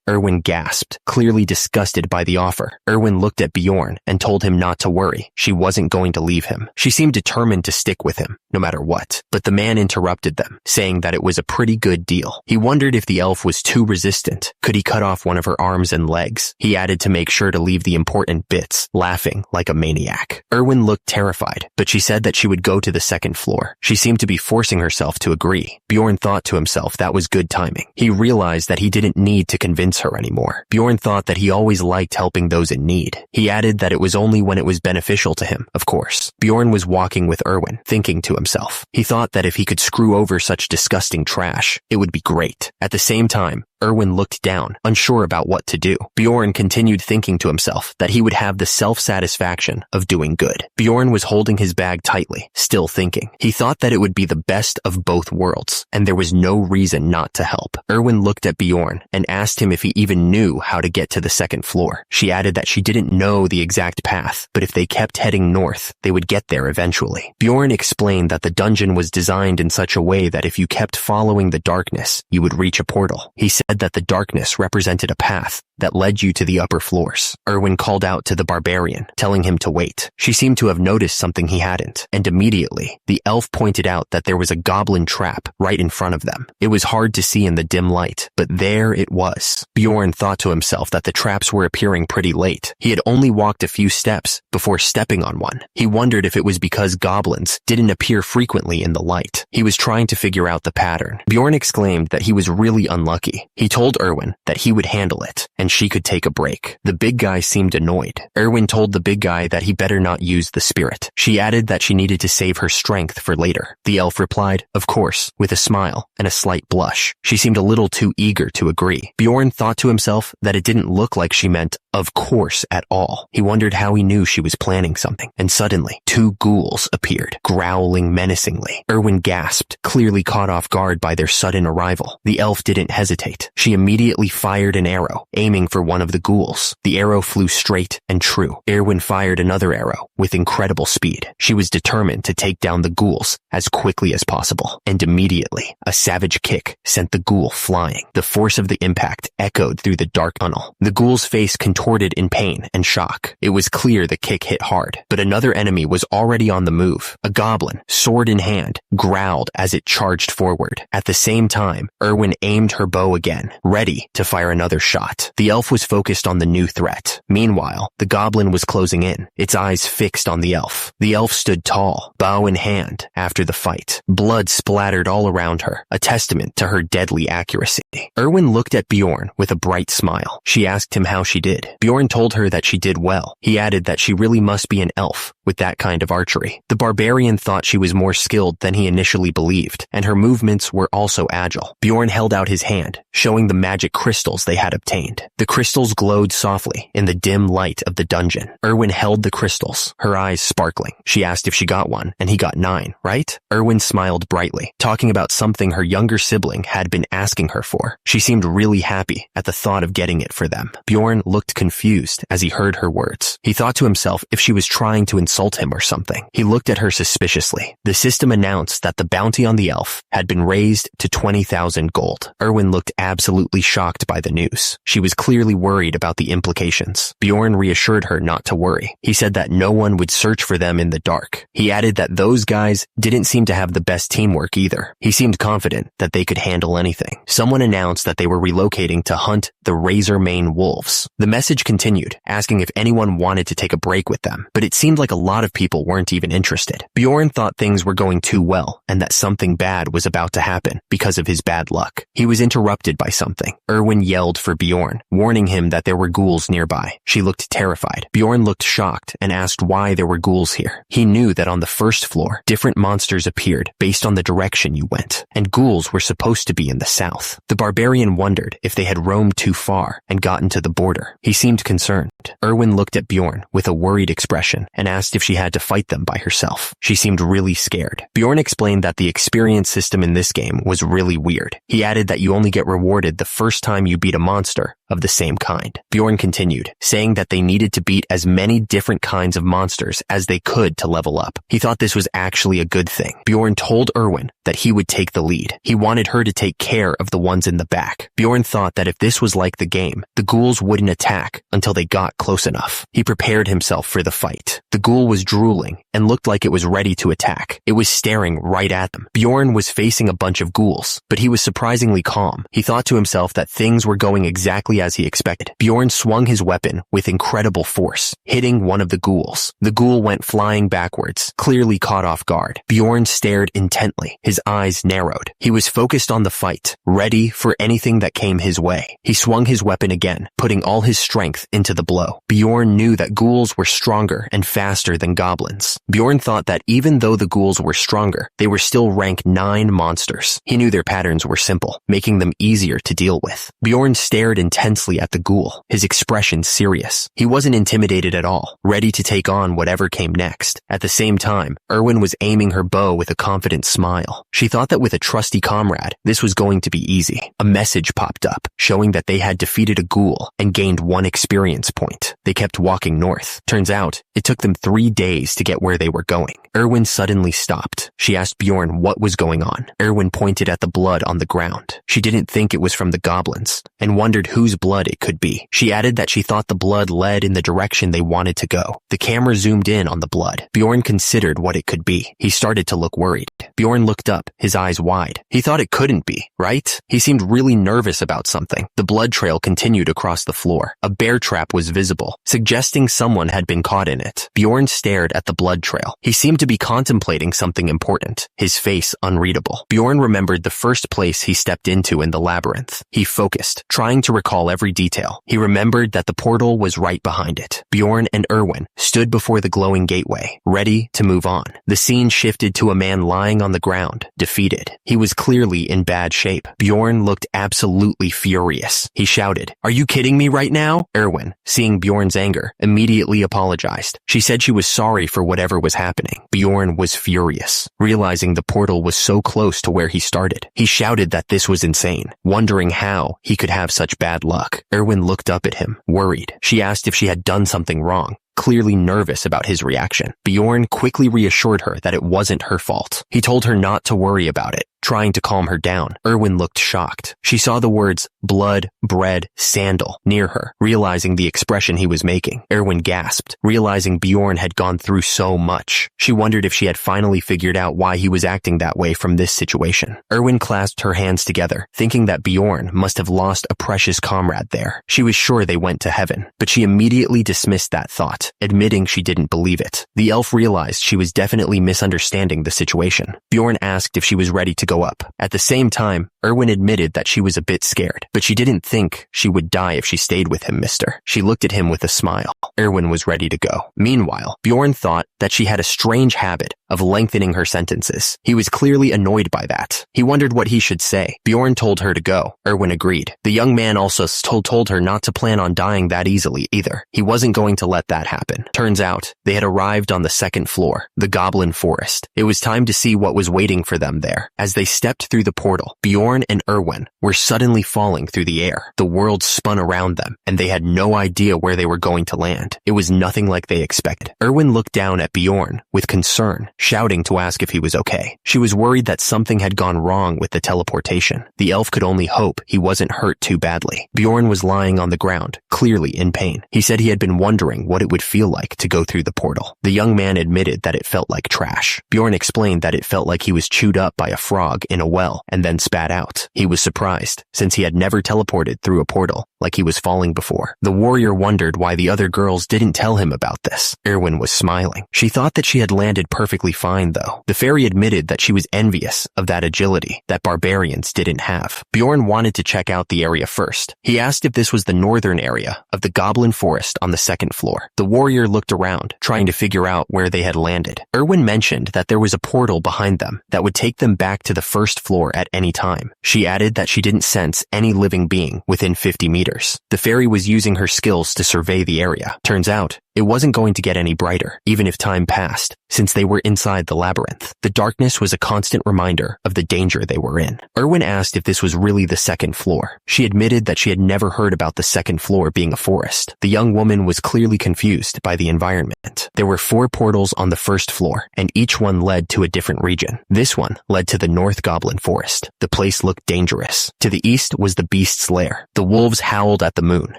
Erwin gasped, clearly disgusted by the offer. Erwin looked at Bjorn and told him not to worry. She wasn't going to leave him. She seemed determined to stick with him, no matter what. But the man interrupted them, saying that it was a pretty good deal. He wondered if the elf was too resistant. Could he cut off one of her arms and legs? He added to make sure to leave the important bits, laughing like a maniac. Erwin looked terrified, but she said that she would go to the second floor. She seemed to be forcing herself to agree. Bjorn thought to himself that was good timing. He realized that he didn't need to convince her anymore. Bjorn thought that he always liked helping those in need. He added that it was only when it was beneficial to him, of course. Bjorn was walking with Erwin, thinking to himself. He thought that if he could screw over such disgusting trash, it would be great. At the same time, Erwin looked down, unsure about what to do. Bjorn continued thinking to himself that he would have the self-satisfaction of doing good. Bjorn was holding his bag tightly, still thinking. He thought that it would be the best of both worlds, and there was no reason not to help. Erwin looked at Bjorn and asked him if he even knew how to get to the second floor. She added that she didn't know the exact path, but if they kept heading north, they would get there eventually. Bjorn explained that the dungeon was designed in such a way that if you kept following the darkness, you would reach a portal. He said that the darkness represented a path that led you to the upper floors. Erwin called out to the Barbarian, telling him to wait. She seemed to have noticed something he hadn't, and immediately, the elf pointed out that there was a goblin trap right in front of them. It was hard to see in the dim light, but there it was. Bjorn thought to himself that the traps were appearing pretty late. He had only walked a few steps before stepping on one. He wondered if it was because goblins didn't appear frequently in the light. He was trying to figure out the pattern. Bjorn exclaimed that he was really unlucky. He told Erwin that he would handle it, and she could take a break. The big guy seemed annoyed. Erwin told the big guy that he better not use the spirit. She added that she needed to save her strength for later. The elf replied, of course, with a smile and a slight blush. She seemed a little too eager to agree. Bjorn thought to himself that it didn't look like she meant of course at all. He wondered how he knew she was planning something, and suddenly, two ghouls appeared, growling menacingly. Erwin gasped, clearly caught off guard by their sudden arrival. The elf didn't hesitate. She immediately fired an arrow, aiming for one of the ghouls. The arrow flew straight and true. Erwin fired another arrow with incredible speed. She was determined to take down the ghouls as quickly as possible, and immediately, a savage kick sent the ghoul flying. The force of the impact echoed through the dark tunnel. The ghoul's face contorted in pain and shock. It was clear the kick hit hard, but another enemy was already on the move. A goblin, sword in hand, growled as it charged forward. At the same time, Erwin aimed her bow again, ready to fire another shot. The elf was focused on the new threat. Meanwhile, the goblin was closing in, its eyes fixed on the elf. The elf stood tall, bow in hand, after the fight. Blood splattered all around her, a testament to her deadly accuracy. Erwin looked at Bjorn with a bright smile. She asked him how she did. Bjorn told her that she did well. He added that she really must be an elf with that kind of archery. The barbarian thought she was more skilled than he initially believed, and her movements were also agile. Bjorn held out his hand, showing the magic crystals they had obtained. The crystals glowed softly in the dim light of the dungeon. Erwin held the crystals, her eyes sparkling. She asked if she got one, and he got 9, right? Erwin smiled brightly, talking about something her younger sibling had been asking her for. She seemed really happy at the thought of getting it for them. Bjorn looked confused as he heard her words. He thought to himself if she was trying to insult him or something. He looked at her suspiciously. The system announced that the bounty on the elf had been raised to 20,000 gold. Erwin looked absolutely shocked by the news. She was clearly worried about the implications. Bjorn reassured her not to worry. He said that no one would search for them in the dark. He added that those guys didn't seem to have the best teamwork either. He seemed confident that they could handle anything. Someone announced that they were relocating to hunt the razor-mane wolves. The message continued, asking if anyone wanted to take a break with them, but it seemed like a lot of people weren't even interested. Bjorn thought things were going too well and that something bad was about to happen because of his bad luck. He was interrupted by something. Erwin yelled for Bjorn, warning him that there were ghouls nearby. She looked terrified. Bjorn looked shocked and asked why there were ghouls here. He knew that on the first floor, different monsters appeared based on the direction you went, and ghouls were supposed to be in the south. The barbarian wondered if they had roamed too far and gotten to the border. He seemed concerned. Erwin looked at Bjorn with a worried expression and asked if she had to fight them by herself. She seemed really scared. Bjorn explained that the experience system in this game was really weird. He added that you only get rewarded the first time you beat a monster of the same kind. Bjorn continued, saying that they needed to beat as many different kinds of monsters as they could to level up. He thought this was actually a good thing. Bjorn told Erwin that he would take the lead. He wanted her to take care of the ones in the back. Bjorn thought that if this was like the game, the ghouls wouldn't attack until they got close enough. He prepared himself for the fight. The ghoul was drooling and looked like it was ready to attack. It was staring right at them. Bjorn was facing a bunch of ghouls, but he was surprisingly calm. He thought to himself that things were going exactly as he expected. Bjorn swung his weapon with incredible force, hitting one of the ghouls. The ghoul went flying backwards, clearly caught off guard. Bjorn stared intently. His eyes narrowed. He was focused on the fight, ready for anything that came his way. He swung his weapon again, putting all his strength into the blow. Bjorn knew that ghouls were stronger and faster than goblins. Bjorn thought that even though the ghouls were stronger, they were still rank 9 monsters. He knew their patterns were simple, making them easier to deal with. Bjorn stared intensely at the ghoul, his expression serious. He wasn't intimidated at all, ready to take on whatever came next. At the same time, Erwin was aiming her bow with a confident smile. She thought that with a trusty comrade, this was going to be easy. A message popped up, showing that they had defeated a ghoul and gained 1 experience point. They kept walking north. Turns out, it took them 3 days to get where they were going. Erwin suddenly stopped. She asked Bjorn what was going on. Erwin pointed at the blood on the ground. She didn't think it was from the goblins, and wondered whose blood it could be. She added that she thought the blood led in the direction they wanted to go. The camera zoomed in on the blood. Bjorn considered what it could be. He started to look worried. Bjorn looked up, his eyes wide. He thought it couldn't be, right? He seemed really nervous about something. The blood trail continued across the floor. A bear trap was visible, suggesting someone had been caught in it. Bjorn stared at the blood trail. He seemed to be contemplating something important, his face unreadable. Bjorn remembered the first place he stepped into in the labyrinth. He focused, trying to recall every detail. He remembered that the portal was right behind it. Bjorn and Erwin stood before the glowing gateway, ready to move on. The scene shifted to a man lying on the ground, defeated. He was clearly in bad shape. Bjorn looked absolutely furious. He shouted, "Are you kidding me right now?" Erwin, seeing Bjorn's anger, immediately apologized. She said she was sorry for whatever was happening. Bjorn was furious, realizing the portal was so close to where he started. He shouted that this was insane, wondering how he could have such bad luck. Erwin looked up at him, worried. She asked if she had done something wrong, clearly nervous about his reaction. Bjorn quickly reassured her that it wasn't her fault. He told her not to worry about it, trying to calm her down. Erwin looked shocked. She saw the words blood, bread, sandal near her, realizing the expression he was making. Erwin gasped, realizing Bjorn had gone through so much. She wondered if she had finally figured out why he was acting that way from this situation. Erwin clasped her hands together, thinking that Bjorn must have lost a precious comrade there. She was sure they went to heaven, but she immediately dismissed that thought, admitting she didn't believe it. The elf realized she was definitely misunderstanding the situation. Bjorn asked if she was ready to go up. At the same time, Erwin admitted that she was a bit scared, but she didn't think she would die if she stayed with him, mister. She looked at him with a smile. Erwin was ready to go. Meanwhile, Bjorn thought that she had a strange habit of lengthening her sentences. He was clearly annoyed by that. He wondered what he should say. Bjorn told her to go. Erwin agreed. The young man also told her not to plan on dying that easily either. He wasn't going to let that happen. Turns out, they had arrived on the 2nd floor, the Goblin Forest. It was time to see what was waiting for them there. As they stepped through the portal, Bjorn and Erwin were suddenly falling through the air. The world spun around them, and they had no idea where they were going to land. It was nothing like they expected. Erwin looked down at Bjorn with concern, shouting to ask if he was okay. She was worried that something had gone wrong with the teleportation. The elf could only hope he wasn't hurt too badly. Bjorn was lying on the ground, clearly in pain. He said he had been wondering what it would feel like to go through the portal. The young man admitted that it felt like trash. Bjorn explained that it felt like he was chewed up by a frog in a well and then spat out. He was surprised, since he had never teleported through a portal like he was falling before. The warrior wondered why the other girls girls didn't tell him about this. Erwin was smiling. She thought that she had landed perfectly fine, though. The fairy admitted that she was envious of that agility that barbarians didn't have. Bjorn wanted to check out the area first. He asked if this was the northern area of the goblin forest on the second floor. The warrior looked around, trying to figure out where they had landed. Erwin mentioned that there was a portal behind them that would take them back to the first floor at any time. She added that she didn't sense any living being within 50 meters. The fairy was using her skills to survey the area. Turns out, it wasn't going to get any brighter, even if time passed, since they were inside the labyrinth. The darkness was a constant reminder of the danger they were in. Erwin asked if this was really the second floor. She admitted that she had never heard about the second floor being a forest. The young woman was clearly confused by the environment. There were 4 portals on the first floor, and each one led to a different region. This one led to the North Goblin Forest. The place looked dangerous. To the east was the beast's lair. The wolves howled at the moon,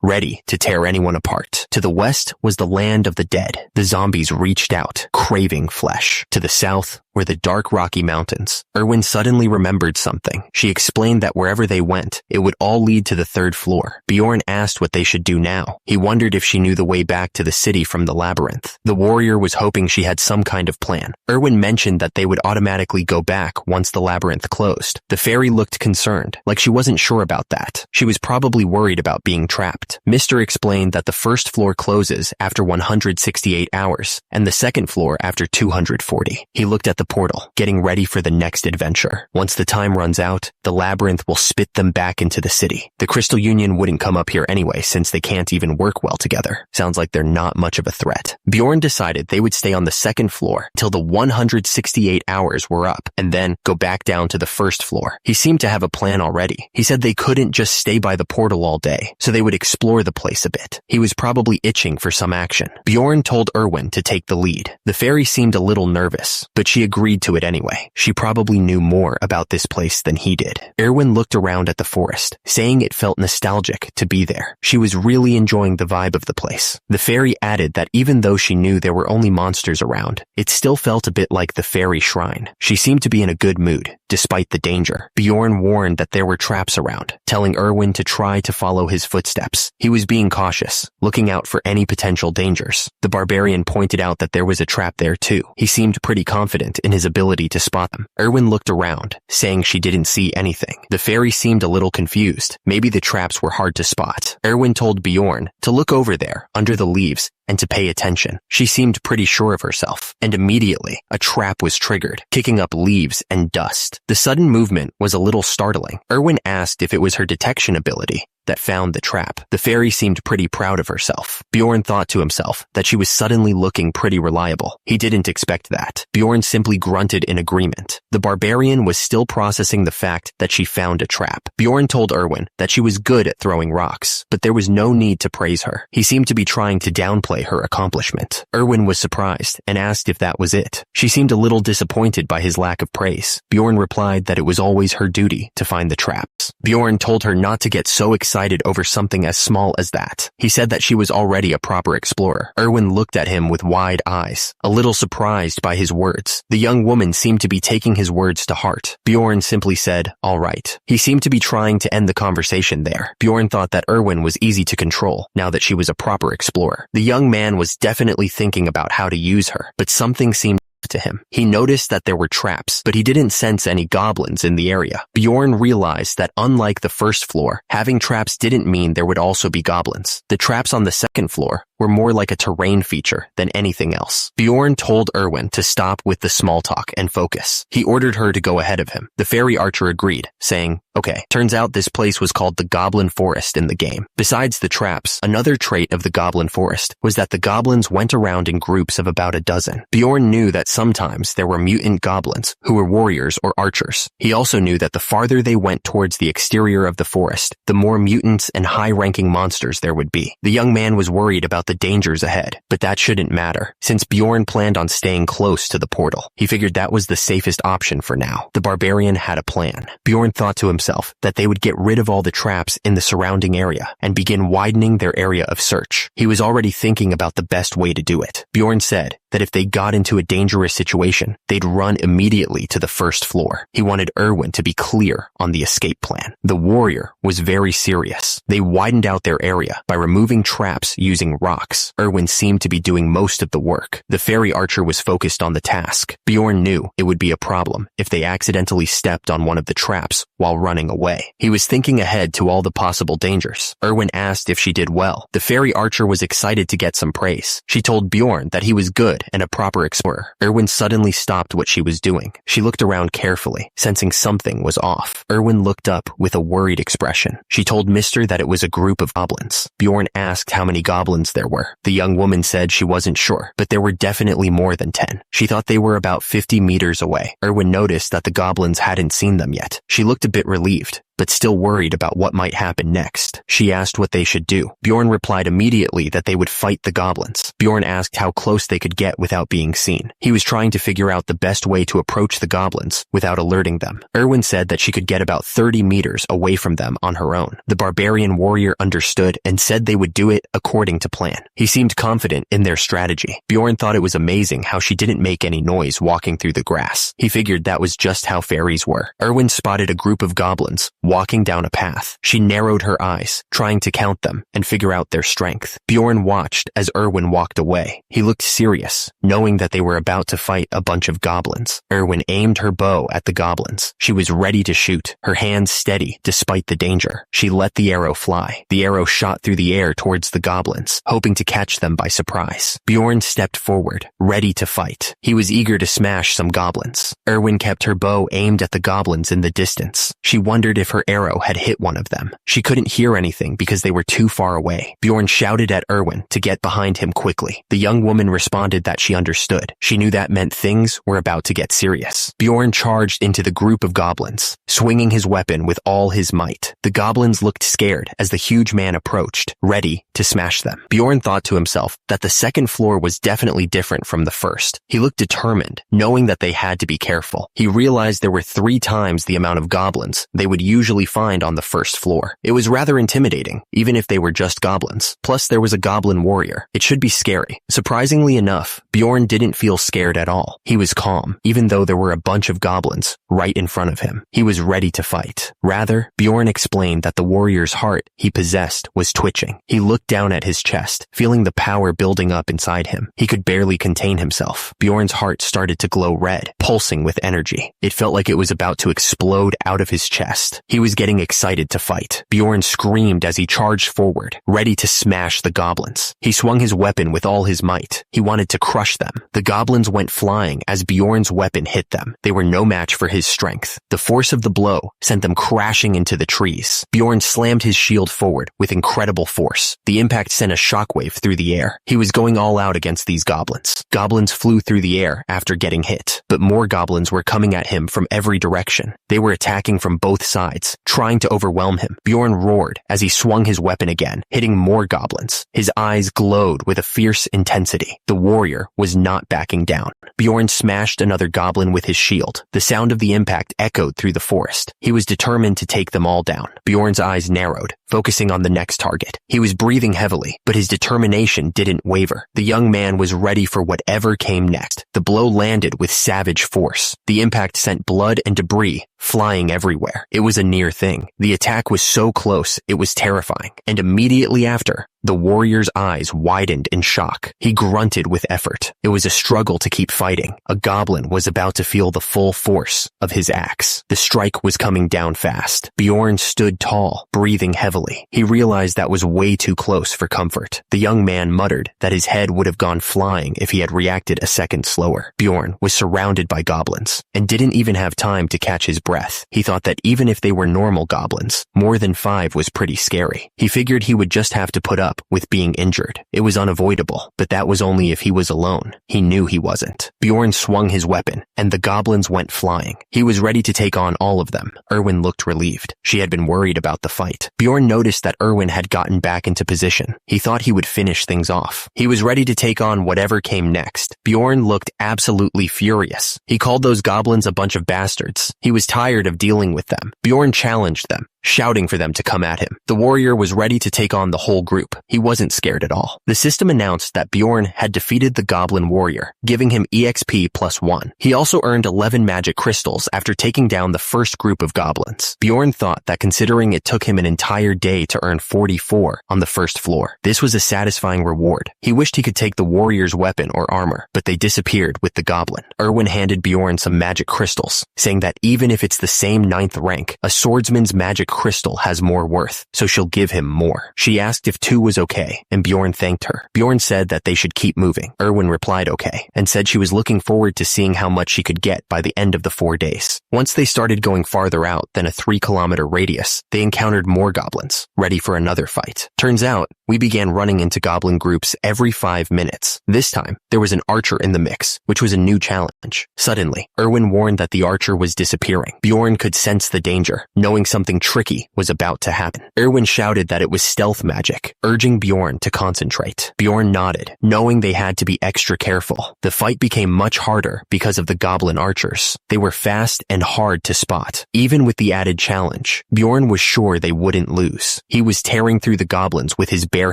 ready to tear anyone apart. To the west was the land of the dead. The zombies reached out, craving flesh. To the south were the dark Rocky Mountains. Erwin suddenly remembered something. She explained that wherever they went, it would all lead to the third floor. Bjorn asked what they should do now. He wondered if she knew the way back to the city from the labyrinth. The warrior was hoping she had some kind of plan. Erwin mentioned that they would automatically go back once the labyrinth closed. The fairy looked concerned, like she wasn't sure about that. She was probably worried about being trapped. Mr. explained that the first floor closes after 168 hours, and the second floor after 240. He looked at the portal, getting ready for the next adventure. Once the time runs out, the labyrinth will spit them back into the city. The Crystal Union wouldn't come up here anyway, since they can't even work well together. Sounds like they're not much of a threat. Bjorn decided they would stay on the second floor till the 168 hours were up, and then go back down to the first floor. He seemed to have a plan already. He said they couldn't just stay by the portal all day, so they would explore the place a bit. He was probably itching for some action. Bjorn told Erwin to take the lead. The fairy seemed a little nervous, but she agreed to it anyway. She probably knew more about this place than he did. Erwin looked around at the forest, saying it felt nostalgic to be there. She was really enjoying the vibe of the place. The fairy added that even though she knew there were only monsters around, it still felt a bit like the fairy shrine. She seemed to be in a good mood, despite the danger. Bjorn warned that there were traps around, telling Erwin to try to follow his footsteps. He was being cautious, looking out for any potential dangers. The barbarian pointed out that there was a trap there too. He seemed pretty confident in his ability to spot them. Erwin looked around, saying she didn't see anything. The fairy seemed a little confused. Maybe the traps were hard to spot. Erwin told Bjorn to look over there, under the leaves, and to pay attention. She seemed pretty sure of herself, and immediately, a trap was triggered, kicking up leaves and dust. The sudden movement was a little startling. Erwin asked if it was her detection ability that found the trap. The fairy seemed pretty proud of herself. Bjorn thought to himself that she was suddenly looking pretty reliable. He didn't expect that. Bjorn simply grunted in agreement. The barbarian was still processing the fact that she found a trap. Bjorn told Erwin that she was good at throwing rocks, but there was no need to praise her. He seemed to be trying to downplay her accomplishment. Erwin was surprised and asked if that was it. She seemed a little disappointed by his lack of praise. Bjorn replied that it was always her duty to find the traps. Bjorn told her not to get so excited over something as small as that. He said that she was already a proper explorer. Erwin looked at him with wide eyes, a little surprised by his words. The young woman seemed to be taking his words to heart. Bjorn simply said, "All right." He seemed to be trying to end the conversation there. Bjorn thought that Erwin was easy to control, now that she was a proper explorer. The young man was definitely thinking about how to use her, but something seemed to him. He noticed that there were traps, but he didn't sense any goblins in the area. Bjorn realized that unlike the first floor, having traps didn't mean there would also be goblins. The traps on the second floor were more like a terrain feature than anything else. Bjorn told Erwin to stop with the small talk and focus. He ordered her to go ahead of him. The fairy archer agreed, saying, "Okay." Turns out this place was called the Goblin Forest in the game. Besides the traps, another trait of the Goblin Forest was that the goblins went around in groups of about a dozen. Bjorn knew that sometimes there were mutant goblins who were warriors or archers. He also knew that the farther they went towards the exterior of the forest, the more mutants and high-ranking monsters there would be. The young man was worried about the dangers ahead, but that shouldn't matter, since Bjorn planned on staying close to the portal. He figured that was the safest option for now. The barbarian had a plan. Bjorn thought to himself that they would get rid of all the traps in the surrounding area and begin widening their area of search. He was already thinking about the best way to do it. Bjorn said that if they got into a dangerous situation, they'd run immediately to the first floor. He wanted Erwin to be clear on the escape plan. The warrior was very serious. They widened out their area by removing traps using rocks. Erwin seemed to be doing most of the work. The fairy archer was focused on the task. Bjorn knew it would be a problem if they accidentally stepped on one of the traps while running away. He was thinking ahead to all the possible dangers. Erwin asked if she did well. The fairy archer was excited to get some praise. She told Bjorn that he was good and a proper explorer. Erwin suddenly stopped what she was doing. She looked around carefully, sensing something was off. Erwin looked up with a worried expression. She told Mister that it was a group of goblins. Bjorn asked how many goblins there were. The young woman said she wasn't sure, but there were definitely more than 10. She thought they were about 50 meters away. Erwin noticed that the goblins hadn't seen them yet. She looked a bit relieved, but still worried about what might happen next. She asked what they should do. Bjorn replied immediately that they would fight the goblins. Bjorn asked how close they could get without being seen. He was trying to figure out the best way to approach the goblins without alerting them. Erwin said that she could get about 30 meters away from them on her own. The barbarian warrior understood and said they would do it according to plan. He seemed confident in their strategy. Bjorn thought it was amazing how she didn't make any noise walking through the grass. He figured that was just how fairies were. Erwin spotted a group of goblins walking down a path. She narrowed her eyes, trying to count them and figure out their strength. Bjorn watched as Erwin walked away. He looked serious, knowing that they were about to fight a bunch of goblins. Erwin aimed her bow at the goblins. She was ready to shoot, her hands steady despite the danger. She let the arrow fly. The arrow shot through the air towards the goblins, hoping to catch them by surprise. Bjorn stepped forward, ready to fight. He was eager to smash some goblins. Erwin kept her bow aimed at the goblins in the distance. She wondered if her arrow had hit one of them. She couldn't hear anything because they were too far away. Bjorn shouted at Erwin to get behind him quickly. The young woman responded that she understood. She knew that meant things were about to get serious. Bjorn charged into the group of goblins, swinging his weapon with all his might. The goblins looked scared as the huge man approached, ready to smash them. Bjorn thought to himself that the second floor was definitely different from the first. He looked determined, knowing that they had to be careful. He realized there were 3 times the amount of goblins they would usually find on the first floor. It was rather intimidating, even if they were just goblins. Plus, there was a goblin warrior. It should be scary. Surprisingly enough, Bjorn didn't feel scared at all. He was calm, even though there were a bunch of goblins right in front of him. He was ready to fight. Rather, Bjorn explained that the warrior's heart he possessed was twitching. He looked down at his chest, feeling the power building up inside him. He could barely contain himself. Bjorn's heart started to glow red, pulsing with energy. It felt like it was about to explode out of his chest. He was getting excited to fight. Bjorn screamed as he charged forward, ready to smash the goblins. He swung his weapon with all his might. He wanted to crush them. The goblins went flying as Bjorn's weapon hit them. They were no match for his strength. The force of the blow sent them crashing into the trees. Bjorn slammed his shield forward with incredible force. The impact sent a shockwave through the air. He was going all out against these goblins. Goblins flew through the air after getting hit, but more goblins were coming at him from every direction. They were attacking from both sides, trying to overwhelm him. Bjorn roared as he swung his weapon again, hitting more goblins. His eyes glowed with a fierce intensity. The warrior was not backing down. Bjorn smashed another goblin with his shield. The sound of the impact echoed through the forest. He was determined to take them all down. Bjorn's eyes narrowed, focusing on the next target. He was breathing heavily, but his determination didn't waver. The young man was ready for whatever came next. The blow landed with savage force. The impact sent blood and debris flying everywhere. It was a near thing. The attack was so close, it was terrifying. And immediately after, the warrior's eyes widened in shock. He grunted with effort. It was a struggle to keep fighting. A goblin was about to feel the full force of his axe. The strike was coming down fast. Bjorn stood tall, breathing heavily. He realized that was way too close for comfort. The young man muttered that his head would have gone flying if he had reacted a second slower. Bjorn was surrounded by goblins and didn't even have time to catch his breath. He thought that even if they were normal goblins, more than 5 was pretty scary. He figured he would just have to put up with being injured. It was unavoidable, but that was only if he was alone. He knew he wasn't. Bjorn swung his weapon, and the goblins went flying. He was ready to take on all of them. Erwin looked relieved. She had been worried about the fight. Bjorn noticed that Erwin had gotten back into position. He thought he would finish things off. He was ready to take on whatever came next. Bjorn looked absolutely furious. He called those goblins a bunch of bastards. He was tired of dealing with them. Bjorn challenged them. shouting for them to come at him. The warrior was ready to take on the whole group. He wasn't scared at all. The system announced that Bjorn had defeated the goblin warrior, giving him EXP +1. He also earned 11 magic crystals after taking down the first group of goblins. Bjorn thought that considering it took him an entire day to earn 44 on the first floor, this was a satisfying reward. He wished he could take the warrior's weapon or armor, but they disappeared with the goblin. Erwin handed Bjorn some magic crystals, saying that even if it's the same 9th rank, a swordsman's magic crystal has more worth, so she'll give him more. She asked if 2 was okay, and Bjorn thanked her. Bjorn said that they should keep moving. Erwin replied okay, and said she was looking forward to seeing how much she could get by the end of the 4 days. Once they started going farther out than a 3-kilometer radius, they encountered more goblins, ready for another fight. Turns out, we began running into goblin groups every 5 minutes. This time, there was an archer in the mix, which was a new challenge. Suddenly, Erwin warned that the archer was disappearing. Bjorn could sense the danger, knowing something tricky was about to happen. Erwin shouted that it was stealth magic, urging Bjorn to concentrate. Bjorn nodded, knowing they had to be extra careful. The fight became much harder because of the goblin archers. They were fast and hard to spot. Even with the added challenge, Bjorn was sure they wouldn't lose. He was tearing through the goblins with his bare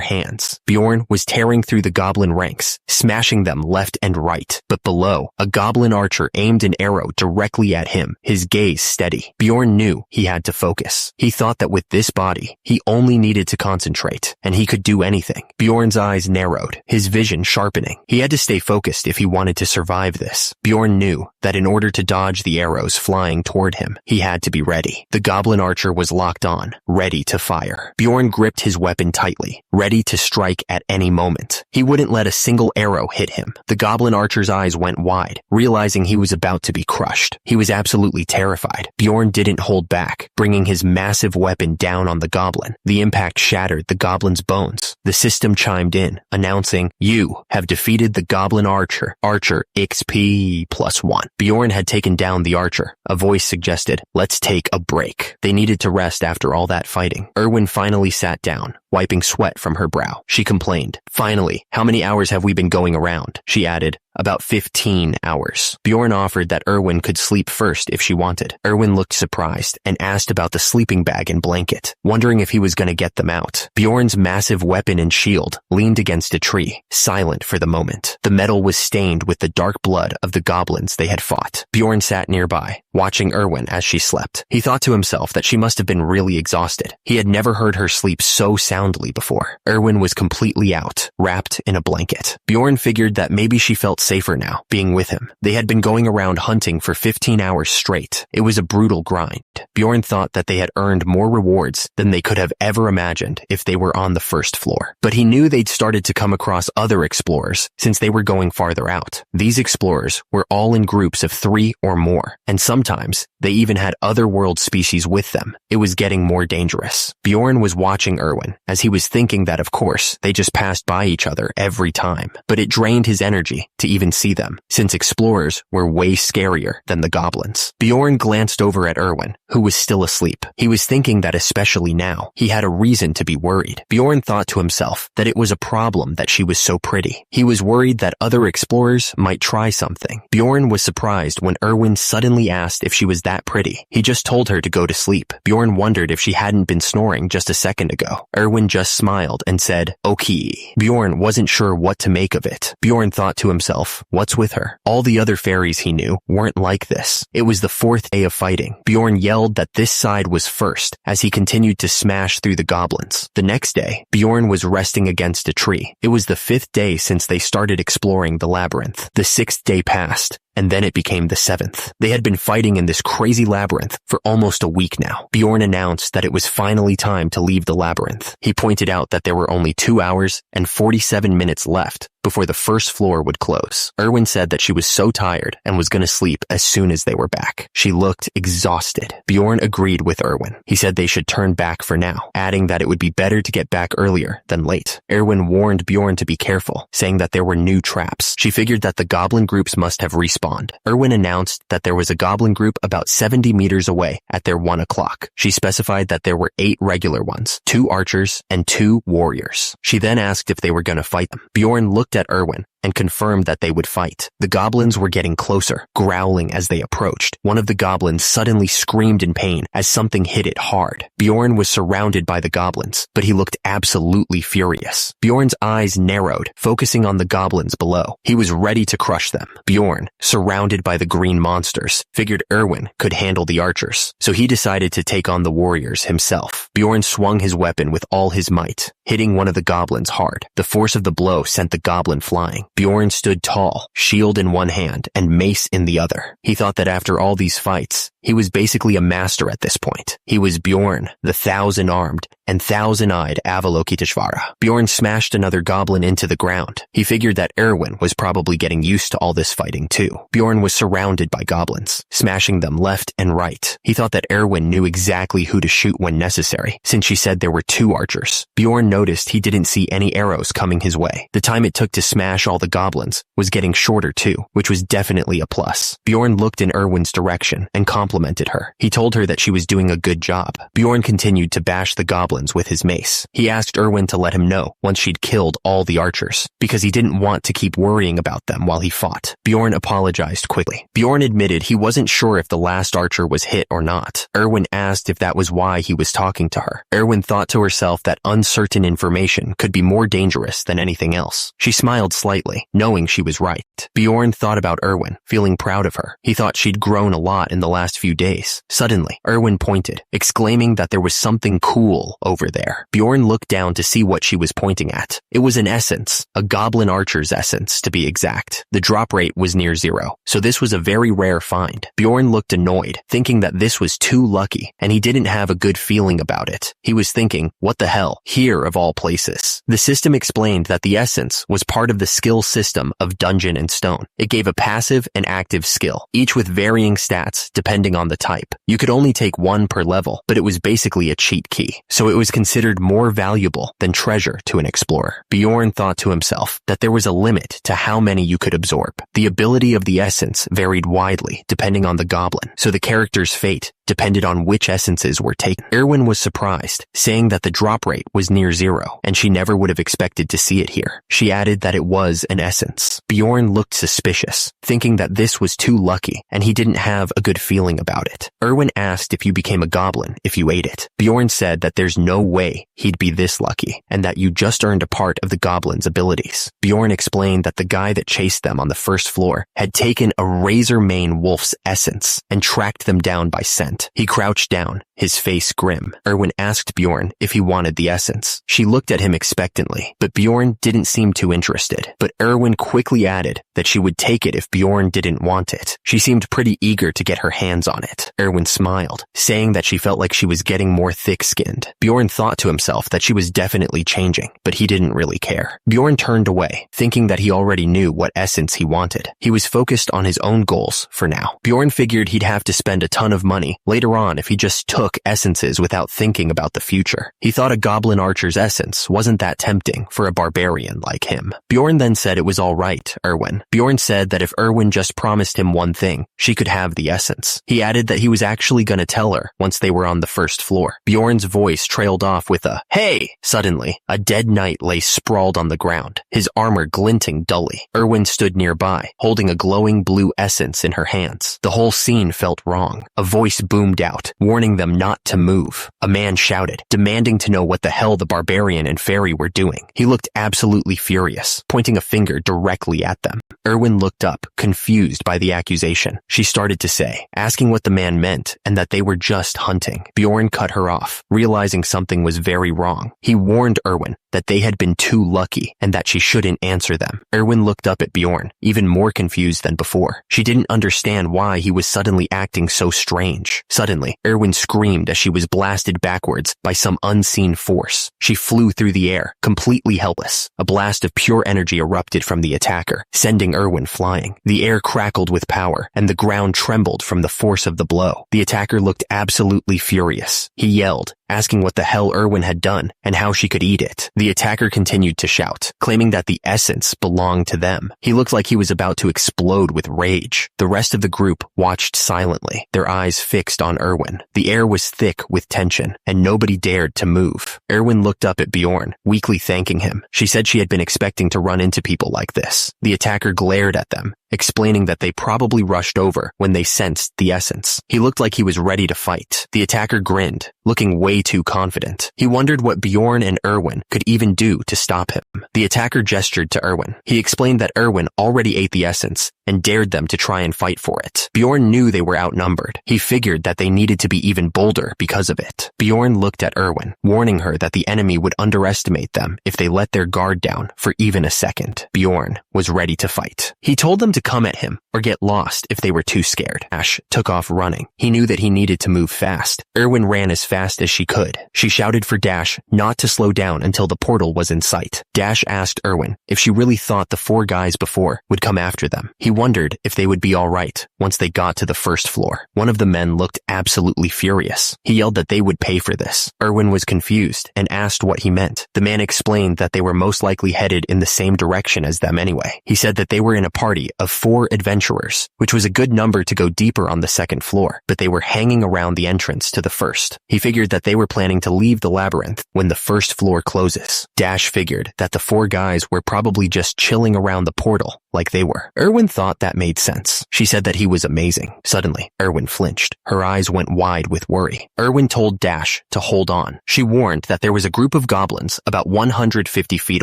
hands. Bjorn was tearing through the goblin ranks, smashing them left and right. But below, a goblin archer aimed an arrow directly at him, his gaze steady. Bjorn knew he had to focus. He thought that with this body, he only needed to concentrate, and he could do anything. Bjorn's eyes narrowed, his vision sharpening. He had to stay focused if he wanted to survive this. Bjorn knew that in order to dodge the arrows flying toward him, he had to be ready. The goblin archer was locked on, ready to fire. Bjorn gripped his weapon tightly, ready to strike at any moment. He wouldn't let a single arrow hit him. The goblin archer's eyes went wide, realizing he was about to be crushed. He was absolutely terrified. Bjorn didn't hold back, bringing his massive weapon down on the goblin. The impact shattered the goblin's bones. The system chimed in, announcing, "You have defeated the goblin archer. Archer XP +1. Bjorn had taken down the archer. A voice suggested, "Let's take a break." They needed to rest after all that fighting. Erwin finally sat down, wiping sweat from her brow. She complained, "Finally, how many hours have we been going around?" She added, "About 15 hours. Bjorn offered that Erwin could sleep first if she wanted. Erwin looked surprised and asked about the sleeping bag and blanket, wondering if he was going to get them out. Bjorn's massive weapon and shield leaned against a tree, silent for the moment. The metal was stained with the dark blood of the goblins they had fought. Bjorn sat nearby, watching Erwin as she slept. He thought to himself that she must have been really exhausted. He had never heard her sleep so soundly before. Erwin was completely out, wrapped in a blanket. Bjorn figured that maybe she felt safer now, being with him. They had been going around hunting for 15 hours straight. It was a brutal grind. Bjorn thought that they had earned more rewards than they could have ever imagined if they were on the first floor. But he knew they'd started to come across other explorers since they were going farther out. These explorers were all in groups of 3 or more, and sometimes they even had other world species with them. It was getting more dangerous. Bjorn was watching Erwin, as he was thinking that of course they just passed by each other every time. But it drained his energy to even see them, since explorers were way scarier than the goblins. Bjorn glanced over at Erwin, who was still asleep. He was thinking that especially now, he had a reason to be worried. Bjorn thought to himself that it was a problem that she was so pretty. He was worried that other explorers might try something. Bjorn was surprised when Erwin suddenly asked if she was that pretty. He just told her to go to sleep. Bjorn wondered if she hadn't been snoring just a second ago. Erwin just smiled and said, "Okay." Bjorn wasn't sure what to make of it. Bjorn thought to himself, what's with her? All the other fairies he knew weren't like this. It was the 4th day of fighting. Bjorn yelled that this side was first as he continued to smash through the goblins. The next day, Bjorn was resting against a tree. It was the 5th day since they started exploring the labyrinth. The 6th day passed, and then it became the 7th. They had been fighting in this crazy labyrinth for almost a week now. Bjorn announced that it was finally time to leave the labyrinth. He pointed out that there were only 2 hours and 47 minutes left before the first floor would close. Erwin said that she was so tired and was going to sleep as soon as they were back. She looked exhausted. Bjorn agreed with Erwin. He said they should turn back for now, adding that it would be better to get back earlier than late. Erwin warned Bjorn to be careful, saying that there were new traps. She figured that the goblin groups must have respawned. Erwin announced that there was a goblin group about 70 meters away at their 1 o'clock. She specified that there were 8 regular ones, 2 archers, and 2 warriors. She then asked if they were going to fight them. Bjorn looked at Erwin, and confirmed that they would fight. The goblins were getting closer, growling as they approached. One of the goblins suddenly screamed in pain as something hit it hard. Bjorn was surrounded by the goblins, but he looked absolutely furious. Bjorn's eyes narrowed, focusing on the goblins below. He was ready to crush them. Bjorn, surrounded by the green monsters, figured Erwin could handle the archers, so he decided to take on the warriors himself. Bjorn swung his weapon with all his might, hitting one of the goblins hard. The force of the blow sent the goblin flying. Bjorn stood tall, shield in one hand and mace in the other. He thought that after all these fights, he was basically a master at this point. He was Bjorn, the 1,000-armed and 1,000-eyed Avalokiteshvara. Bjorn smashed another goblin into the ground. He figured that Erwin was probably getting used to all this fighting too. Bjorn was surrounded by goblins, smashing them left and right. He thought that Erwin knew exactly who to shoot when necessary, since she said there were 2 archers. Bjorn noticed he didn't see any arrows coming his way. The time it took to smash all the goblins was getting shorter too, which was definitely a plus. Bjorn looked in Erwin's direction and complimented her. He told her that she was doing a good job. Bjorn continued to bash the goblins with his mace. He asked Erwin to let him know once she'd killed all the archers, because he didn't want to keep worrying about them while he fought. Bjorn apologized quickly. Bjorn admitted he wasn't sure if the last archer was hit or not. Erwin asked if that was why he was talking to her. Erwin thought to herself that uncertain information could be more dangerous than anything else. She smiled slightly, knowing she was right. Bjorn thought about Erwin, feeling proud of her. He thought she'd grown a lot in the last few days. Suddenly, Erwin pointed, exclaiming that there was something cool over there. Bjorn looked down to see what she was pointing at. It was an essence, a goblin archer's essence to be exact. The drop rate was near 0, so this was a very rare find. Bjorn looked annoyed, thinking that this was too lucky, and he didn't have a good feeling about it. He was thinking, what the hell, here of all places. The system explained that the essence was part of the skill system of Dungeon and Stone. It gave a passive and active skill, each with varying stats depending on the type. You could only take 1 per level, but it was basically a cheat key, so it was considered more valuable than treasure to an explorer. Bjorn thought to himself that there was a limit to how many you could absorb. The ability of the essence varied widely depending on the goblin, so the character's fate depended on which essences were taken. Erwin was surprised, saying that the drop rate was near 0, and she never would have expected to see it here. She added that it was an essence. Bjorn looked suspicious, thinking that this was too lucky, and he didn't have a good feeling about it. Erwin asked if you became a goblin if you ate it. Bjorn said that there's no way he'd be this lucky, and that you just earned a part of the goblin's abilities. Bjorn explained that the guy that chased them on the first floor had taken a razor mane wolf's essence and tracked them down by scent. He crouched down, his face grim. Erwin asked Bjorn if he wanted the essence. She looked at him expectantly, but Bjorn didn't seem too interested. But Erwin quickly added that she would take it if Bjorn didn't want it. She seemed pretty eager to get her hands on it. Erwin smiled, saying that she felt like she was getting more thick-skinned. Bjorn thought to himself that she was definitely changing, but he didn't really care. Bjorn turned away, thinking that he already knew what essence he wanted. He was focused on his own goals for now. Bjorn figured he'd have to spend a ton of money later on if he just took essences without thinking about the future. He thought a goblin archer's essence wasn't that tempting for a barbarian like him. Bjorn then said it was alright, Erwin. Bjorn said that if Erwin just promised him one thing, she could have the essence. He added that he was actually gonna tell her once they were on the first floor. Bjorn's voice trailed off with a, "Hey!" Suddenly, a dead knight lay sprawled on the ground, his armor glinting dully. Erwin stood nearby, holding a glowing blue essence in her hands. The whole scene felt wrong. A voice boomed out, warning them not to move. A man shouted, demanding to know what the hell the barbarian and fairy were doing. He looked absolutely furious, pointing a finger directly at them. Erwin looked up, confused by the accusation. She started to say, asking what the man meant and that they were just hunting. Bjorn cut her off, realizing something was very wrong. He warned Erwin that they had been too lucky and that she shouldn't answer them. Erwin looked up at Bjorn, even more confused than before. She didn't understand why he was suddenly acting so strange. Suddenly, Erwin screamed as she was blasted backwards by some unseen force. She flew through the air, completely helpless. A blast of pure energy erupted from the attacker, sending Erwin flying. The air crackled with power, and the ground trembled from the force of the blow. The attacker looked absolutely furious. He yelled, asking what the hell Erwin had done and how she could eat it. The attacker continued to shout, claiming that the essence belonged to them. He looked like he was about to explode with rage. The rest of the group watched silently, their eyes fixed on Erwin. The air was thick with tension, and nobody dared to move. Erwin looked up at Bjorn, weakly thanking him. She said she had been expecting to run into people like this. The attacker glared at them, explaining that they probably rushed over when they sensed the essence. He looked like he was ready to fight. The attacker grinned, looking way too confident. He wondered what Bjorn and Erwin could even do to stop him. The attacker gestured to Erwin. He explained that Erwin already ate the essence and dared them to try and fight for it. Bjorn knew they were outnumbered. He figured that they needed to be even bolder because of it. Bjorn looked at Erwin, warning her that the enemy would underestimate them if they let their guard down for even a second. Bjorn was ready to fight. He told them to come at him or get lost if they were too scared. Dash took off running. He knew that he needed to move fast. Erwin ran as fast as she could. She shouted for Dash not to slow down until the portal was in sight. Dash asked Erwin if she really thought the 4 guys before would come after them. He wondered if they would be all right once they got to the first floor. One of the men looked absolutely furious. He yelled that they would pay for this. Erwin was confused and asked what he meant. The man explained that they were most likely headed in the same direction as them anyway. He said that they were in a party of 4 adventurers, which was a good number to go deeper on the second floor, but they were hanging around the entrance to the first. He figured that they were planning to leave the labyrinth when the first floor closes. Dash figured that the 4 guys were probably just chilling around the portal like they were. Erwin thought that made sense. She said that he was amazing. Suddenly, Erwin flinched. Her eyes went wide with worry. Erwin told Dash to hold on. She warned that there was a group of goblins about 150 feet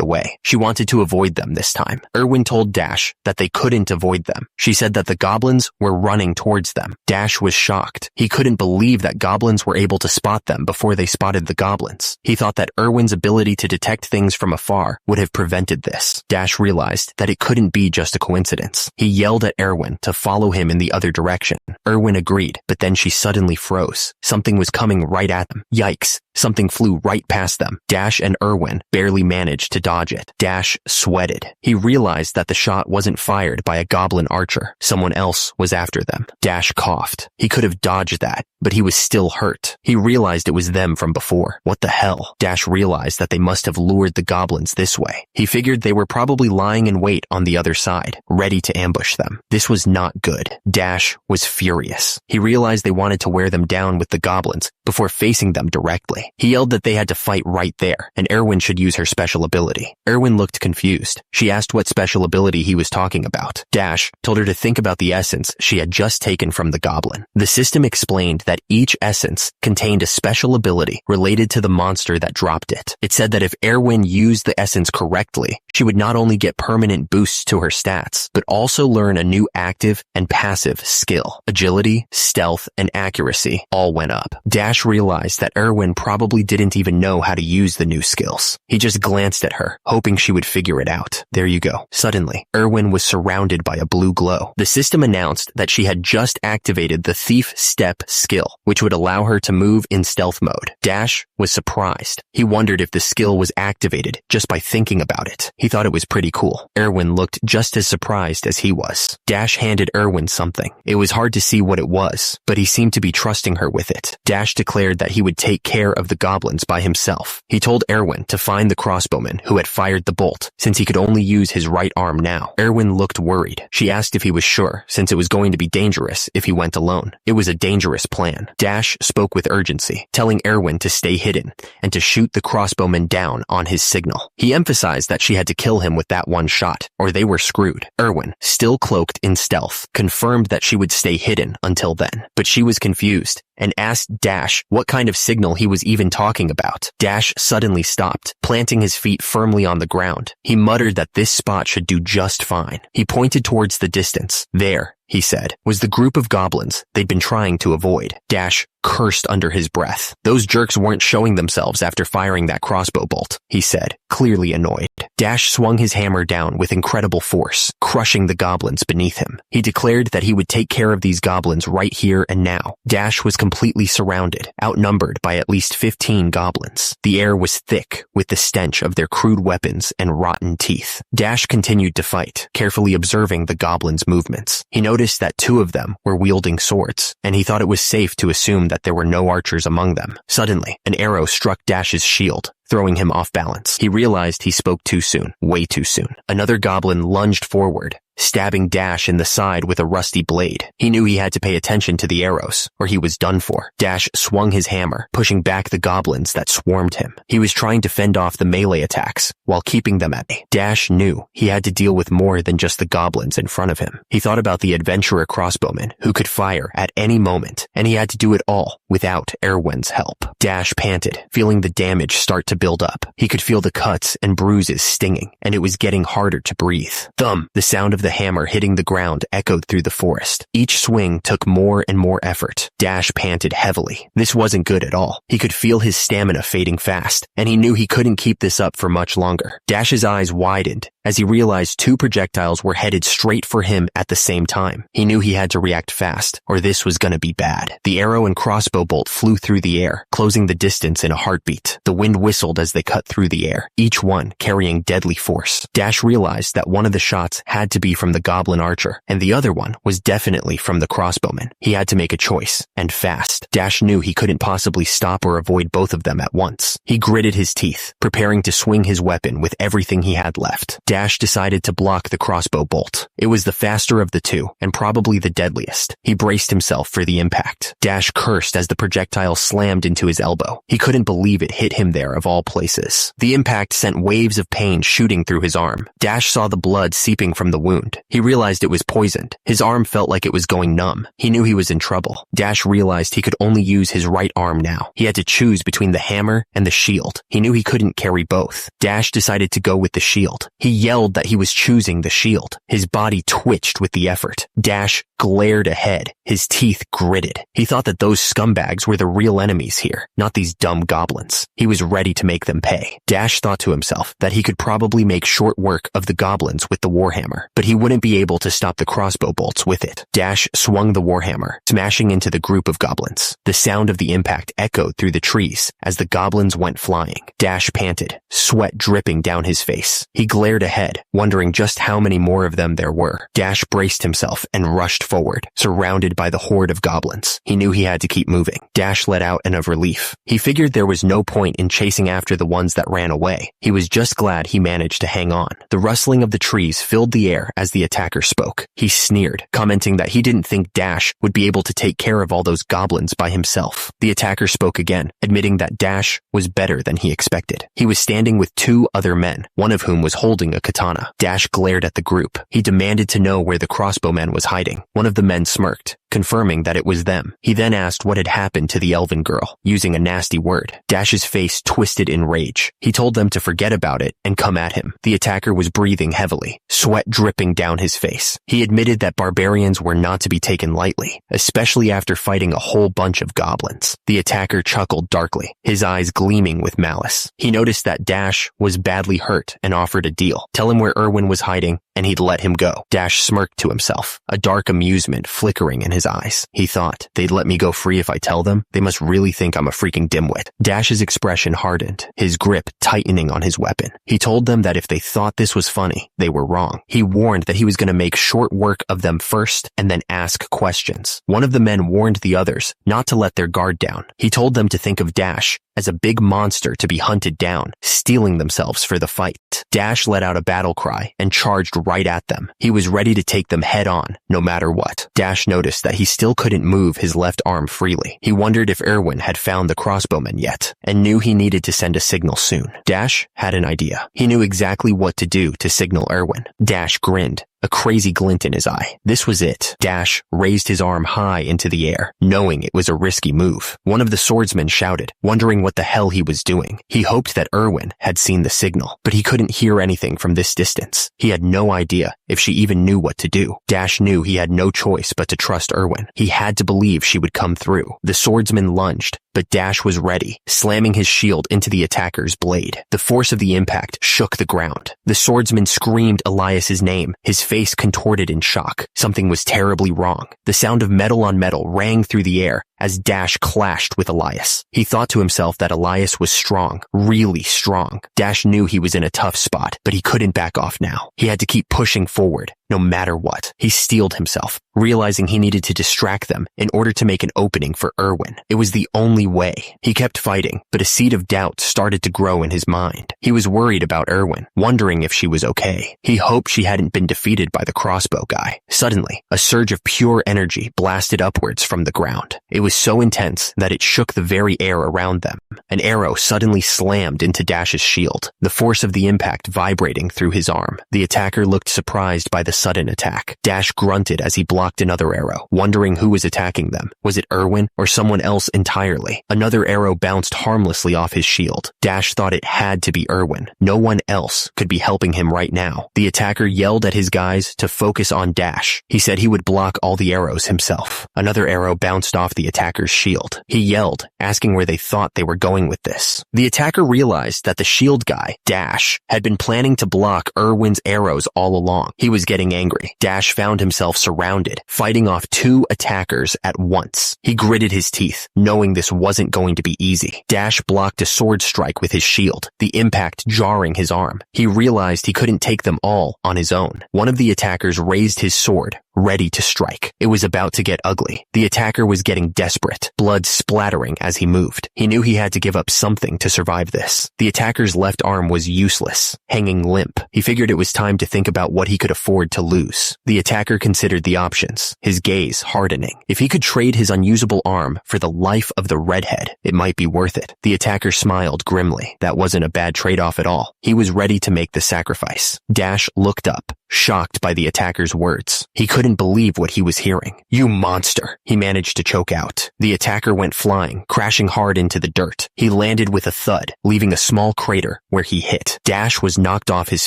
away. She wanted to avoid them this time. Erwin told Dash that they couldn't avoid them. She said that the goblins were running towards them. Dash was shocked. He couldn't believe that goblins were able to spot them before they spotted the goblins. He thought that Erwin's ability to detect things from afar would have prevented this. Dash realized that it couldn't be just a coincidence. He yelled at Erwin to follow him in the other direction. Erwin agreed, but then she suddenly froze. Something was coming right at them. Yikes. Something flew right past them. Dash and Erwin barely managed to dodge it. Dash sweated. He realized that the shot wasn't fired by a goblin archer. Someone else was after them. Dash coughed. He could have dodged that, but he was still hurt. He realized it was them from before. What the hell? Dash realized that they must have lured the goblins this way. He figured they were probably lying in wait on the other side, ready to ambush them. This was not good. Dash was furious. He realized they wanted to wear them down with the goblins before facing them directly. He yelled that they had to fight right there, and Erwin should use her special ability. Erwin looked confused. She asked what special ability he was talking about. Dash told her to think about the essence she had just taken from the goblin. The system explained that each essence contained a special ability related to the monster that dropped it. It said that if Erwin used the essence correctly, she would not only get permanent boosts to her stats, but also learn a new active and passive skill. Agility, stealth, and accuracy all went up. Dash realized that Erwin probably didn't even know how to use the new skills. He just glanced at her, hoping she would figure it out. There you go. Suddenly, Erwin was surrounded by a blue glow. The system announced that she had just activated the Thief Step skill, which would allow her to move in stealth mode. Dash was surprised. He wondered if the skill was activated just by thinking about it. He thought it was pretty cool. Erwin looked just as surprised as he was. Dash handed Erwin something. It was hard to see what it was, but he seemed to be trusting her with it. Dash declared that he would take care of the goblins by himself. He told Erwin to find the crossbowman who had fired the bolt, since he could only use his right arm now. Erwin looked worried. She asked if he was sure, since it was going to be dangerous if he went alone. It was a dangerous plan. Dash spoke with urgency, telling Erwin to stay hidden and to shoot the crossbowman down on his signal. He emphasized that she had to kill him with that one shot, or they were screwed. Erwin, still cloaked in stealth, confirmed that she would stay hidden until then, but she was confused and asked Dash what kind of signal he was even talking about. Dash suddenly stopped, planting his feet firmly on the ground. He muttered that this spot should do just fine. He pointed towards the distance. There, he said, was the group of goblins they'd been trying to avoid. Dash cursed under his breath. Those jerks weren't showing themselves after firing that crossbow bolt, he said, clearly annoyed. Dash swung his hammer down with incredible force, crushing the goblins beneath him. He declared that he would take care of these goblins right here and now. Dash was completely surrounded, outnumbered by at least 15 goblins. The air was thick with the stench of their crude weapons and rotten teeth. Dash continued to fight, carefully observing the goblins' movements. He noticed that 2 of them were wielding swords, and he thought it was safe to assume that that there were no archers among them. Suddenly, an arrow struck Dash's shield, throwing him off balance. He realized he spoke too soon, way too soon. Another goblin lunged forward, stabbing Dash in the side with a rusty blade. He knew he had to pay attention to the arrows, or he was done for. Dash swung his hammer, pushing back the goblins that swarmed him. He was trying to fend off the melee attacks, while keeping them at bay. Dash knew he had to deal with more than just the goblins in front of him. He thought about the adventurer crossbowman, who could fire at any moment, and he had to do it all without Erwin's help. Dash panted, feeling the damage start to build up. He could feel the cuts and bruises stinging, and it was getting harder to breathe. Thump! The sound of the hammer hitting the ground echoed through the forest. Each swing took more and more effort. Dash panted heavily. This wasn't good at all. He could feel his stamina fading fast, and he knew he couldn't keep this up for much longer. Dash's eyes widened as he realized two projectiles were headed straight for him at the same time. He knew he had to react fast, or this was gonna be bad. The arrow and crossbow bolt flew through the air, closing the distance in a heartbeat. The wind whistled as they cut through the air, each one carrying deadly force. Dash realized that one of the shots had to be from the goblin archer, and the other one was definitely from the crossbowman. He had to make a choice, and fast. Dash knew he couldn't possibly stop or avoid both of them at once. He gritted his teeth, preparing to swing his weapon with everything he had left. Dash decided to block the crossbow bolt. It was the faster of the two, and probably the deadliest. He braced himself for the impact. Dash cursed as the projectile slammed into his elbow. He couldn't believe it hit him there of all places. The impact sent waves of pain shooting through his arm. Dash saw the blood seeping from the wound. He realized it was poisoned. His arm felt like it was going numb. He knew he was in trouble. Dash realized he could only use his right arm now. He had to choose between the hammer and the shield. He knew he couldn't carry both. Dash decided to go with the shield. He yelled that he was choosing the shield. His body twitched with the effort. Dash glared ahead, his teeth gritted. He thought that those scumbags were the real enemies here, not these dumb goblins. He was ready to make them pay. Dash thought to himself that he could probably make short work of the goblins with the warhammer, but he wouldn't be able to stop the crossbow bolts with it. Dash swung the warhammer, smashing into the group of goblins. The sound of the impact echoed through the trees as the goblins went flying. Dash panted, sweat dripping down his face. He glared ahead, wondering just how many more of them there were. Dash braced himself and rushed forward, surrounded by the horde of goblins. He knew he had to keep moving. Dash let out an of relief. He figured there was no point in chasing after the ones that ran away. He was just glad he managed to hang on. The rustling of the trees filled the air as the attacker spoke. He sneered, commenting that he didn't think Dash would be able to take care of all those goblins by himself. The attacker spoke again, admitting that Dash was better than he expected. He was standing with two other men, one of whom was holding a katana. Dash glared at the group. He demanded to know where the crossbowman was hiding. One of the men smirked, confirming that it was them. He then asked what had happened to the elven girl, using a nasty word. Dash's face twisted in rage. He told them to forget about it and come at him. The attacker was breathing heavily, sweat dripping down his face. He admitted that barbarians were not to be taken lightly, especially after fighting a whole bunch of goblins. The attacker chuckled darkly, his eyes gleaming with malice. He noticed that Dash was badly hurt and offered a deal. Tell him where Erwin was hiding, and he'd let him go. Dash smirked to himself, a dark amusement flickering in his eyes. He thought, they'd let me go free if I tell them? They must really think I'm a freaking dimwit. Dash's expression hardened, his grip tightening on his weapon. He told them that if they thought this was funny, they were wrong. He warned that he was going to make short work of them first and then ask questions. One of the men warned the others not to let their guard down. He told them to think of Dash as a big monster to be hunted down, steeling themselves for the fight. Dash let out a battle cry and charged right at them. He was ready to take them head on, no matter what. Dash noticed that he still couldn't move his left arm freely. He wondered if Erwin had found the crossbowman yet, and knew he needed to send a signal soon. Dash had an idea. He knew exactly what to do to signal Erwin. Dash grinned, a crazy glint in his eye. This was it. Dash raised his arm high into the air, knowing it was a risky move. One of the swordsmen shouted, wondering what the hell he was doing. He hoped that Erwin had seen the signal, but he couldn't hear anything from this distance. He had no idea if she even knew what to do. Dash knew he had no choice but to trust Erwin. He had to believe she would come through. The swordsman lunged, but Dash was ready, slamming his shield into the attacker's blade. The force of the impact shook the ground. The swordsman screamed Elias's name, his face contorted in shock. Something was terribly wrong. The sound of metal on metal rang through the air as Dash clashed with Elias. He thought to himself that Elias was strong, really strong. Dash knew he was in a tough spot, but he couldn't back off now. He had to keep pushing forward, no matter what. He steeled himself, realizing he needed to distract them in order to make an opening for Erwin. It was the only way. He kept fighting, but a seed of doubt started to grow in his mind. He was worried about Erwin, wondering if she was okay. He hoped she hadn't been defeated by the crossbow guy. Suddenly, a surge of pure energy blasted upwards from the ground. It was so intense that it shook the very air around them. An arrow suddenly slammed into Dash's shield, the force of the impact vibrating through his arm. The attacker looked surprised by the sudden attack. Dash grunted as he blocked another arrow, wondering who was attacking them. Was it Erwin or someone else entirely? Another arrow bounced harmlessly off his shield. Dash thought it had to be Erwin. No one else could be helping him right now. The attacker yelled at his guys to focus on Dash. He said he would block all the arrows himself. Another arrow bounced off the attacker's shield. He yelled, asking where they thought they were going with this. The attacker realized that the shield guy, Dash, had been planning to block Erwin's arrows all along. He was getting angry. Dash found himself surrounded, fighting off two attackers at once. He gritted his teeth, knowing this wasn't going to be easy. Dash blocked a sword strike with his shield, the impact jarring his arm. He realized he couldn't take them all on his own. One of the attackers raised his sword, ready to strike. It was about to get ugly. The attacker was getting desperate, blood splattering as he moved. He knew he had to give up something to survive this. The attacker's left arm was useless, hanging limp. He figured it was time to think about what he could afford to lose. The attacker considered the options, his gaze hardening. If he could trade his unusable arm for the life of the redhead, it might be worth it. The attacker smiled grimly. That wasn't a bad trade-off at all. He was ready to make the sacrifice. Dash looked up, shocked by the attacker's words. He couldn't believe what he was hearing. "You monster," he managed to choke out. The attacker went flying, crashing hard into the dirt. He landed with a thud, leaving a small crater where he hit. Dash was knocked off his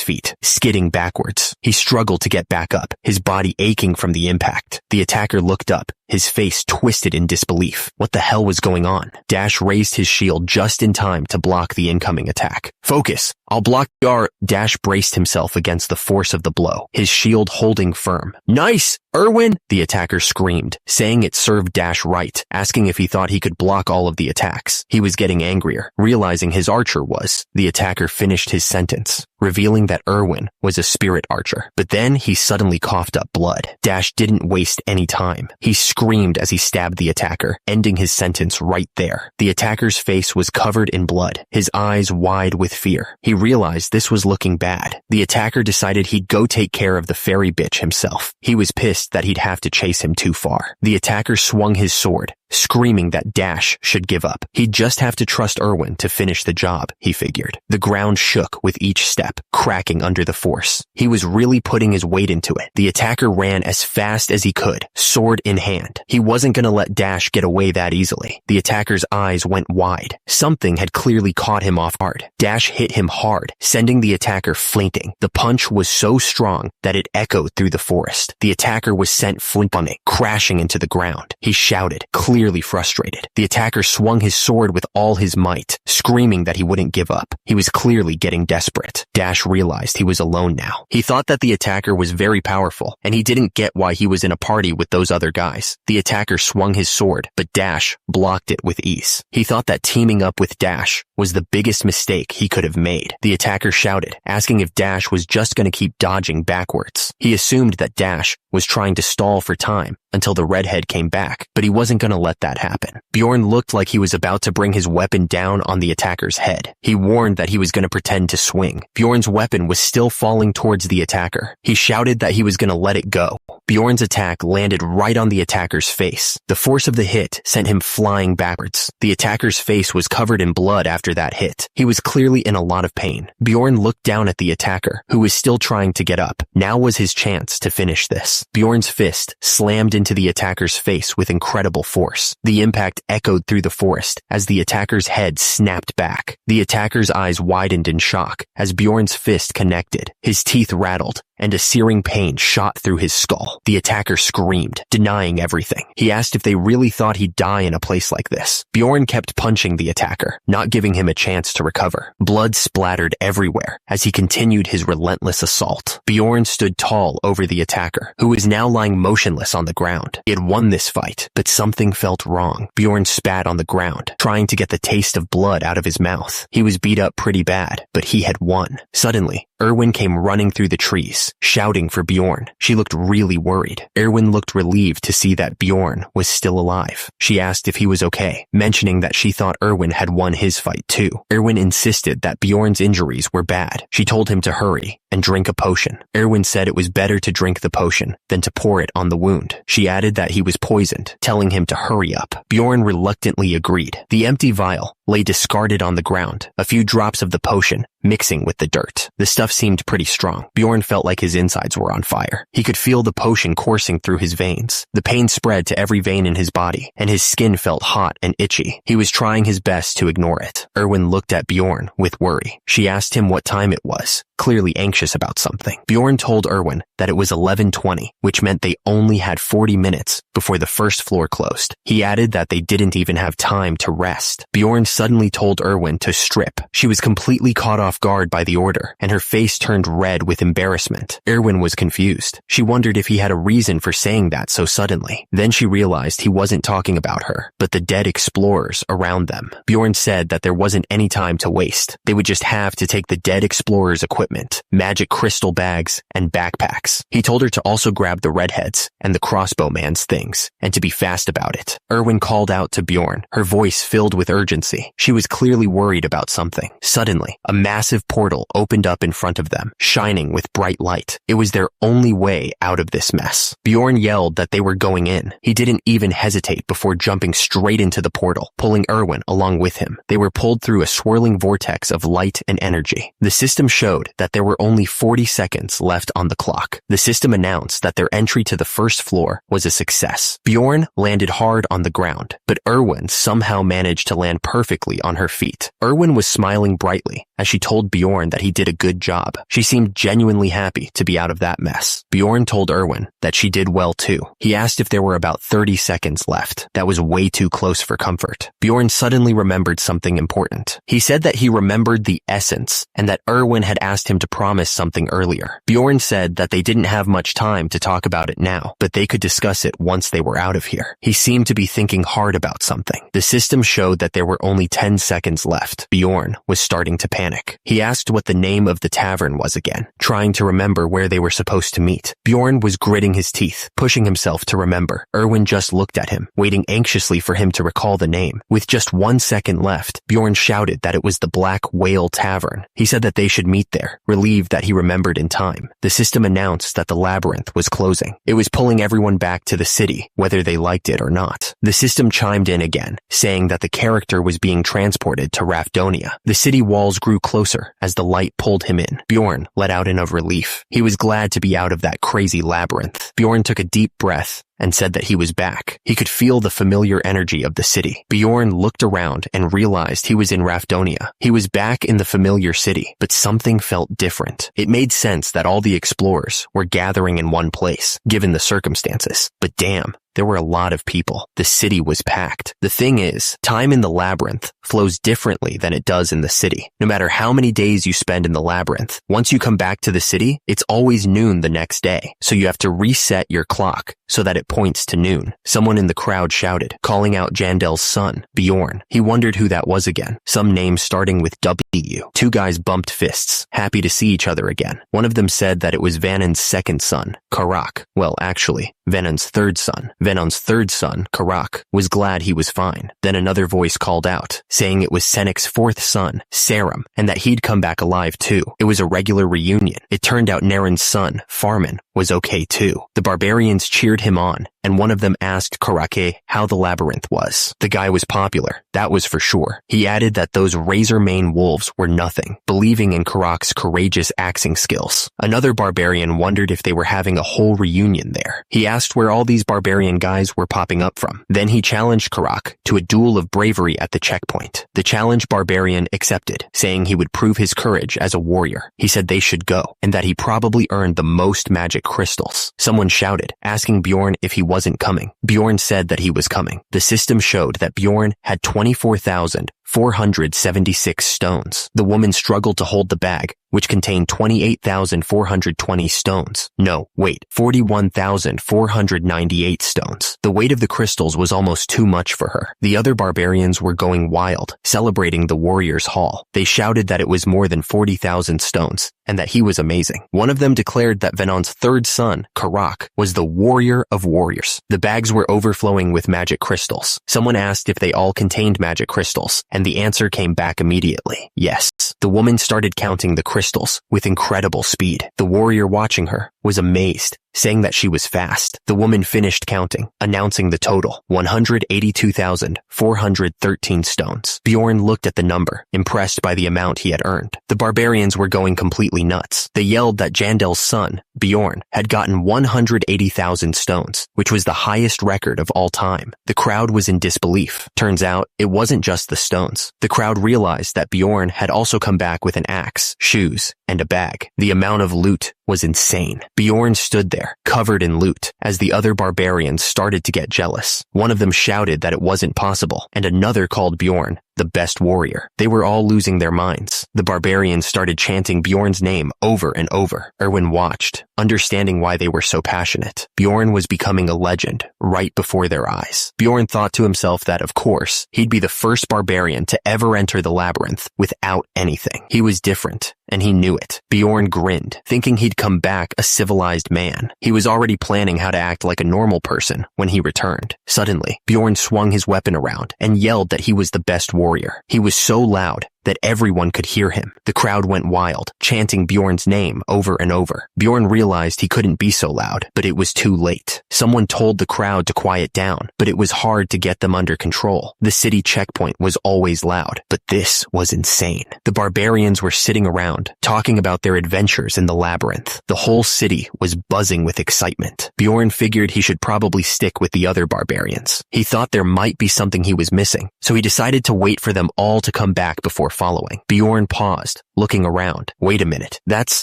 feet, skidding backwards. He struggled to get back up, his body aching from the impact. The attacker looked up, his face twisted in disbelief. What the hell was going on? Dash raised his shield just in time to block the incoming attack. "Focus! I'll block your—" Dash braced himself against the force of the blow, his shield holding firm. "Nice! Erwin!" the attacker screamed, saying it served Dash right, asking if he thought he could block all of the attacks. He was getting angrier, realizing his archer was. The attacker finished his sentence, revealing that Erwin was a spirit archer. But then he suddenly coughed up blood. Dash didn't waste any time. He screamed as he stabbed the attacker, ending his sentence right there. The attacker's face was covered in blood, his eyes wide with fear. He realized this was looking bad. The attacker decided he'd go take care of the fairy bitch himself. He was pissed that he'd have to chase him too far. The attacker swung his sword, screaming that Dash should give up. He'd just have to trust Erwin to finish the job, he figured. The ground shook with each step, cracking under the force. He was really putting his weight into it. The attacker ran as fast as he could, sword in hand. He wasn't going to let Dash get away that easily. The attacker's eyes went wide. Something had clearly caught him off guard. Dash hit him hard, sending the attacker flinting. The punch was so strong that it echoed through the forest. The attacker was sent flinting, crashing into the ground. He shouted, clearly frustrated. The attacker swung his sword with all his might, screaming that he wouldn't give up. He was clearly getting desperate. Dash realized he was alone now. He thought that the attacker was very powerful, and he didn't get why he was in a party with those other guys. The attacker swung his sword, but Dash blocked it with ease. He thought that teaming up with Dash was the biggest mistake he could have made. The attacker shouted, asking if Dash was just going to keep dodging backwards. He assumed that Dash was trying to stall for time until the redhead came back, but he wasn't going to let that happen. Bjorn looked like he was about to bring his weapon down on the attacker's head. He warned that he was going to pretend to swing. Bjorn's weapon was still falling towards the attacker. He shouted that he was going to let it go. Bjorn's attack landed right on the attacker's face. The force of the hit sent him flying backwards. The attacker's face was covered in blood after that hit. He was clearly in a lot of pain. Bjorn looked down at the attacker, who was still trying to get up. Now was his chance to finish this. Bjorn's fist slammed into the attacker's face with incredible force. The impact echoed through the forest as the attacker's head snapped back. The attacker's eyes widened in shock as Bjorn's fist connected. His teeth rattled and a searing pain shot through his skull. The attacker screamed, denying everything. He asked if they really thought he'd die in a place like this. Bjorn kept punching the attacker, not giving him a chance to recover. Blood splattered everywhere as he continued his relentless assault. Bjorn stood tall over the attacker, who was now lying motionless on the ground. He had won this fight, but something felt wrong. Bjorn spat on the ground, trying to get the taste of blood out of his mouth. He was beat up pretty bad, but he had won. Suddenly, Erwin came running through the trees, shouting for Bjorn. She looked really worried. Erwin looked relieved to see that Bjorn was still alive. She asked if he was okay, mentioning that she thought Erwin had won his fight too. Erwin insisted that Bjorn's injuries were bad. She told him to hurry and drink a potion. Erwin said it was better to drink the potion than to pour it on the wound. She added that he was poisoned, telling him to hurry up. Bjorn reluctantly agreed. The empty vial lay discarded on the ground, a few drops of the potion mixing with the dirt. The stuff seemed pretty strong. Bjorn felt like his insides were on fire. He could feel the potion coursing through his veins. The pain spread to every vein in his body, and his skin felt hot and itchy. He was trying his best to ignore it. Erwin looked at Bjorn with worry. She asked him what time it was, clearly anxious about something. Bjorn told Erwin that it was 11:20, which meant they only had 40 minutes before the first floor closed. He added that they didn't even have time to rest. Bjorn suddenly told Erwin to strip. She was completely caught off guard by the order, and her face turned red with embarrassment. Erwin was confused. She wondered if he had a reason for saying that so suddenly. Then she realized he wasn't talking about her, but the dead explorers around them. Bjorn said that there wasn't any time to waste. They would just have to take the dead explorers' equipment, magic crystal bags, and backpacks. He told her to also grab the redheads and the crossbowman's things, and to be fast about it. Erwin called out to Bjorn, her voice filled with urgency. She was clearly worried about something. Suddenly, a massive portal opened up in front of them, shining with bright light. It was their only way out of this mess. Bjorn yelled that they were going in. He didn't even hesitate before jumping straight into the portal, pulling Erwin along with him. They were pulled through a swirling vortex of light and energy. The system showed that there were only 40 seconds left on the clock. The system announced that their entry to the first floor was a success. Bjorn landed hard on the ground, but Erwin somehow managed to land perfectly on her feet. Erwin was smiling brightly as she told Bjorn that he did a good job. She seemed genuinely happy to be out of that mess. Bjorn told Erwin that she did well too. He asked if there were about 30 seconds left. That was way too close for comfort. Bjorn suddenly remembered something important. He said that he remembered the essence and that Erwin had asked him to promise something earlier. Bjorn said that they didn't have much time to talk about it now, but they could discuss it once they were out of here. He seemed to be thinking hard about something. The system showed that there were only 10 seconds left. Bjorn was starting to panic. He asked what the name of the tavern was again, trying to remember where they were supposed to meet. Bjorn was gritting his teeth, pushing himself to remember. Erwin just looked at him, waiting anxiously for him to recall the name. With just 1 second left, Bjorn shouted that it was the Black Whale Tavern. He said that they should meet there, relieved that he remembered in time. The system announced that the labyrinth was closing. It was pulling everyone back to the city, whether they liked it or not. The system chimed in again, saying that the character was being transported to Rafdonia. The city walls grew closer as the light pulled him in. Bjorn let out in of relief. He was glad to be out of that crazy labyrinth. Bjorn took a deep breath and said that he was back. He could feel the familiar energy of the city. Bjorn looked around and realized he was in Rafdonia. He was back in the familiar city, but something felt different. It made sense that all the explorers were gathering in one place, given the circumstances. But damn, there were a lot of people. The city was packed. The thing is, time in the labyrinth flows differently than it does in the city. No matter how many days you spend in the labyrinth, once you come back to the city, it's always noon the next day. So you have to reset your clock so that it points to noon. Someone in the crowd shouted, calling out Jandel's son, Bjorn. He wondered who that was again. Some name starting with W. Two guys bumped fists, happy to see each other again. One of them said that it was Vanon's second son, Karak. Well, actually, Venon's third son. Venon's third son, Karak, was glad he was fine. Then another voice called out, saying it was Senec's fourth son, Sarum, and that he'd come back alive too. It was a regular reunion. It turned out Naren's son, Farman, was okay too. The barbarians cheered him on and one of them asked Karake how the labyrinth was. The guy was popular, that was for sure. He added that those razor-mane wolves were nothing, believing in Karake's courageous axing skills. Another barbarian wondered if they were having a whole reunion there. He asked where all these barbarian guys were popping up from. Then he challenged Karake to a duel of bravery at the checkpoint. The challenged barbarian accepted, saying he would prove his courage as a warrior. He said they should go, and that he probably earned the most magic crystals. Someone shouted, asking Bjorn if he wasn't coming. Bjorn said that he was coming. The system showed that Bjorn had 24,476 stones. The woman struggled to hold the bag, which contained 28,420 stones. No, wait, 41,498 stones. The weight of the crystals was almost too much for her. The other barbarians were going wild, celebrating the warrior's haul. They shouted that it was more than 40,000 stones, and that he was amazing. One of them declared that Venon's third son, Karake, was the warrior of warriors. The bags were overflowing with magic crystals. Someone asked if they all contained magic crystals, and the answer came back immediately. Yes. The woman started counting the crystals with incredible speed. The warrior watching her was amazed, saying that she was fast. The woman finished counting, announcing the total, 182,413 stones. Bjorn looked at the number, impressed by the amount he had earned. The barbarians were going completely nuts. They yelled that Jandel's son, Bjorn, had gotten 180,000 stones, which was the highest record of all time. The crowd was in disbelief. Turns out, it wasn't just the stones. The crowd realized that Bjorn had also come back with an axe, shoes, and a bag. The amount of loot was insane. Bjorn stood there, covered in loot, as the other barbarians started to get jealous. One of them shouted that it wasn't possible, and another called Bjorn the best warrior. They were all losing their minds. The barbarians started chanting Bjorn's name over and over. Erwin watched, understanding why they were so passionate. Bjorn was becoming a legend right before their eyes. Bjorn thought to himself that, of course, he'd be the first barbarian to ever enter the labyrinth without anything. He was different, and he knew it. Bjorn grinned, thinking he'd come back a civilized man. He was already planning how to act like a normal person when he returned. Suddenly, Bjorn swung his weapon around and yelled that he was the best warrior. He was so loud that everyone could hear him. The crowd went wild, chanting Bjorn's name over and over. Bjorn realized he couldn't be so loud, but it was too late. Someone told the crowd to quiet down, but it was hard to get them under control. The city checkpoint was always loud, but this was insane. The barbarians were sitting around, talking about their adventures in the labyrinth. The whole city was buzzing with excitement. Bjorn figured he should probably stick with the other barbarians. He thought there might be something he was missing, so he decided to wait for them all to come back before following. Bjorn paused, looking around. Wait a minute.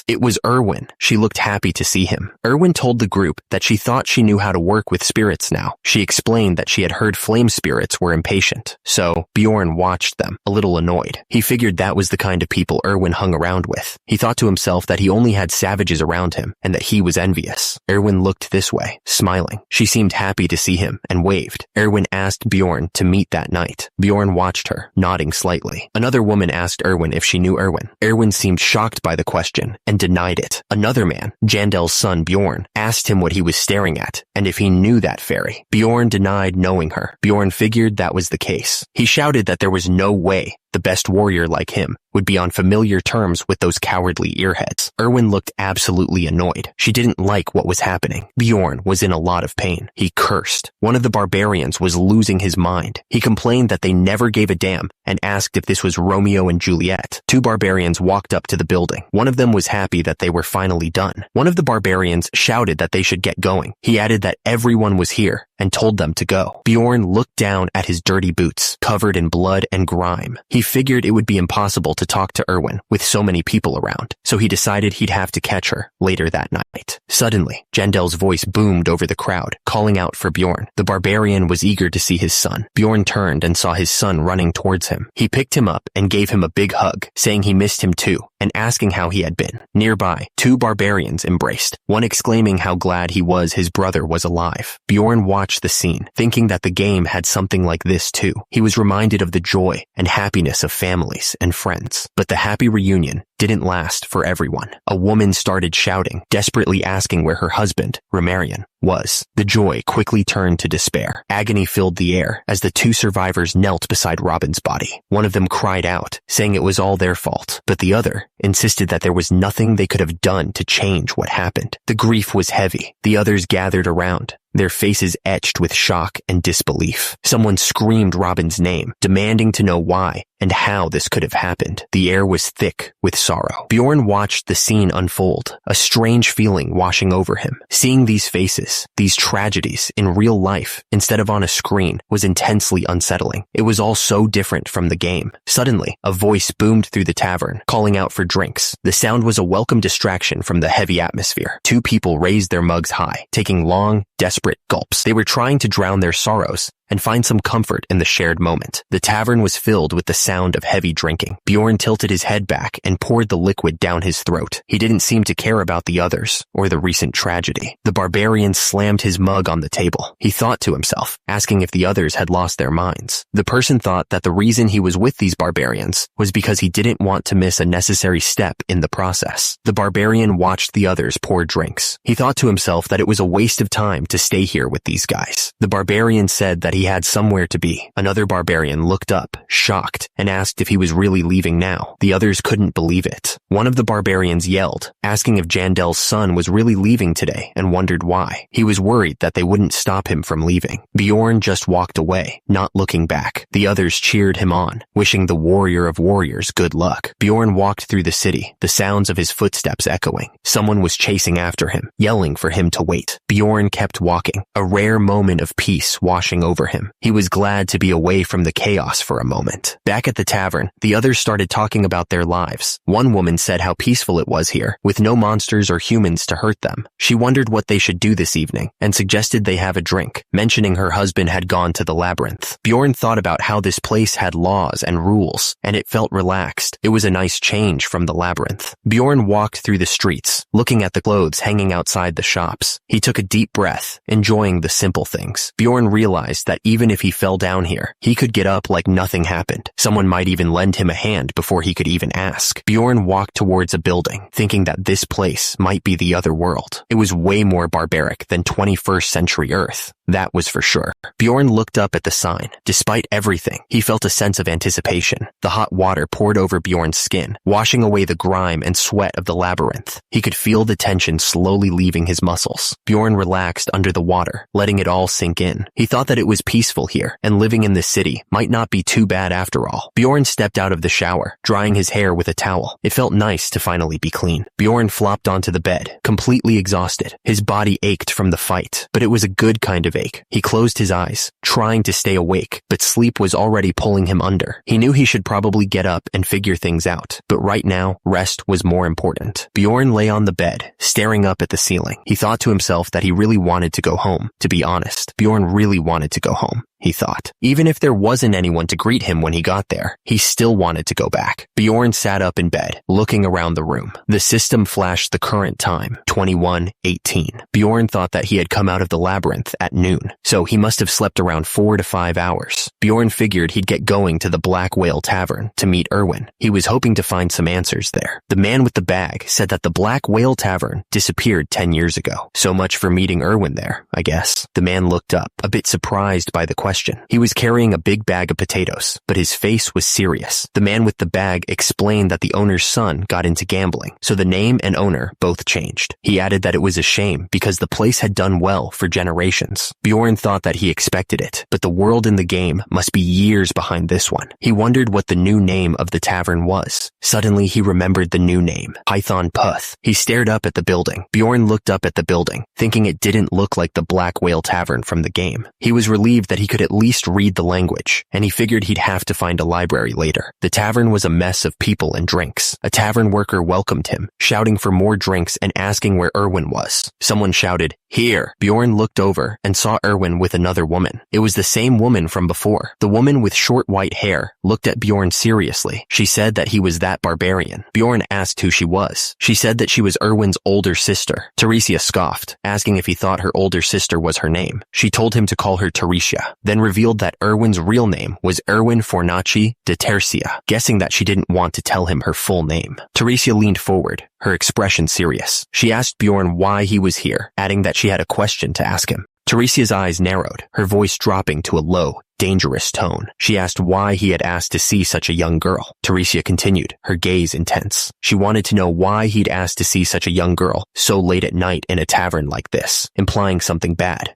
It was Erwin. She looked happy to see him. Erwin told the group that she thought she knew how to work with spirits now. She explained that she had heard flame spirits were impatient. So, Bjorn watched them, a little annoyed. He figured that was the kind of people Erwin hung around with. He thought to himself that he only had savages around him, and that he was envious. Erwin looked this way, smiling. She seemed happy to see him, and waved. Erwin asked Bjorn to meet that night. Bjorn watched her, nodding slightly. Another woman asked Erwin if she knew Erwin. Erwin seemed shocked by the question and denied it. Another man, Jandel's son Bjorn, asked him what he was staring at and if he knew that fairy. Bjorn denied knowing her. Bjorn figured that was the case. He shouted that there was no way the best warrior like him would be on familiar terms with those cowardly earheads. Erwin looked absolutely annoyed. She didn't like what was happening. Bjorn was in a lot of pain. He cursed. One of the barbarians was losing his mind. He complained that they never gave a damn and asked if this was Romeo and Juliet. Two barbarians walked up to the building. One of them was happy that they were finally done. One of the barbarians shouted that they should get going. He added that everyone was here and told them to go. Bjorn looked down at his dirty boots, covered in blood and grime. He figured it would be impossible to talk to Erwin with so many people around, so he decided he'd have to catch her later that night. Suddenly, Jandel's voice boomed over the crowd, calling out for Bjorn. The barbarian was eager to see his son. Bjorn turned and saw his son running towards him. He picked him up and gave him a big hug, saying he missed him too, and asking how he had been. Nearby, two barbarians embraced, one exclaiming how glad he was his brother was alive. Bjorn watched the scene, thinking that the game had something like this too. He was reminded of the joy and happiness of families and friends. But the happy reunion didn't last for everyone. A woman started shouting, desperately asking where her husband, Barbarian, was. The joy quickly turned to despair. Agony filled the air as the two survivors knelt beside Robin's body. One of them cried out, saying it was all their fault, but the other insisted that there was nothing they could have done to change what happened. The grief was heavy. The others gathered around, their faces etched with shock and disbelief. Someone screamed Robin's name, demanding to know why and how this could have happened. The air was thick with sorrow. Bjorn watched the scene unfold, a strange feeling washing over him. Seeing these faces, these tragedies in real life instead of on a screen was intensely unsettling. It was all so different from the game. Suddenly, a voice boomed through the tavern, calling out for drinks. The sound was a welcome distraction from the heavy atmosphere. Two people raised their mugs high, taking long, desperate gulps. They were trying to drown their sorrows and find some comfort in the shared moment. The tavern was filled with the sound of heavy drinking. Bjorn tilted his head back and poured the liquid down his throat. He didn't seem to care about the others or the recent tragedy. The barbarian slammed his mug on the table. He thought to himself, asking if the others had lost their minds. The person thought that the reason he was with these barbarians was because he didn't want to miss a necessary step in the process. The barbarian watched the others pour drinks. He thought to himself that it was a waste of time to stay here with these guys. The barbarian said that he had somewhere to be. Another barbarian looked up, shocked, and asked if he was really leaving now. The others couldn't believe it. One of the barbarians yelled, asking if Jandel's son was really leaving today and wondered why. He was worried that they wouldn't stop him from leaving. Bjorn just walked away, not looking back. The others cheered him on, wishing the warrior of warriors good luck. Bjorn walked through the city, the sounds of his footsteps echoing. Someone was chasing after him, yelling for him to wait. Bjorn kept walking, a rare moment of peace washing over him. He was glad to be away from the chaos for a moment. Back at the tavern, the others started talking about their lives. One woman said how peaceful it was here, with no monsters or humans to hurt them. She wondered what they should do this evening, and suggested they have a drink, mentioning her husband had gone to the labyrinth. Bjorn thought about how this place had laws and rules, and it felt relaxed. It was a nice change from the labyrinth. Bjorn walked through the streets, looking at the clothes hanging outside the shops. He took a deep breath, enjoying the simple things. Bjorn realized that even if he fell down here, he could get up like nothing happened. Someone might even lend him a hand before he could even ask. Bjorn walked towards a building, thinking that this place might be the other world. It was way more barbaric than 21st century Earth. That was for sure. Bjorn looked up at the sign. Despite everything, he felt a sense of anticipation. The hot water poured over Bjorn's skin, washing away the grime and sweat of the labyrinth. He could feel the tension slowly leaving his muscles. Bjorn relaxed under the water, letting it all sink in. He thought that it was peaceful here, and living in this city might not be too bad after all. Bjorn stepped out of the shower, drying his hair with a towel. It felt nice to finally be clean. Bjorn flopped onto the bed, completely exhausted. His body ached from the fight, but it was a good kind of ache. He closed his eyes, trying to stay awake, but sleep was already pulling him under. He knew he should probably get up and figure things out, but right now, rest was more important. Bjorn lay on the bed, staring up at the ceiling. He thought to himself that he really wanted to go home. To be honest, Bjorn really wanted to go home. He thought. Even if there wasn't anyone to greet him when he got there, he still wanted to go back. Bjorn sat up in bed, looking around the room. The system flashed the current time, 21:18. Bjorn thought that he had come out of the labyrinth at noon, so he must have slept around 4 to 5 hours. Bjorn figured he'd get going to the Black Whale Tavern to meet Erwin. He was hoping to find some answers there. The man with the bag said that the Black Whale Tavern disappeared 10 years ago. So much for meeting Erwin there, I guess. The man looked up, a bit surprised by the question. He was carrying a big bag of potatoes, but his face was serious. The man with the bag explained that the owner's son got into gambling, so the name and owner both changed. He added that it was a shame because the place had done well for generations. Bjorn thought that he expected it, but the world in the game must be years behind this one. He wondered what the new name of the tavern was. Suddenly he remembered the new name, Python Puth. He stared up at the building. Bjorn looked up at the building, thinking it didn't look like the Black Whale Tavern from the game. He was relieved that he could at least read the language, and he figured he'd have to find a library later. The tavern was a mess of people and drinks. A tavern worker welcomed him, shouting for more drinks and asking where Erwin was. Someone shouted, "Here!" Bjorn looked over and saw Erwin with another woman. It was the same woman from before. The woman with short white hair looked at Bjorn seriously. She said that he was that barbarian. Bjorn asked who she was. She said that she was Erwin's older sister. Teresia scoffed, asking if he thought her older sister was her name. She told him to call her Teresia. then revealed that Erwin's real name was Erwin Fornaci de Tercia, guessing that she didn't want to tell him her full name. Teresia leaned forward, her expression serious. She asked Bjorn why he was here, adding that she had a question to ask him. Teresia's eyes narrowed, her voice dropping to a low, dangerous tone. She asked why he had asked to see such a young girl. Teresia continued, her gaze intense. She wanted to know why he'd asked to see such a young girl so late at night in a tavern like this, implying something bad.